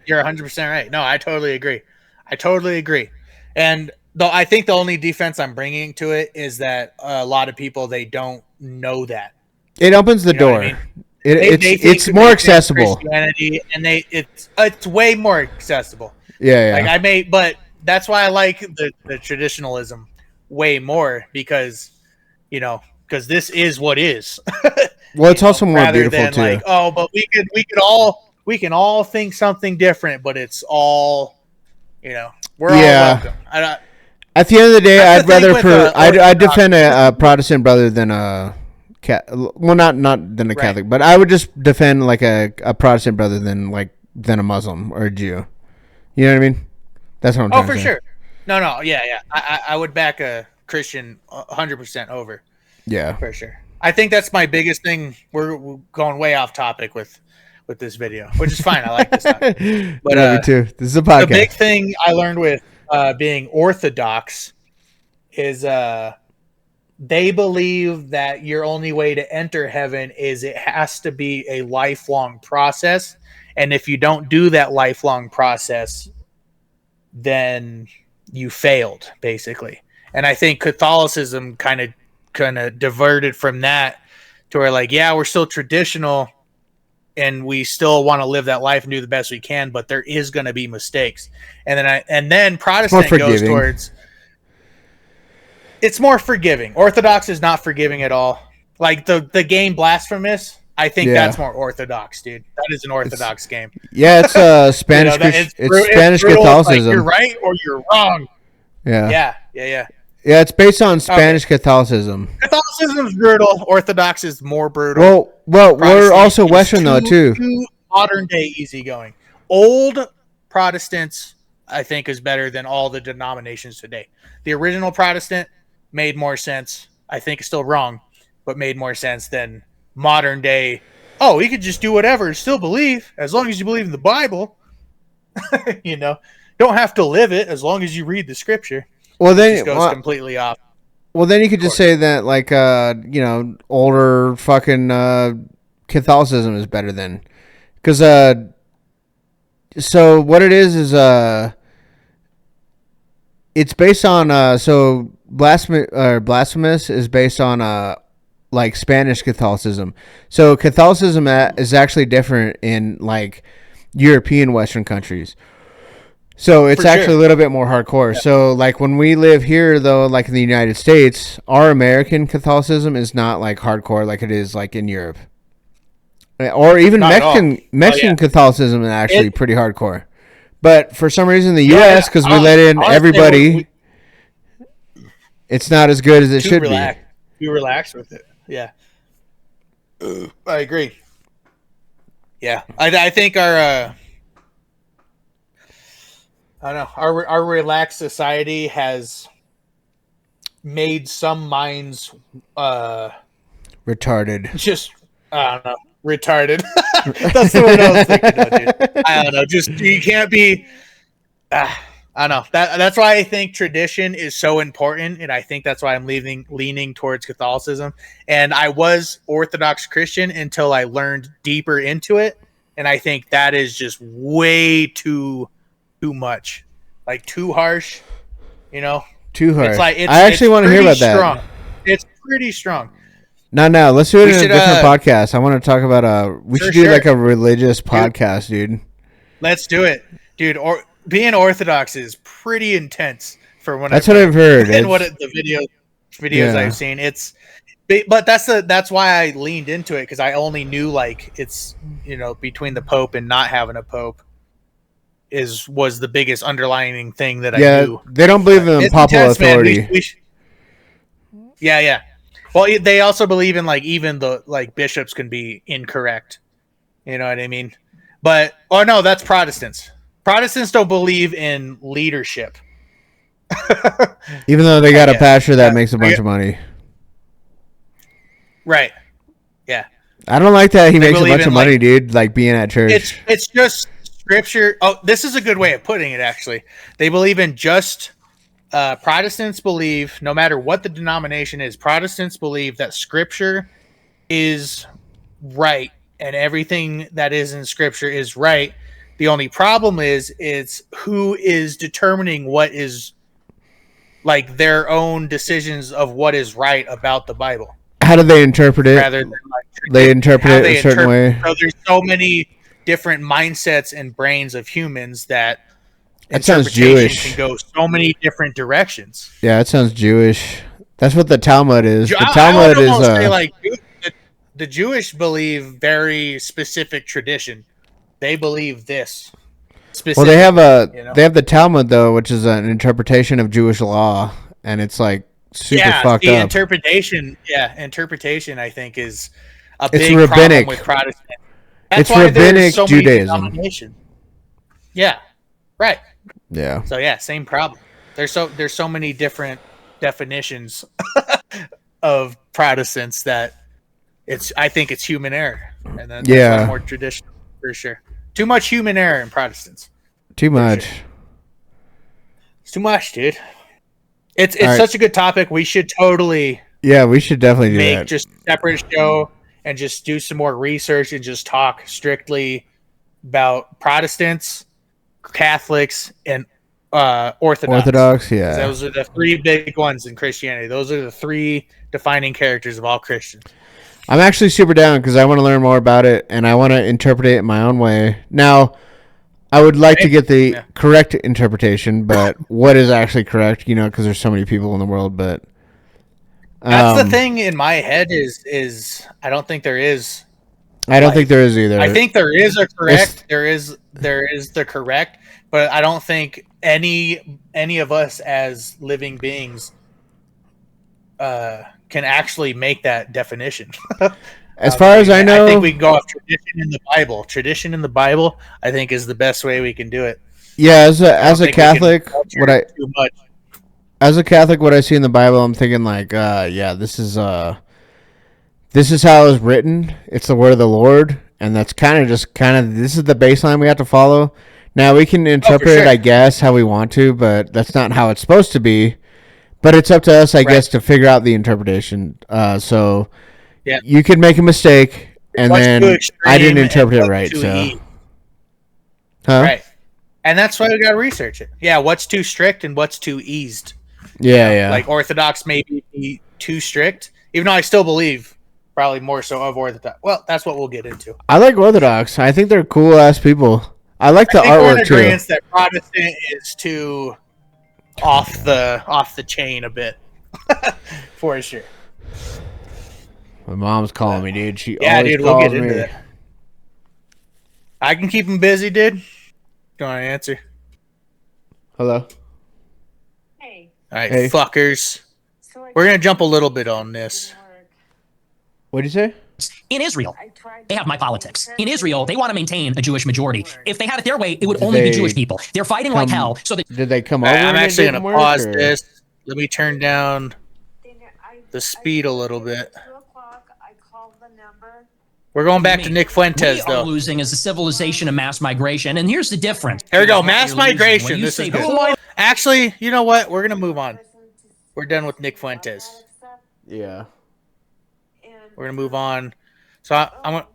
You're 100% right. No, I totally agree. And though I think the only defense I'm bringing to it is that a lot of people, they don't know that. It opens the door. I mean? It's more accessible. Christianity, and it's way more accessible. Yeah. But that's why I like the traditionalism way more because this is what is. Well, it's also more beautiful too. Like, but we can all think something different, but it's all, we're all welcome. At the end of the day, I'd defend a Protestant brother than a not than a Catholic, but I would just defend like a Protestant brother than a Muslim or a Jew. You know what I mean? That's what I'm trying to say. Oh, for sure. No, yeah. I would back a Christian 100% over. Yeah, for sure. I think that's my biggest thing. We're going way off topic with this video, which is fine. I like this stuff. But me too. This is a podcast. The big thing I learned with being Orthodox is they believe that your only way to enter heaven is it has to be a lifelong process, and if you don't do that lifelong process, then you failed, basically. And I think Catholicism kind of diverted from that to where we're still traditional and we still want to live that life and do the best we can, but there is going to be mistakes. And then Protestant goes towards it's more forgiving. Orthodox is not forgiving at all. Like the game Blasphemous, I think that's more Orthodox, dude. That is an Orthodox game. Yeah, it's Spanish. It's Spanish Catholicism. Like you're right or you're wrong. Yeah. Yeah. Yeah, it's based on Spanish Catholicism. Catholicism is brutal. Orthodox is more brutal. Well, we're also Western though too. Modern day easygoing. Old Protestants, I think, is better than all the denominations today. The original Protestant made more sense. I think it's still wrong, but made more sense than modern day. Oh, you could just do whatever and still believe as long as you believe in the Bible. Don't have to live it as long as you read the scripture. Well, then it goes completely off. Well, then you could just say that, older fucking Catholicism is better than, because so what it is it's based on blasphemous is based on Spanish Catholicism. So Catholicism is actually different in European Western countries. So it's actually a little bit more hardcore. Yeah. So when we live here though, in the United States, our American Catholicism is not hardcore like it is in Europe. Or even Mexican Catholicism is actually pretty hardcore. But for some reason the US, because we let in everybody, it's not as good as it should be. You relax with it. Yeah. I agree. Yeah. I think our I don't know. Our relaxed society has made some minds retarded. Just I don't know, retarded. That's the word I was thinking of, dude. I don't know. Just you can't be. I don't know. That's why I think tradition is so important, and I think that's why I'm leaning towards Catholicism. And I was Orthodox Christian until I learned deeper into it, and I think that is just way too much, like too harsh. You know, Too harsh. It's like I actually want to hear about strong. that. It's pretty strong. No. Let's do it in a different podcast. I want to talk about we should do like a religious podcast, dude. Let's do it, dude. Or being Orthodox is pretty intense for when that's what I've heard. And the videos I've seen. But that's why I leaned into it, because I only knew like it's between the Pope and not having a Pope was the biggest underlying thing that I knew. They don't believe in papal authority. Yeah. Well, they also believe in like even the like bishops can be incorrect. You know what I mean? But no, that's Protestants. Protestants don't believe in leadership. Even though they got a pastor that makes a bunch of money. Right. Yeah. I don't like that he makes a bunch of money, dude, like being at church. It's just scripture. Oh, this is a good way of putting it, actually. They believe in just Protestants believe, no matter what the denomination is, Protestants believe that scripture is right and everything that is in scripture is right. The only problem is it's who is determining what is like their own decisions of what is right about the Bible. How do they interpret it? Rather than they interpret it a certain way. So there's so many different mindsets and brains of humans that sounds Jewish. Can go so many different directions. Yeah, it sounds Jewish. That's what the Talmud is. The Talmud I would almost say like the Jewish believe very specific tradition. They believe this. Well, they have the Talmud though, which is an interpretation of Jewish law, and it's like super fucked up. Interpretation I think is a big problem with Protestant. That's why rabbinic so Judaism. Yeah, right. Yeah. So yeah, same problem. There's so many different definitions of Protestants that I think it's human error, and that's more traditional for sure. Too much human error in Protestants. Too much. Sure. It's too much, dude. It's such a good topic. We should totally. Yeah, we should definitely do make that. Just a separate show and just do some more research and just talk strictly about Protestants, Catholics, and Orthodox. Yeah. Those are the three big ones in Christianity. Those are the three defining characters of all Christians. I'm actually super down because I want to learn more about it and I want to interpret it in my own way. Now, I would like to get the correct interpretation, but what is actually correct? Because there's so many people in the world. But that's the thing in my head is I don't think there is. I don't think there is either. I think there is a correct. There is the correct, but I don't think any of us as living beings can actually make that definition. As far as I know, I think we can go off tradition in the Bible. Tradition in the Bible, I think, is the best way we can do it. Yeah, as a Catholic, what I see in the Bible, I'm thinking like, this is how it was written. It's the word of the Lord, and that's this is the baseline we have to follow. Now we can interpret it, I guess, how we want to, but that's not how it's supposed to be. But it's up to us, I guess, to figure out the interpretation. Yeah, you could make a mistake, and then I didn't interpret it right. So, right, and that's why we got to research it. Yeah, what's too strict and what's too eased. Yeah. Like Orthodox may be too strict, even though I still believe probably more so of Orthodox. Well, that's what we'll get into. I like Orthodox. I think they're cool ass people. I like the artwork too. That Protestant is too off the chain a bit, for sure. My mom's calling me, dude. She always calls we'll get into me. that. I can keep him busy, dude. Do you want to answer? Hello. Hey. All right, fuckers. We're gonna jump a little bit on this. What did you say? In Israel, they have my politics. In Israel, they want to maintain a Jewish majority. If they had it their way, it would only be Jewish people. They're fighting like hell. So did they come over? I'm actually gonna pause this. Let me turn down the speed a little bit. 2 o'clock, I called the number. We're going back to Nick We Fuentes, are though. losing as a civilization of mass migration, and here's the difference. Here we go, What mass you're losing. migration. When you This say, is "Who good. am I?" Actually, you know what? We're gonna move on. We're done with Nick Fuentes. Yeah. We're gonna move on. So I'm gonna.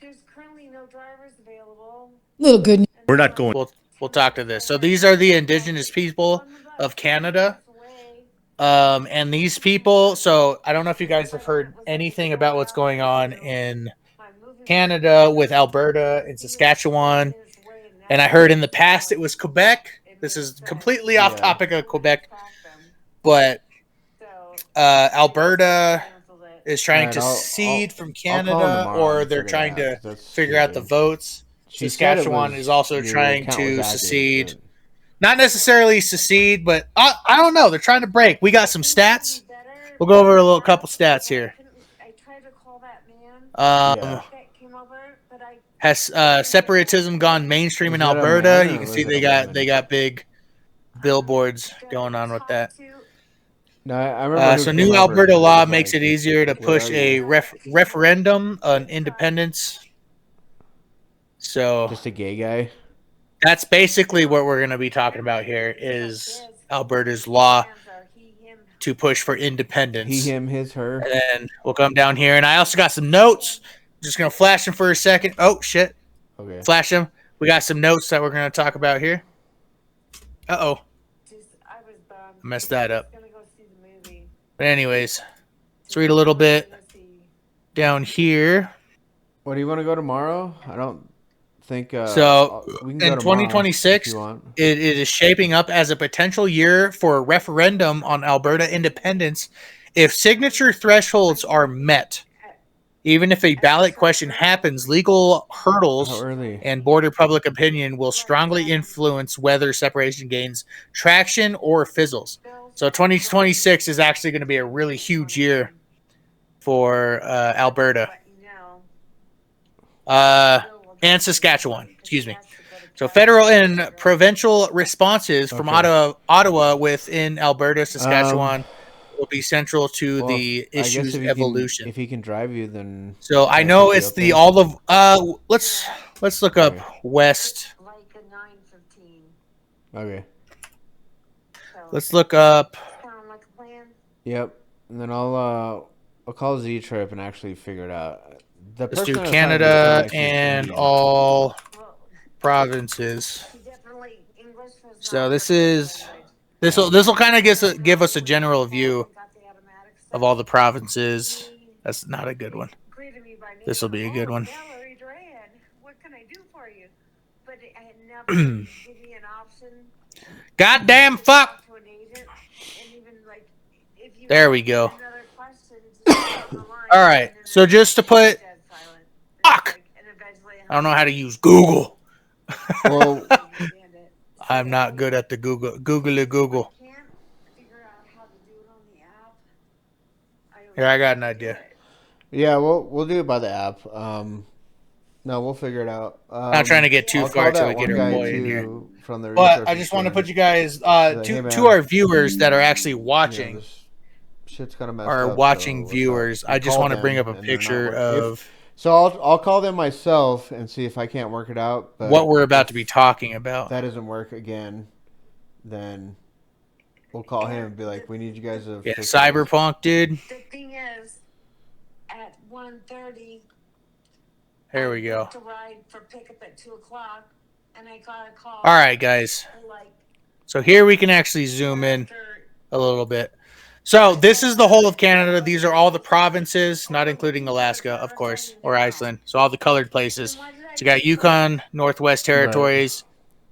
There's currently no drivers available. Little good news. We're not going. We'll talk to this. So these are the indigenous people of Canada. And these people, so I don't know if you guys have heard anything about what's going on in Canada with Alberta and Saskatchewan. And I heard in the past it was Quebec. This is completely off topic of Quebec. But Alberta is trying to secede from Canada, or they're trying to figure out the votes. Saskatchewan is also trying to secede. Not necessarily secede, but I don't know. They're trying to break. We got some stats. We'll go over a little couple stats here. I tried to call that man. That came over, but I Has separatism gone mainstream in Alberta? You can see they got big billboards going on with that. No, I remember. So new Alberta law makes it easier to push a referendum on independence. So Just a gay guy. that's basically what we're going to be talking about here is Alberta's law to push for independence. He, him, his, her. And then we'll come down here. And I also got some notes. Just going to flash them for a second. Oh, shit. Okay. Flash them. We got some notes that we're going to talk about here. Uh-oh. I was bummed. Messed that up. I was gonna go see the movie. But anyways, let's read a little bit down here. What, do you want to go tomorrow? I don't think. So we can in go tomorrow 2026, if you want. it is shaping up as a potential year for a referendum on Alberta independence if signature thresholds are met. Even if a ballot question happens, legal hurdles How early? and border public opinion will strongly influence whether separation gains traction or fizzles. So 2026 is actually going to be a really huge year for Alberta and Saskatchewan. Excuse me. So federal and provincial responses from Ottawa within Alberta, Saskatchewan will be central to the issue's evolution. If he can drive you, then. So I know it's the all of let's look up West. Like a 9:15. Okay. Let's look up. Sound like a plan? Yep. And then I'll call Z Trip and actually figure it out. Let's do Canada and all provinces. So this will kind of give us a general view of all the provinces. That's not a good one. This will be a good one. What can I do for you? But I had never give me an option. Goddamn fuck! To an agent, and even like if you There we go. another question, just on the line, All right. and then So just to put dead silent. fuck, And eventually I don't know how to use Google. Well, understand it. I'm not good at the Google. Google. Can't figure out how to do it on the app. Here, I got an idea. yeah, we'll do it by the app. No, we'll figure it out. Not trying to get too I'll far call till we that get one our guy boy in here. From the But I resources just want to team. put you guys Hey, to man. our viewers that are actually Yeah, watching. this shit's kind of messed Our up, watching so viewers. I'll I just call want to them, bring up a and they're not picture working. of So I'll call them myself and see if I can't work it out. But what we're about to be talking about. if that doesn't work again, then we'll call him and be like, "We need you guys to." Yeah, fix Cyberpunk, dude. The thing is, at 1:30, Here we go. to ride for pickup at 2 o'clock, and I got a call. All right, guys. Like So here we can actually zoom in after a little bit. So this is the whole of Canada. These are all the provinces, not including Alaska, of course, or Iceland. So all the colored places. So you got Yukon, Northwest Territories,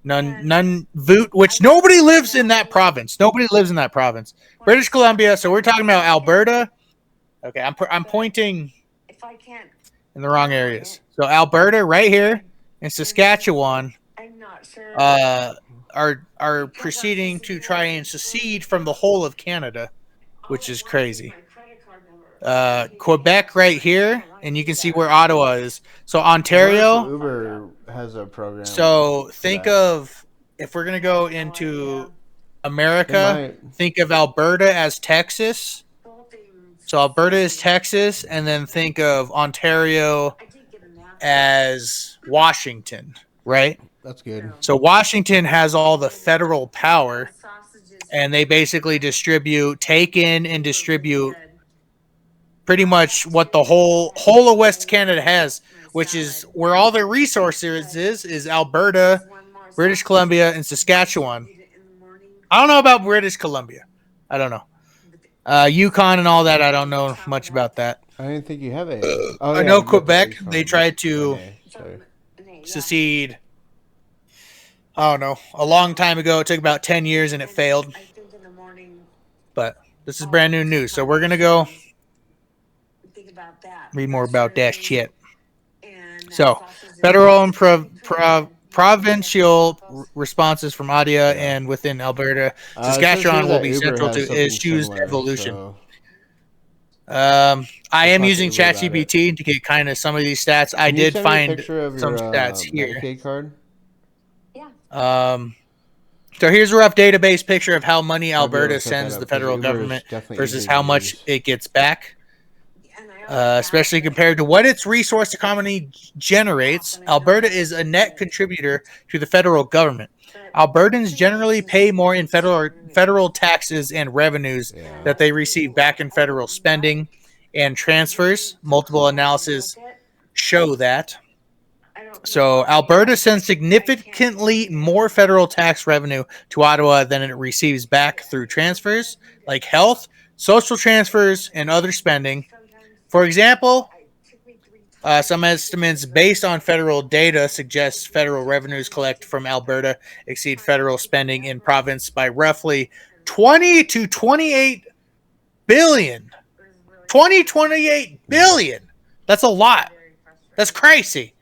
Nunavut, which nobody lives in that province. Nobody lives in that province. British Columbia. So we're talking about Alberta. Okay, I'm pointing if I can't, in the wrong areas. So Alberta, right here, and Saskatchewan, I'm not sure. are proceeding to try and secede from the whole of Canada, which is crazy. Quebec right here, and you can see where Ottawa is. So Ontario. Uber has a program. So for think that. of, if we're gonna go into America, They might. think of Alberta as Texas, So Alberta is Texas, and then think of Ontario as Washington, right? That's good. So Washington has all the federal power, and they basically take in and distribute pretty much what the whole of West Canada has, which is where all their resources is Alberta, British Columbia, and Saskatchewan. I don't know about British Columbia. I don't know. Yukon and all that, I don't know much about that. I didn't think you have a. I know Quebec, they tried to secede. I don't know, a long time ago. It took about 10 years and it failed. But this is brand new news, so we're going to go read more about that shit. So, federal and provincial responses from ADIA and within Alberta. Saskatchewan will be central to issues evolution. I am using ChatGPT to get kind of some of these stats. I did find some stats here. Medicaid card? So here's a rough database picture of how money Alberta sends the federal government versus how much it gets back. Especially compared to what its resource economy generates, Alberta is a net contributor to the federal government. Albertans generally pay more in federal taxes and revenues that they receive back in federal spending and transfers. Multiple analyses show that. So Alberta sends significantly more federal tax revenue to Ottawa than it receives back through transfers like health, social transfers, and other spending. For example, some estimates based on federal data suggest federal revenues collected from Alberta exceed federal spending in province by roughly 20 to 28 billion. 28 billion. That's a lot. That's crazy.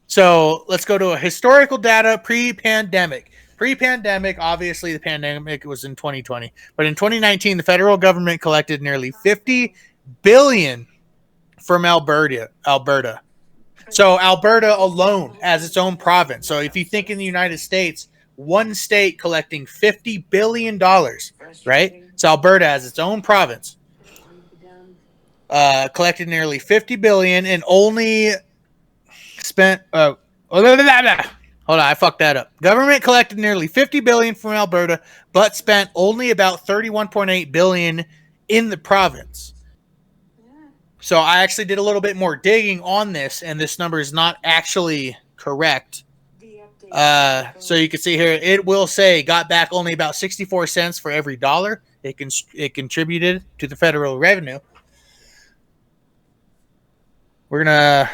So let's go to a historical data pre-pandemic. Pre-pandemic, obviously the pandemic was in 2020. But in 2019, the federal government collected nearly 50 billion from Alberta. So Alberta alone as its own province. So if you think in the United States, one state collecting $50 billion, right? So Alberta as its own province collected nearly 50 billion and only spent hold on, I fucked that up. Government collected nearly 50 billion from Alberta, but spent only about 31.8 billion in the province. So I actually did a little bit more digging on this, and this number is not actually correct. So you can see here, it will say got back only about 64 cents for every dollar it contributed to the federal revenue. We're gonna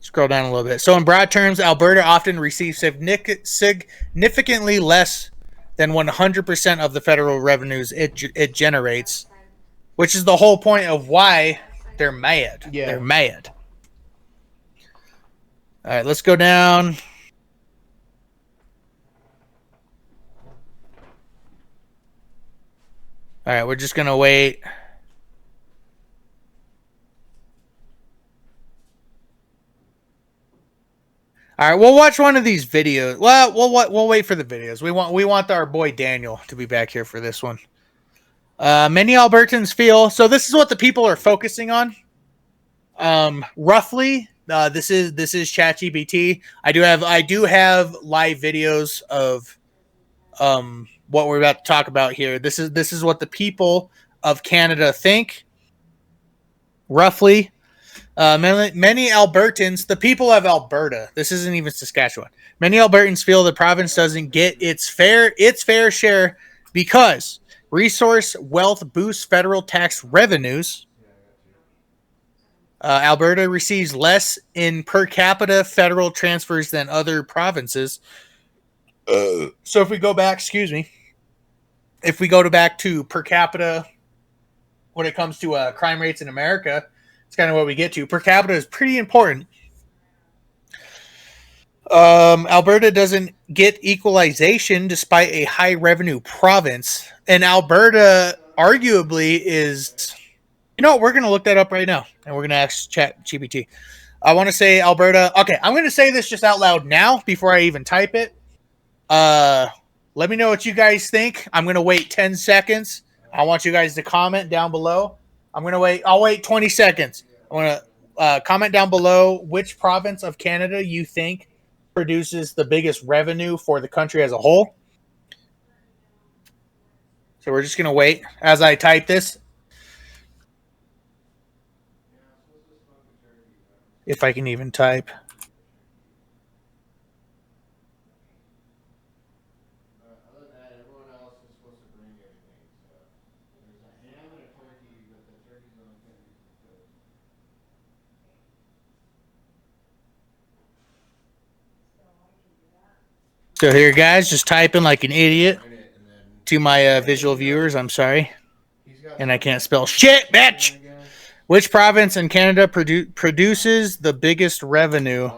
scroll down a little bit. So in broad terms, Alberta often receives significantly less than 100% of the federal revenues it generates, which is the whole point of why they're mad. Yeah. They're mad. All right, let's go down. All right, we're just going to wait. All right, we'll watch one of these videos. Well, we'll wait for the videos. We want our boy Daniel to be back here for this one. Many Albertans feel so. This is what the people are focusing on. Roughly, this is ChatGPT. I do have live videos of what we're about to talk about here. This is what the people of Canada think. Roughly. Many Albertans, the people of Alberta, this isn't even Saskatchewan. Many Albertans feel the province doesn't get its fair share because resource wealth boosts federal tax revenues. Alberta receives less in per capita federal transfers than other provinces. So if we go back, if we go back to per capita, when it comes to crime rates in America, it's kind of what we get to. Per capita is pretty important. Alberta doesn't get equalization despite a high revenue province. And Alberta arguably is, you know what, we're going to look that up right now. And we're going to ask ChatGPT. I want to say Alberta. Okay, I'm going to say this just out loud now before I even type it. Let me know what you guys think. I'm going to wait 10 seconds. I want you guys to comment down below. I'm gonna wait. I'll wait 20 seconds. I want to comment down below which province of Canada you think produces the biggest revenue for the country as a whole. So we're just gonna wait as I type this. If I can even type. So here, guys, just typing like an idiot to my visual viewers. I'm sorry. And I can't spell shit, bitch! Which province in Canada produces the biggest revenue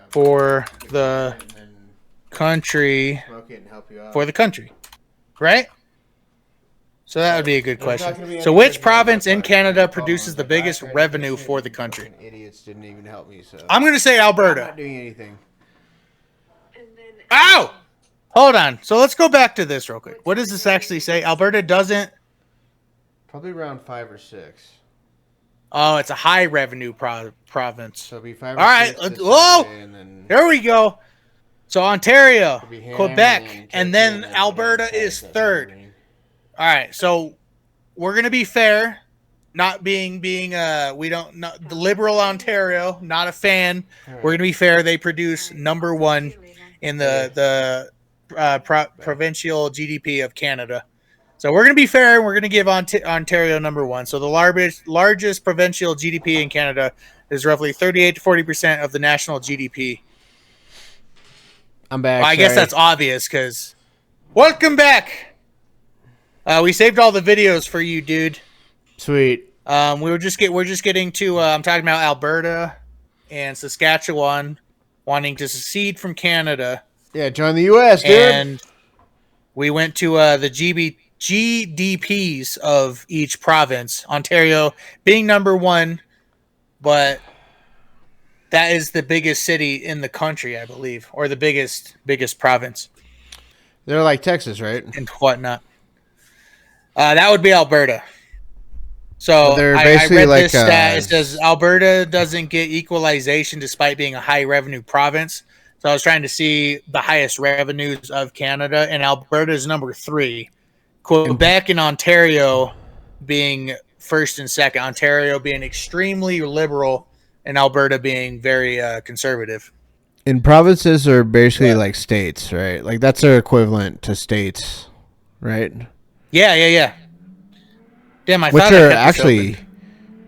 for the country? For the country, right? So that would be a good question. So which province in Canada produces the biggest revenue for the country? Idiots didn't even help me, so I'm going to say I'm Alberta. not doing anything. Ow! Hold on. So let's go back to this real quick. What does this actually say? Alberta doesn't... Probably around 5 or 6. Oh, it's a high revenue province. So it'll be 5 or All right. 6 this Whoa! Saturday, and then There we go. So Ontario, it'll be ham, Quebec, and then turkey, Alberta whatever is size that third. Saturday. All right. So we're going to be fair. Not being we don't not the liberal Ontario, not a fan. All right. We're gonna be fair. They produce number one in the provincial GDP of Canada. So we're gonna be fair, and we're gonna give Ontario number one. So the largest provincial GDP in Canada is roughly 38 to 40% of the national GDP. I'm back. Well, I guess that's obvious because welcome back. We saved all the videos for you, dude. Sweet. We're just getting to I'm talking about Alberta and Saskatchewan wanting to secede from Canada. Yeah, join the U.S., dude. And we went to the GDPs of each province. Ontario being number one, but that is the biggest city in the country, I believe, or the biggest province. They're like Texas, right? And whatnot. That would be Alberta. So they're I basically read like, this stat. It says Alberta doesn't get equalization despite being a high revenue province. So I was trying to see the highest revenues of Canada, and Alberta is number 3. Quebec and Ontario being first and second. Ontario being extremely liberal, and Alberta being very conservative. And provinces are basically like states, right? Like that's their equivalent to states, right? Yeah. Damn, I Which thought are actually,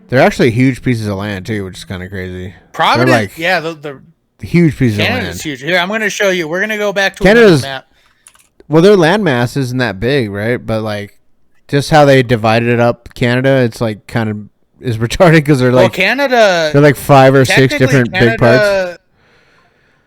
they're actually huge pieces of land too, which is kind of crazy. Providence, like, yeah, the huge pieces of land. Canada's huge. Here, I'm going to show you. We're going to go back to Canada's another map. Well, their land mass isn't that big, right? But like, just how they divided it up, Canada, it's like kind of is retarded because they're like Canada. They're like 5 or 6 different big parts.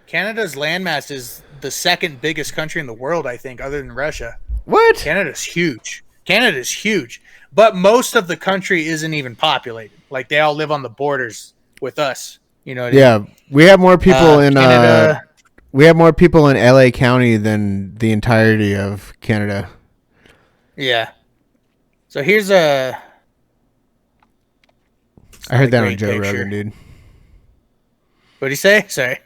Canada's landmass is the second biggest country in the world, I think, other than Russia. What? Canada's huge. Canada's huge, but most of the country isn't even populated. Like they all live on the borders with us. You know what I mean? We have more people in Canada. We have more people in LA County than the entirety of Canada. Yeah. So here's a. I heard that on Joe Rogan, dude. What'd he say? Sorry.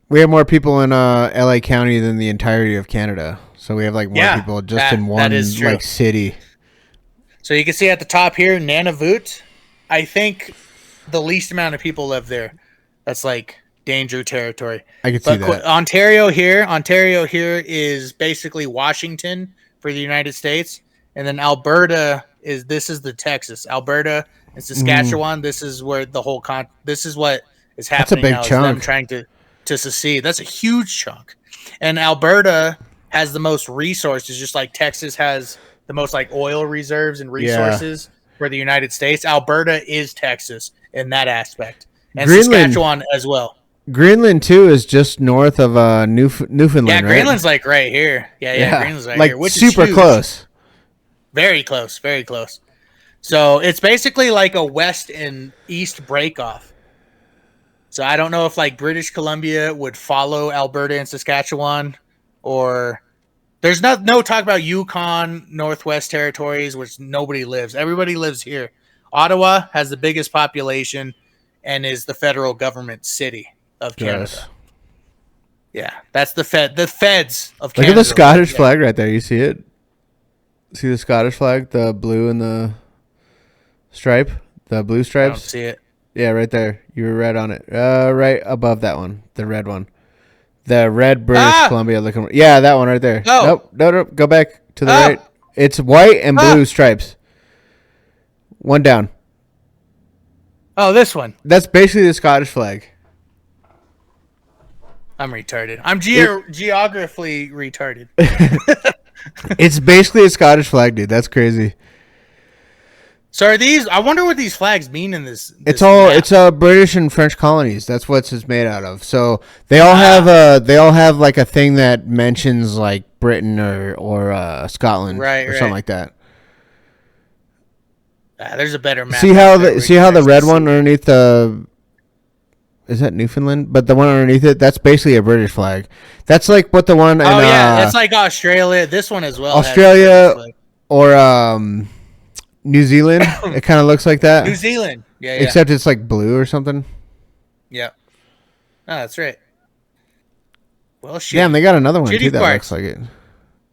We have more people in LA County than the entirety of Canada. So we have like more people just in one like city. So you can see at the top here, Nunavut. I think the least amount of people live there. That's like danger territory. I can see that. Ontario here is basically Washington for the United States, and then Alberta is the Texas. Alberta and Saskatchewan. This is where the whole this is what is happening. That's a big now, chunk. Is them trying to secede. That's a huge chunk, and Alberta has the most resources, just like Texas has the most like oil reserves and resources for the United States. Alberta is Texas in that aspect, and Saskatchewan as well. Greenland too is just north of Newfoundland. Yeah, right? Greenland's like right here. Yeah, Greenland's right like here, which super is huge. close. Very close, very close. So it's basically like a west and east breakoff. So I don't know if like British Columbia would follow Alberta and Saskatchewan, or There's no talk about Yukon, Northwest Territories, which nobody lives. Everybody lives here. Ottawa has the biggest population and is the federal government city of Canada. Yes. Yeah, that's the feds of Look Canada. at the Scottish flag right there. You see it? See the Scottish flag? The blue and the stripe? The blue stripes? I don't see it. Yeah, right there. You were right on it. Right above that one. The red one. The red British Columbia looking. Yeah, that one right there. Oh. Nope. Go back to the right. It's white and blue stripes. One down. Oh, this one. That's basically the Scottish flag. I'm retarded. I'm geographically retarded. It's basically a Scottish flag, dude. That's crazy. So are these? I wonder what these flags mean in this. It's British and French colonies. That's what it's made out of. So they all have like a thing that mentions like Britain or Scotland or something like that. There's a better map. See how the red one underneath the. Is that Newfoundland? But the one underneath it, that's basically a British flag. That's like what the one. That's like Australia. This one as well. Australia or New Zealand. It kind of looks like that. New Zealand. Yeah. Except it's like blue or something. Yeah. Oh, that's right. Well, shit. Yeah, and they got another one Shitty too that parks. looks like it.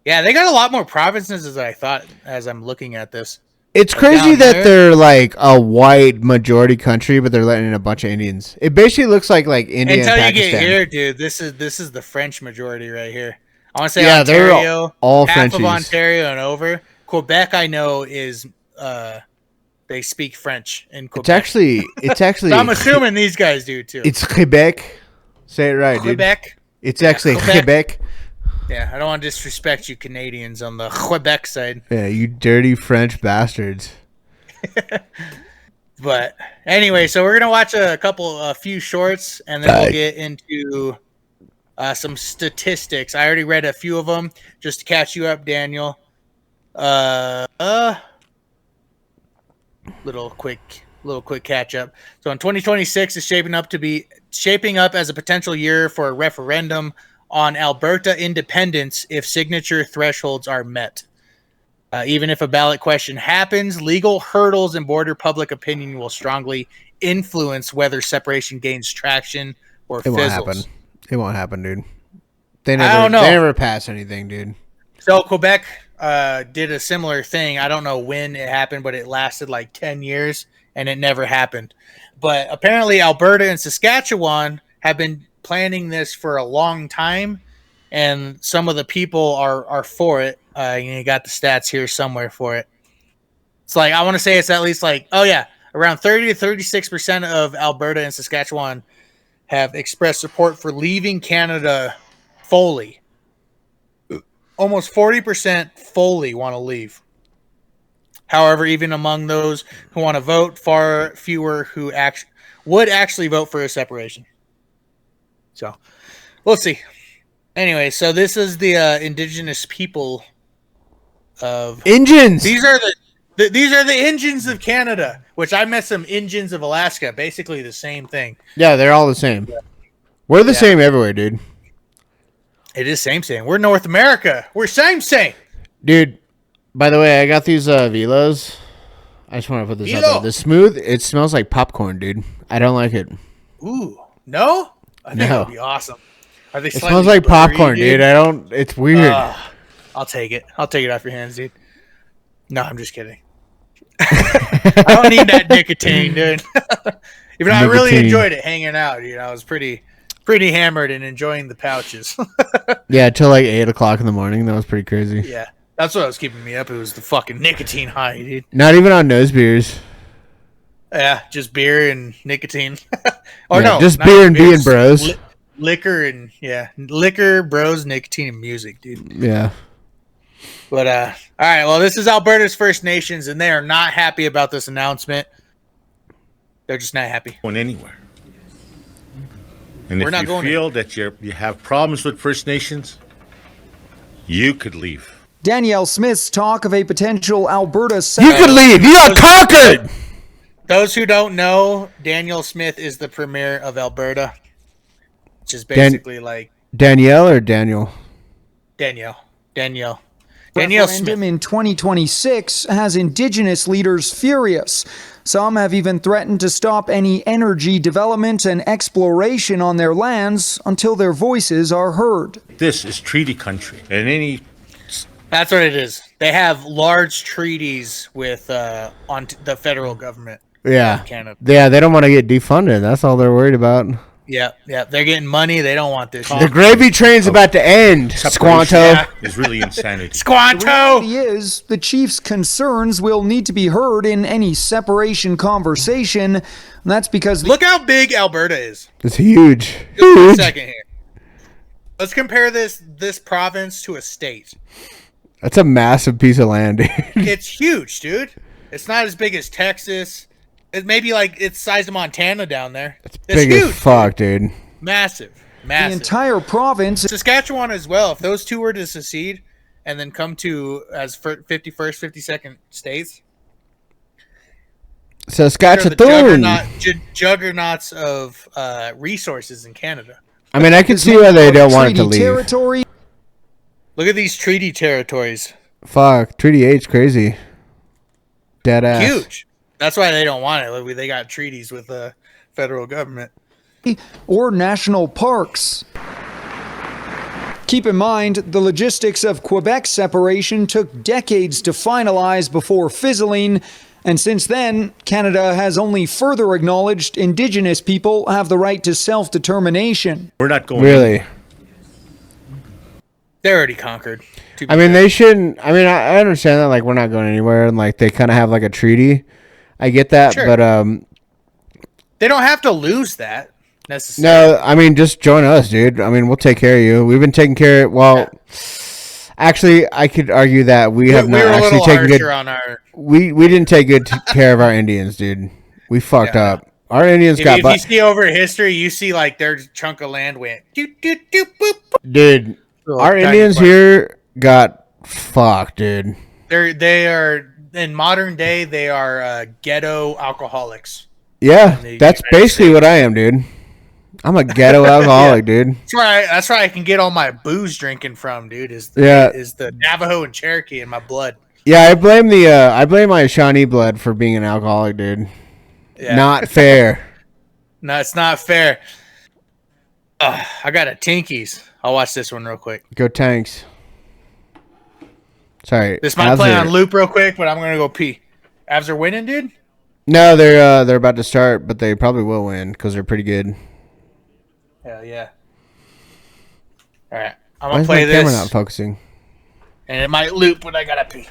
Yeah, they got a lot more provinces as I thought as I'm looking at this. It's crazy that they're like a white majority country, but they're letting in a bunch of Indians. It basically looks like India Until and Pakistan. you get here, dude, this is the French majority right here. I want to say Yeah, Ontario, they're all half Frenchies. of Ontario and over. Quebec, I know, is they speak French in Quebec. It's actually. So I'm assuming these guys do too. It's Quebec. Say it right, Quebec. dude. It's actually Quebec. Yeah, I don't want to disrespect you Canadians on the Quebec side. Yeah, you dirty French bastards. But anyway, so we're gonna watch a few shorts, and then we'll get into some statistics. I already read a few of them just to catch you up, Daniel. Little quick catch up. So in 2026 is shaping up as a potential year for a referendum on Alberta independence if signature thresholds are met. Even if a ballot question happens, legal hurdles and border public opinion will strongly influence whether separation gains traction or fizzles. Won't happen. It won't happen, dude. I don't know. They never pass anything, dude. So Quebec did a similar thing. I don't know when it happened, but it lasted like 10 years, and it never happened. But apparently Alberta and Saskatchewan have been planning this for a long time, and some of the people are for it. You got the stats here somewhere for it. It's like, I want to say it's at least like, around 30 to 36% of Alberta and Saskatchewan have expressed support for leaving Canada fully. Almost 40% fully want to leave. However, even among those who want to vote, far fewer who would actually vote for a separation. So, we'll see. Anyway, so this is the indigenous people of Indians. These are the Indians of Canada, which I met some Indians of Alaska. Basically the same thing. Yeah, they're all the same. We're the same everywhere, dude. It is same. We're North America. We're same. Dude, by the way, I got these Velos. I just want to put this out there. The smooth, it smells like popcorn, dude. I don't like it. Ooh, no? I think that would be awesome. Are they? It smells like popcorn, dude. It's weird. I'll take it. I'll take it off your hands, dude. No, I'm just kidding. I don't need that nicotine, dude. Even though I really enjoyed it hanging out. I was pretty hammered and enjoying the pouches. Yeah, till like 8 o'clock in the morning. That was pretty crazy. Yeah, that's what was keeping me up. It was the fucking nicotine high, dude. Not even on nose beers. Yeah, just beer and nicotine. Just beer and being bros. Liquor, bros, nicotine, and music, dude. Yeah. But all right, well, this is Alberta's First Nations, and they are not happy about this announcement. They're just not happy. Going anywhere. And if you feel that you have problems with First Nations, you could leave. Danielle Smith's talk of a potential Alberta. You could leave. You got conquered. Those who don't know, Danielle Smith is the premier of Alberta, which is basically like Danielle or Daniel. Danielle. Danielle referendum Smith. in 2026 has Indigenous leaders furious. Some have even threatened to stop any energy development and exploration on their lands until their voices are heard. This is treaty country, and any That's what it is. They have large treaties with on the federal government. Yeah. Of Canada. Yeah, they don't want to get defunded. That's all they're worried about. Yeah. They're getting money. They don't want this shit. The gravy train's about to end, Squanto. Yeah. is really insanity. The Squanto! reality is, the chief's concerns will need to be heard in any separation conversation. And that's because Look how big Alberta is. It's huge. Just for a Huge. second here. Let's compare this province to a state. That's a massive piece of land, dude. It's huge, dude. It's not as big as Texas. It may be like it's size of Montana down there. It's Big huge. as fuck, dude. Massive. the entire province. Saskatchewan as well. If those two were to secede and then come to as 51st, 52nd states, Saskatchewan. Juggernauts of resources in Canada. I mean, I can see why they don't want it to treaty leave. territory. Look at these treaty territories. Fuck, Treaty 8's crazy. Dead ass. Huge. That's why they don't want it. Look, they got treaties with the federal government. Or national parks. Keep in mind, the logistics of Quebec's separation took decades to finalize before fizzling, and since then, Canada has only further acknowledged Indigenous people have the right to self-determination. We're not going. Really? They're already conquered. I mean, they shouldn't. I mean, I understand that, like, we're not going anywhere, and, like, they kind of have, like, a treaty. I get that, Sure. but, they don't have to lose that necessarily. no, I mean, just join us, dude. I mean, we'll take care of you. We've been taking care of, well, actually, I could argue that we have not were a actually little taken good. harsher on our. We didn't take good care of our Indians, dude. We fucked up. Our Indians got If you see over history, you see like their chunk of land went doot, doot, doot, boop. dude. Our tiny Indians part. here got fucked, dude. They are in modern day. They are ghetto alcoholics. Yeah, In the that's United basically what I am, dude. I'm a ghetto alcoholic, dude. That's where I can get all my booze drinking from, dude. Is the Navajo and Cherokee in my blood. Yeah, I blame my Shawnee blood for being an alcoholic, dude. Yeah. Not fair. No, it's not fair. I got a Tinkies. I'll watch this one real quick. Go Tanks. Sorry. This might Avs play are- on loop real quick, but I'm gonna go pee. Avs are winning, dude. No, they're about to start, but they probably will win because they're pretty good. Hell yeah. All right, I'm Why gonna is play my camera this, not focusing? and it might loop, but I gotta pee.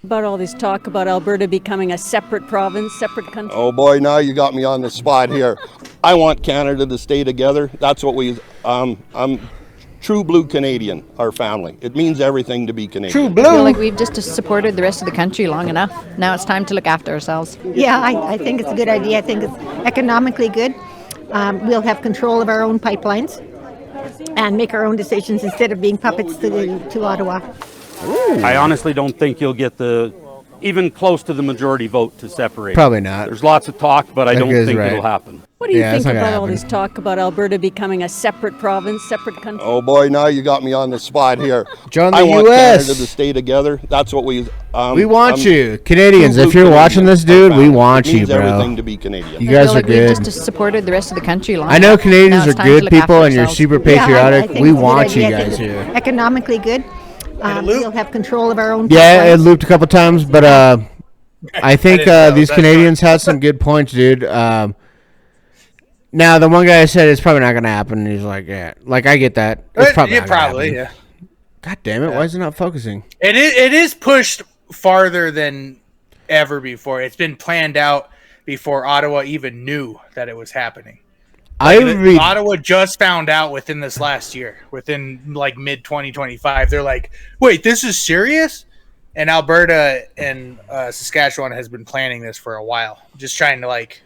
About all this talk about Alberta becoming a separate province, separate country. Oh boy, now you got me on the spot here. I want Canada to stay together. That's what I'm true blue Canadian, our family. It means everything to be Canadian. True I feel blue. like we've just supported the rest of the country long enough. Now it's time to look after ourselves. Yeah, I think it's a good idea. I think it's economically good. We'll have control of our own pipelines and make our own decisions instead of being puppets to Ottawa. I honestly don't think you'll get even close to the majority vote to separate. Probably not. There's lots of talk, but I don't is think right. it'll happen. What do you Yeah, it's think not about gonna all happen. this talk about Alberta becoming a separate province, separate country? Oh boy, now you got me on the spot here. Join the I want US. Canada to stay together. That's what We want you, Canadians. true If blue you're watching Canadian, this, dude, our we family. want It you, means bro. everything to be Canadian. You I guys feel are like good. we've just supported the rest of the country long I know enough. Now Canadians it's are time to good look after people, and you're ourselves. super Yeah, I patriotic. think We it's a good want you idea. I guys think here. it's economically good. We'll have control of our own Yeah, it pipelines. looped a couple times, but I think didn't know. these That's Canadians had some good points, dude. Now the one guy said it's probably not gonna happen. He's like, yeah, like I get that. It's probably Yeah, not gonna probably, happen. yeah. God damn it! Why is it not focusing? It is pushed farther than ever before. It's been planned out before Ottawa even knew that it was happening. Ottawa just found out within this last year, within like mid 2025. They're like, "Wait, this is serious?" And Alberta and Saskatchewan has been planning this for a while, just trying to like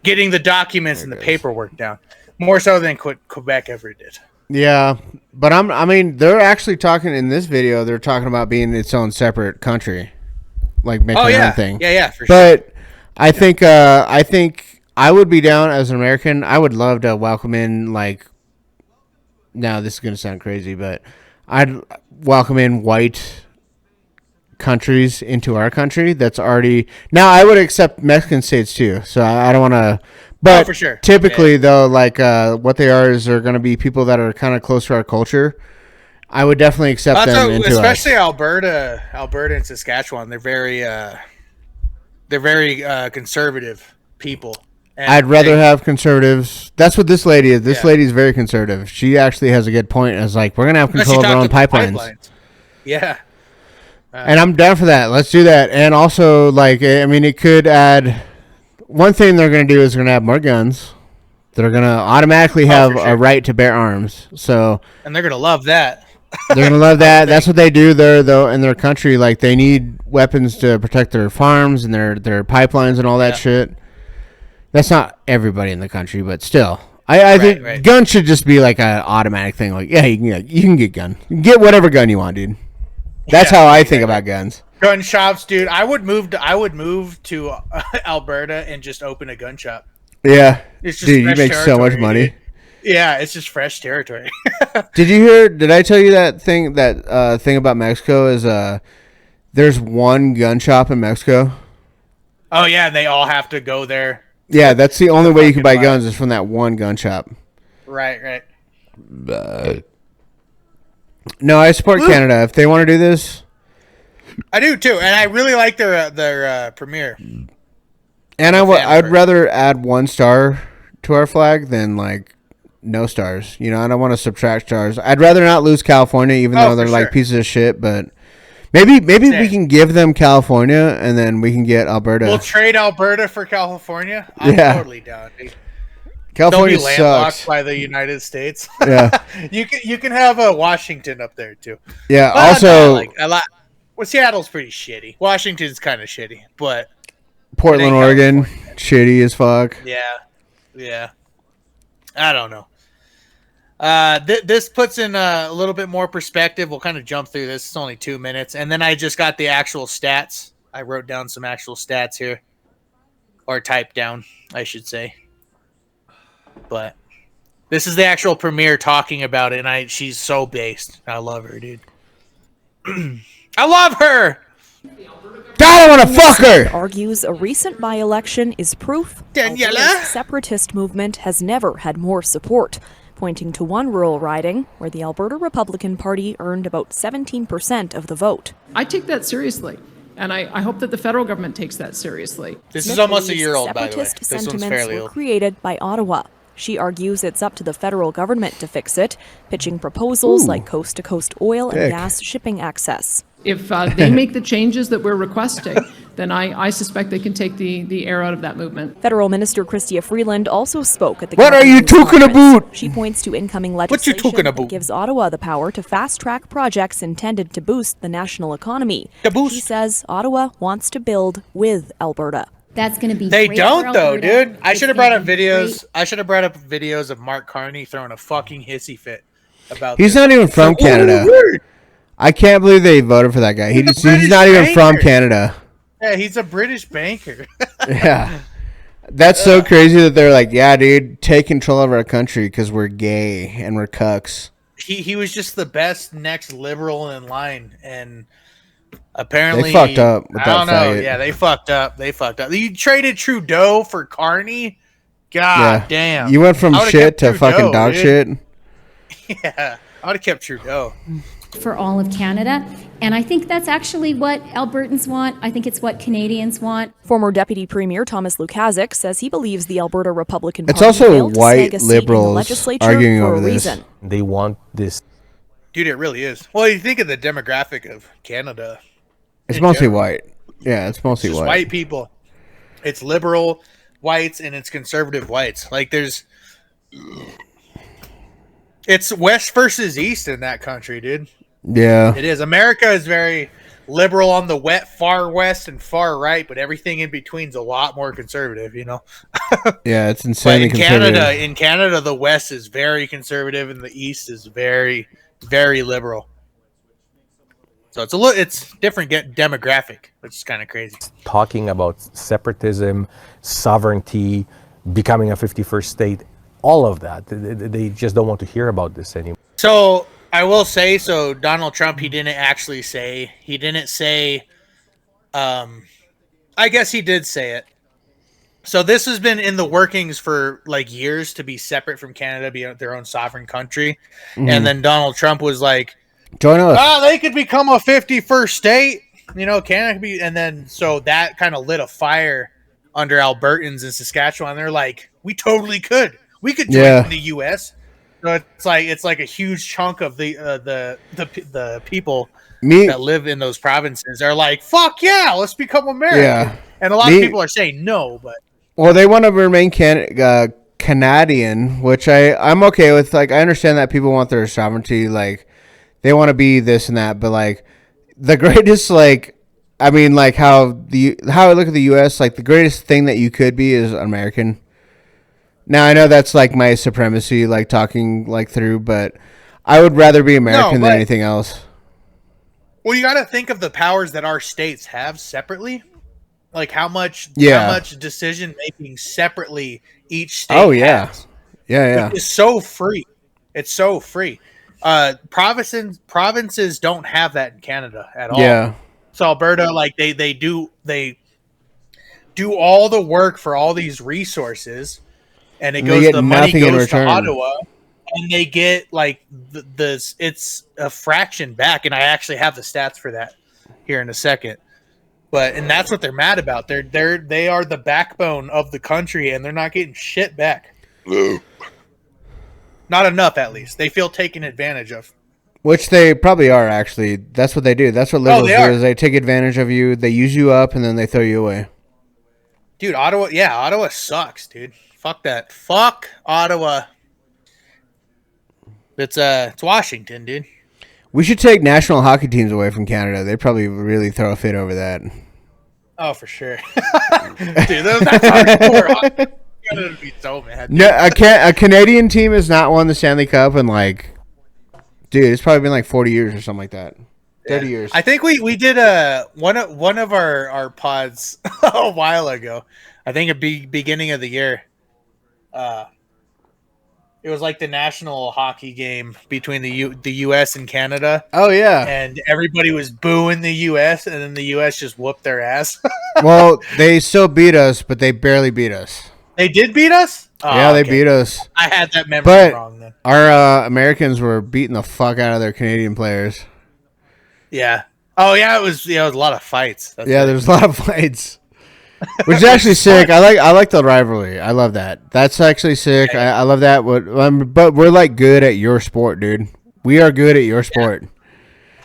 getting the documents and the paperwork down, more so than Quebec ever did. Yeah, but I mean, they're actually talking in this video. They're talking about being its own separate country, like making their own thing. Yeah, for sure. But I think I would be down as an American. I would love to welcome in like. Now this is gonna sound crazy, but I'd welcome in white countries into our country. That's already now. I would accept Mexican states too. So I don't want to. But for sure. Typically, though, like what they are is they're going to be people that are kind of close to our culture. I would definitely accept them into especially us. Alberta and Saskatchewan. They're very conservative people. And I'd rather have conservatives. That's what this lady is. This lady's very conservative. She actually has a good point. It's like, we're going to have control of our own pipelines. Yeah. And I'm down for that. Let's do that. And also, like, I mean, it could add... One thing they're going to do is they're going to have more guns. They're going to automatically have a right to bear arms. So... And they're going to love that. They're going to love that. That's what they do there, though, in their country. Like, they need weapons to protect their farms and their pipelines and all that shit. That's not everybody in the country, but still. I think guns should just be like an automatic thing. Like, yeah, you can get gun. You can get whatever gun you want, dude. That's how I think about guns. Gun shops, dude. I would move to Alberta and just open a gun shop. Yeah. It's just dude, you make so much money. Dude. Yeah, it's just fresh territory. Did I tell you that thing about Mexico is there's one gun shop in Mexico? Oh yeah, and they all have to go there. Yeah, that's the only way you can buy guns is from that one gun shop. Right. No, I support Canada. If they want to do this, I do too, and I really like their premiere. And I'd rather add 1 star to our flag than like no stars. You know, I don't want to subtract stars. I'd rather not lose California, even though they're like pieces of shit. But maybe we can give them California, and then we can get Alberta. We'll trade Alberta for California. I'm totally down. Dude. California They'll be landlocked sucks by the United States. Yeah, you can have a Washington up there too. Yeah. Well, also, well, Seattle's pretty shitty. Washington's kind of shitty, but Portland, Oregon, shitty as fuck. Yeah. I don't know. This puts in a little bit more perspective. We'll kind of jump through this. It's only 2 minutes. And then I just got the actual stats. I wrote down some actual stats here. Or typed down, I should say. But this is the actual premiere talking about it, and she's so based. I love her, dude. I love her! I want to fuck her! Argues a recent by-election is proof Daniela? Alberta's separatist movement has never had more support, pointing to one rural riding where the Alberta Republican Party earned about 17% of the vote. I take that seriously, and I hope that the federal government takes that seriously. This is almost a year old, by the way. Separatist This one's sentiments fairly were old. created by Ottawa. She argues it's up to the federal government to fix it, pitching proposals like coast-to-coast oil and gas shipping access. If they make the changes that we're requesting, then I suspect they can take the air out of that movement. Federal Minister Chrystia Freeland also spoke at the What are you talking about? She points to incoming legislation that gives Ottawa the power to fast-track projects intended to boost the national economy. She says Ottawa wants to build with Alberta. That's going to be They great don't for though, Alberta. dude. I It's should have gonna brought up be videos. great. I should have brought up videos of Mark Carney throwing a fucking hissy fit about. He's not even from Canada. I can't believe they voted for that guy. He's not even from Canada. Yeah, he's a British banker. Yeah. That's so crazy that they're like, yeah, dude, take control of our country because we're gay and we're cucks. He was just the best next liberal in line, and apparently They fucked up with I that don't know. faggot. Yeah, they fucked up. You traded Trudeau for Carney. God damn. You went from I would've shit kept to fucking Trudeau, dog dude. shit. Yeah, I would have kept Trudeau. For all of Canada. And I think that's actually what Albertans want. I think it's what Canadians want. Former Deputy Premier Thomas Lukaszuk says he believes the Alberta Republican It's Party also failed to white snag a seat in the liberals legislature arguing for over a this. reason. They want this. Dude, it really is. Well, you think of the demographic of Canada. It's in mostly general. white. Yeah, it's mostly It's just white. white people. It's liberal whites and it's conservative whites. Like it's West versus East in that country, dude. Yeah. It is. America is very liberal on the far west and far right, but everything in between is a lot more conservative, you know. Yeah, it's But insanely in conservative. Canada, the west is very conservative and the east is very, very liberal. So it's different demographic, which is kind of crazy. Talking about separatism, sovereignty, becoming a 51st state, all of that. They just don't want to hear about this anymore. So I will say, so Donald Trump, he didn't say, I guess he did say it. So this has been in the workings for like years to be separate from Canada, be their own sovereign country. And then Donald Trump was like, join us. They could become a 51st state. Canada could be. And then so that kind of lit a fire under Albertans in Saskatchewan. They're like, we totally could. We could join the U.S. So it's like a huge chunk of the people that live in those provinces are like, fuck yeah, let's become American. Yeah. And a lot of people are saying no, but they want to remain Canadian, which I'm okay with. Like, I understand that people want their sovereignty, like they want to be this and that, but like the greatest, like I mean, like how I look at the U.S., like the greatest thing that you could be is American. Now I know that's like my supremacy, like talking like through, but I would rather be American than anything else. Well, you got to think of the powers that our states have separately, like how much decision making separately each state. Oh yeah, has. yeah. It's so free. It's so free. Provinces don't have that in Canada at all. Yeah. So Alberta, like they do all the work for all these resources, and the money goes to Ottawa, and they get like this. It's a fraction back, and I actually have the stats for that here in a second. And that's what they're mad about. They are the backbone of the country, and they're not getting shit back. Not enough, at least. They feel taken advantage of. Which they probably are, actually. That's what they do. That's what liberals do, is they take advantage of you, they use you up, and then they throw you away. Dude, Ottawa sucks, dude. Fuck that. Fuck Ottawa. It's Washington, dude. We should take national hockey teams away from Canada. They'd probably really throw a fit over that. Oh, for sure. Dude, that's hardcore. Canada would be so mad. No, a Canadian team has not won the Stanley Cup in like, dude, it's probably been like 40 years or something like that. 30 years. I think we did one of our pods a while ago. I think at beginning of the year. It was like the national hockey game between the U.S. and Canada. Oh yeah, and everybody was booing the U.S. and then the U.S. just whooped their ass. Well, they still beat us, but they barely beat us. They did beat us? Oh, yeah, they beat us. I had that memory wrong then. Our Americans were beating the fuck out of their Canadian players. Yeah. Oh yeah, it was a lot of fights. There's a lot of fights. Which is actually sick. I like the rivalry. I love that. That's actually sick. Yeah. I love that. But we're like good at your sport, dude. We are good at your sport.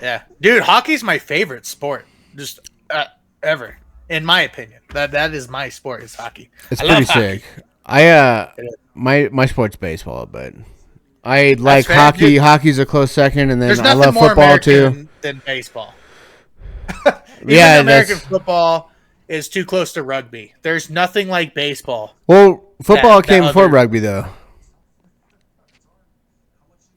Yeah. Dude, hockey's my favorite sport. Just ever. In my opinion. That is my sport, is hockey. It's pretty sick. My sport's baseball, but I like hockey. Dude, hockey's a close second, and then I love football too. Than baseball. American football is too close to rugby. There's nothing like baseball. Well, football came before rugby, though.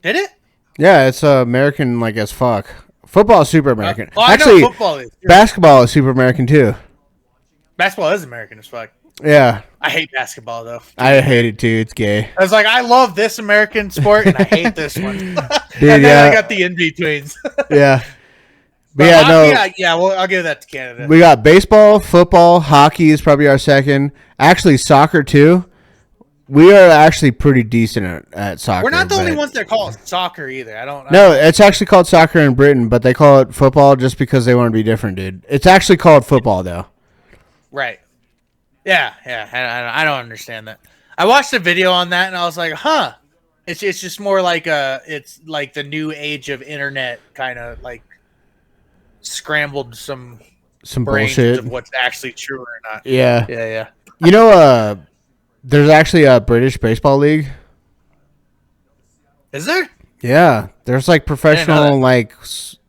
Did it? Yeah, it's American like as fuck. Football is super American. Actually, football is. Basketball is super American too. Basketball is American as fuck. Yeah. I hate basketball though. I hate it too. It's gay. I was like, I love this American sport and I hate this one. Dude, and then I got the in-betweens. Yeah. But hockey, I'll give that to Canada. We got baseball, football, hockey is probably our second. Actually, soccer too. We are actually pretty decent at soccer. We're not the only ones that call it soccer either. No, it's actually called soccer in Britain, but they call it football just because they want to be different, dude. It's actually called football though. Right. Yeah. I don't understand that. I watched a video on that and I was like, huh. It's just more like it's like the new age of internet kind of like scrambled some bullshit of what's actually true or not. Yeah. You know, there's actually a British baseball league. Is there? Yeah, there's like professional, like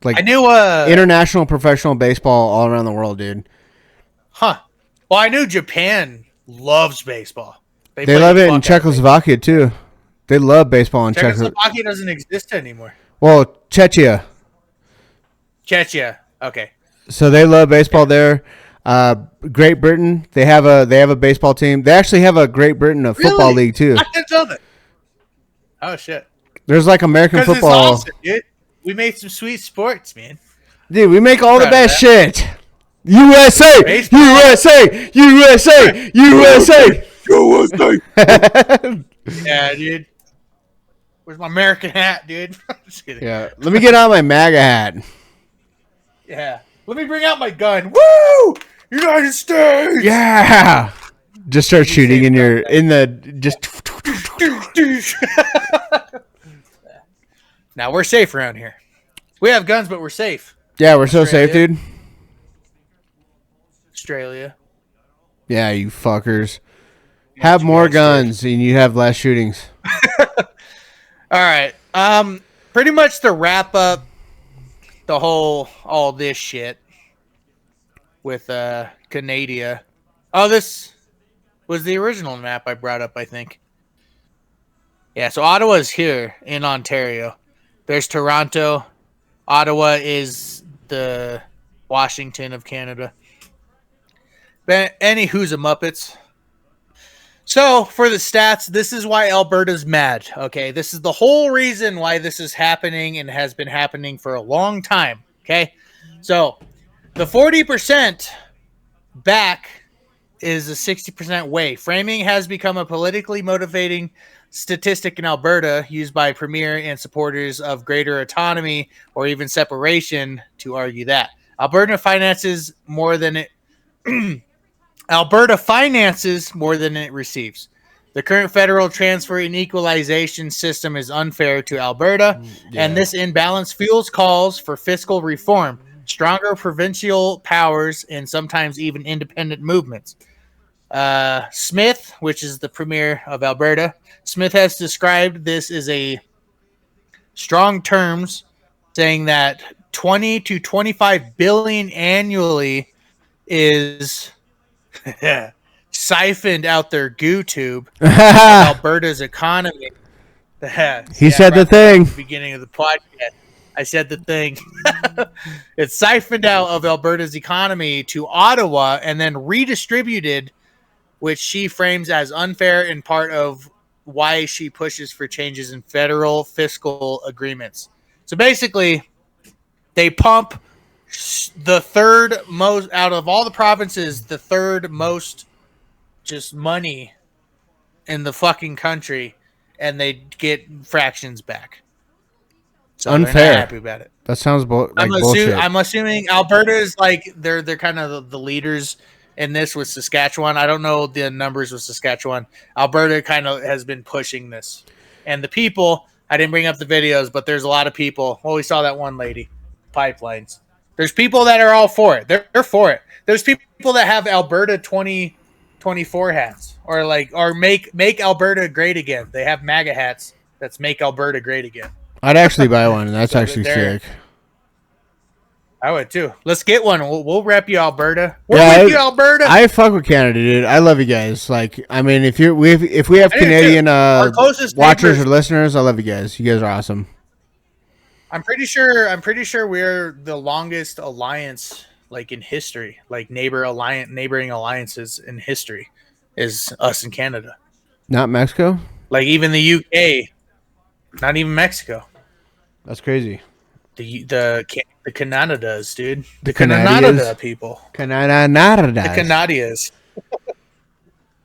I knew international professional baseball all around the world, dude. Huh. Well, I knew Japan loves baseball. They love it in Czechoslovakia too. They love baseball in Czechoslovakia. Doesn't exist anymore. Well, Czechia. Okay. So they love baseball there. Great Britain, they have a baseball team. They actually have a Great Britain football league too. I didn't know that. Oh shit. There's like American football. It's awesome, dude. We made some sweet sports, man. Dude, we make all the Proud of best that. shit. USA! Baseball. USA! USA! USA! USA! Yeah, dude. Where's my American hat, dude? Just kidding. Yeah, let me get on my MAGA hat. Yeah. Let me bring out my gun. Woo! United States! Yeah! Just start shooting in the just. Now we're safe around here. We have guns, but we're safe. Yeah, we're so safe, Australia. dude. Australia. Yeah, you fuckers. Have more guns and you have less shootings. All right. Pretty much to wrap up all this shit with Canada. Oh, this was the original map I brought up, I think. Yeah, so Ottawa's here in Ontario. There's Toronto. Ottawa is the Washington of Canada. But anywho's a Muppets. So, for the stats, this is why Alberta's mad, okay? This is the whole reason why this is happening and has been happening for a long time, okay? So, the 40% back is a 60% way. Framing has become a politically motivating statistic in Alberta used by premier and supporters of greater autonomy or even separation to argue that. Alberta finances more than it receives. The current federal transfer and equalization system is unfair to Alberta, and this imbalance fuels calls for fiscal reform, stronger provincial powers, and sometimes even independent movements. Smith, which is the premier of Alberta, Smith has described this as a strong terms, saying that 20 to 25 billion annually is siphoned out their goo tube of Alberta's economy. He said the thing. At the beginning of the podcast. I said the thing. It's siphoned out of Alberta's economy to Ottawa and then redistributed, which she frames as unfair and part of why she pushes for changes in federal fiscal agreements. So basically, they pump the third most out of all the provinces, the third most just money in the fucking country, and they get fractions back. So Unfair. They're not happy about it. That sounds bullshit. I'm assuming Alberta is like they're kind of the leaders in this with Saskatchewan. I don't know the numbers with Saskatchewan. Alberta kind of has been pushing this, and the people. I didn't bring up the videos, but there's a lot of people. Well, we saw that one lady, pipelines. There's people that are all for it. They're for it. There's people that have Alberta 2024 hats, or make Alberta great again. They have MAGA hats that's make Alberta great again. I'd actually buy one, and that's actually sick. I would too. Let's get one. We'll rep you, Alberta. We're with you, Alberta. I fuck with Canada, dude. I love you guys. Like, I mean, if we have Canadian watchers or listeners, I love you guys. You guys are awesome. I'm pretty sure we're the longest alliance, like in history, like neighboring alliances in history, is us in Canada. Not Mexico. Like even the UK, not even Mexico. That's crazy. The Canada's, dude. The Canadians? Canada people. Canada's. The Canadians.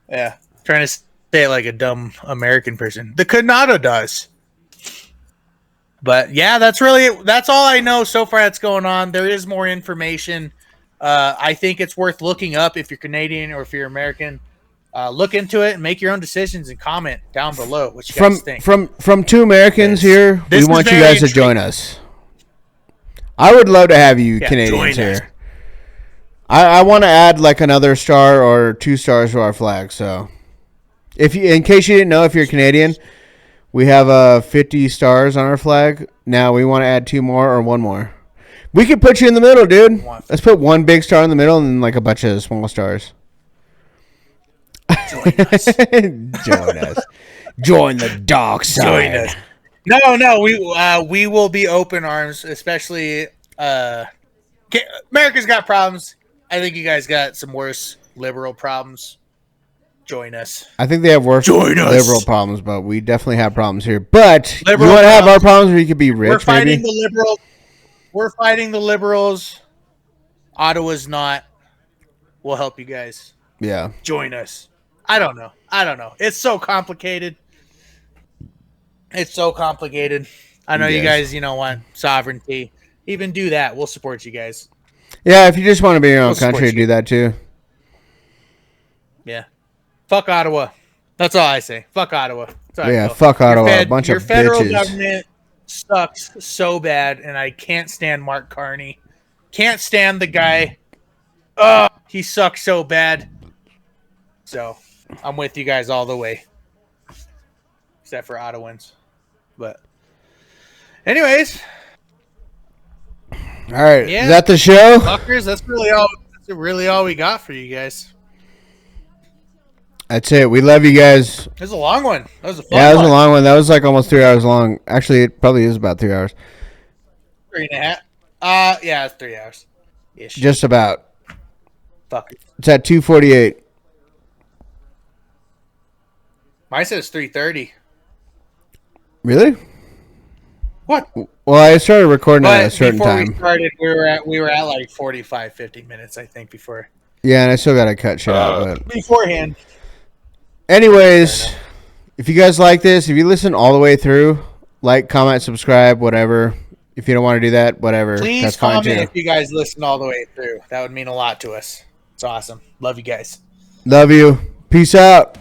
Yeah. Trying to say it like a dumb American person. The Canada does. But yeah, that's all I know so far that's going on. There is more information. I think it's worth looking up if you're Canadian or if you're American. Look into it and make your own decisions and comment down below what you guys think. From two Americans here, we want you guys to join us. I would love to have you Canadians here. I want to add like another star or 2 stars to our flag. So, in case you didn't know, if you're Canadian, we have 50 stars on our flag. Now we want to add 2 more or 1 more. We could put you in the middle, dude. Let's put 1 big star in the middle and like a bunch of small stars. Join us. Join us. Join the dark side. Join us. No, we will be open arms, especially America's got problems. I think you guys got some worse liberal problems. Join us. I think they have worse Join us. liberal problems, but we definitely have problems here. But Liberal you want to have our problems. problems where you could be rich, We're fighting maybe? the liberals. We're fighting the liberals. Ottawa's not. We'll help you guys. Yeah. Join us. I don't know. It's so complicated. I know you guys, want sovereignty. Even do that. We'll support you guys. Yeah, if you just want to be your own We'll support country, you. do that too. Yeah. Fuck Ottawa. That's all I say. Fuck Ottawa. That's all I Yeah, feel. fuck Your Ottawa. A bunch your of federal bitches. government sucks so bad, and I can't stand Mark Carney. Can't stand the guy. Oh, he sucks so bad. So, I'm with you guys all the way. Except for Ottawans. But, anyways. All right. Yeah. Is that the show? Fuckers, that's really all we got for you guys. That's it. We love you guys. It was a long one. That was a fun Yeah, it was one. a long one. That was like almost 3 hours long. Actually, it probably is about 3 hours. 3.5. Yeah, it's 3 hours. Ish. Just about. Fuck it. It's at 2:48. Mine says 3:30. Really? What? Well, I started recording at a But certain before time. we started, we were at like 45, 50 minutes, I think, before. Yeah, and I still got to cut shit out. But Beforehand. anyways, if you guys like this, if you listen all the way through, like, comment, subscribe, whatever. If you don't want to do that, whatever. Please That's fine comment too. if you guys listen all the way through. That would mean a lot to us. It's awesome. Love you guys. Love you. Peace out.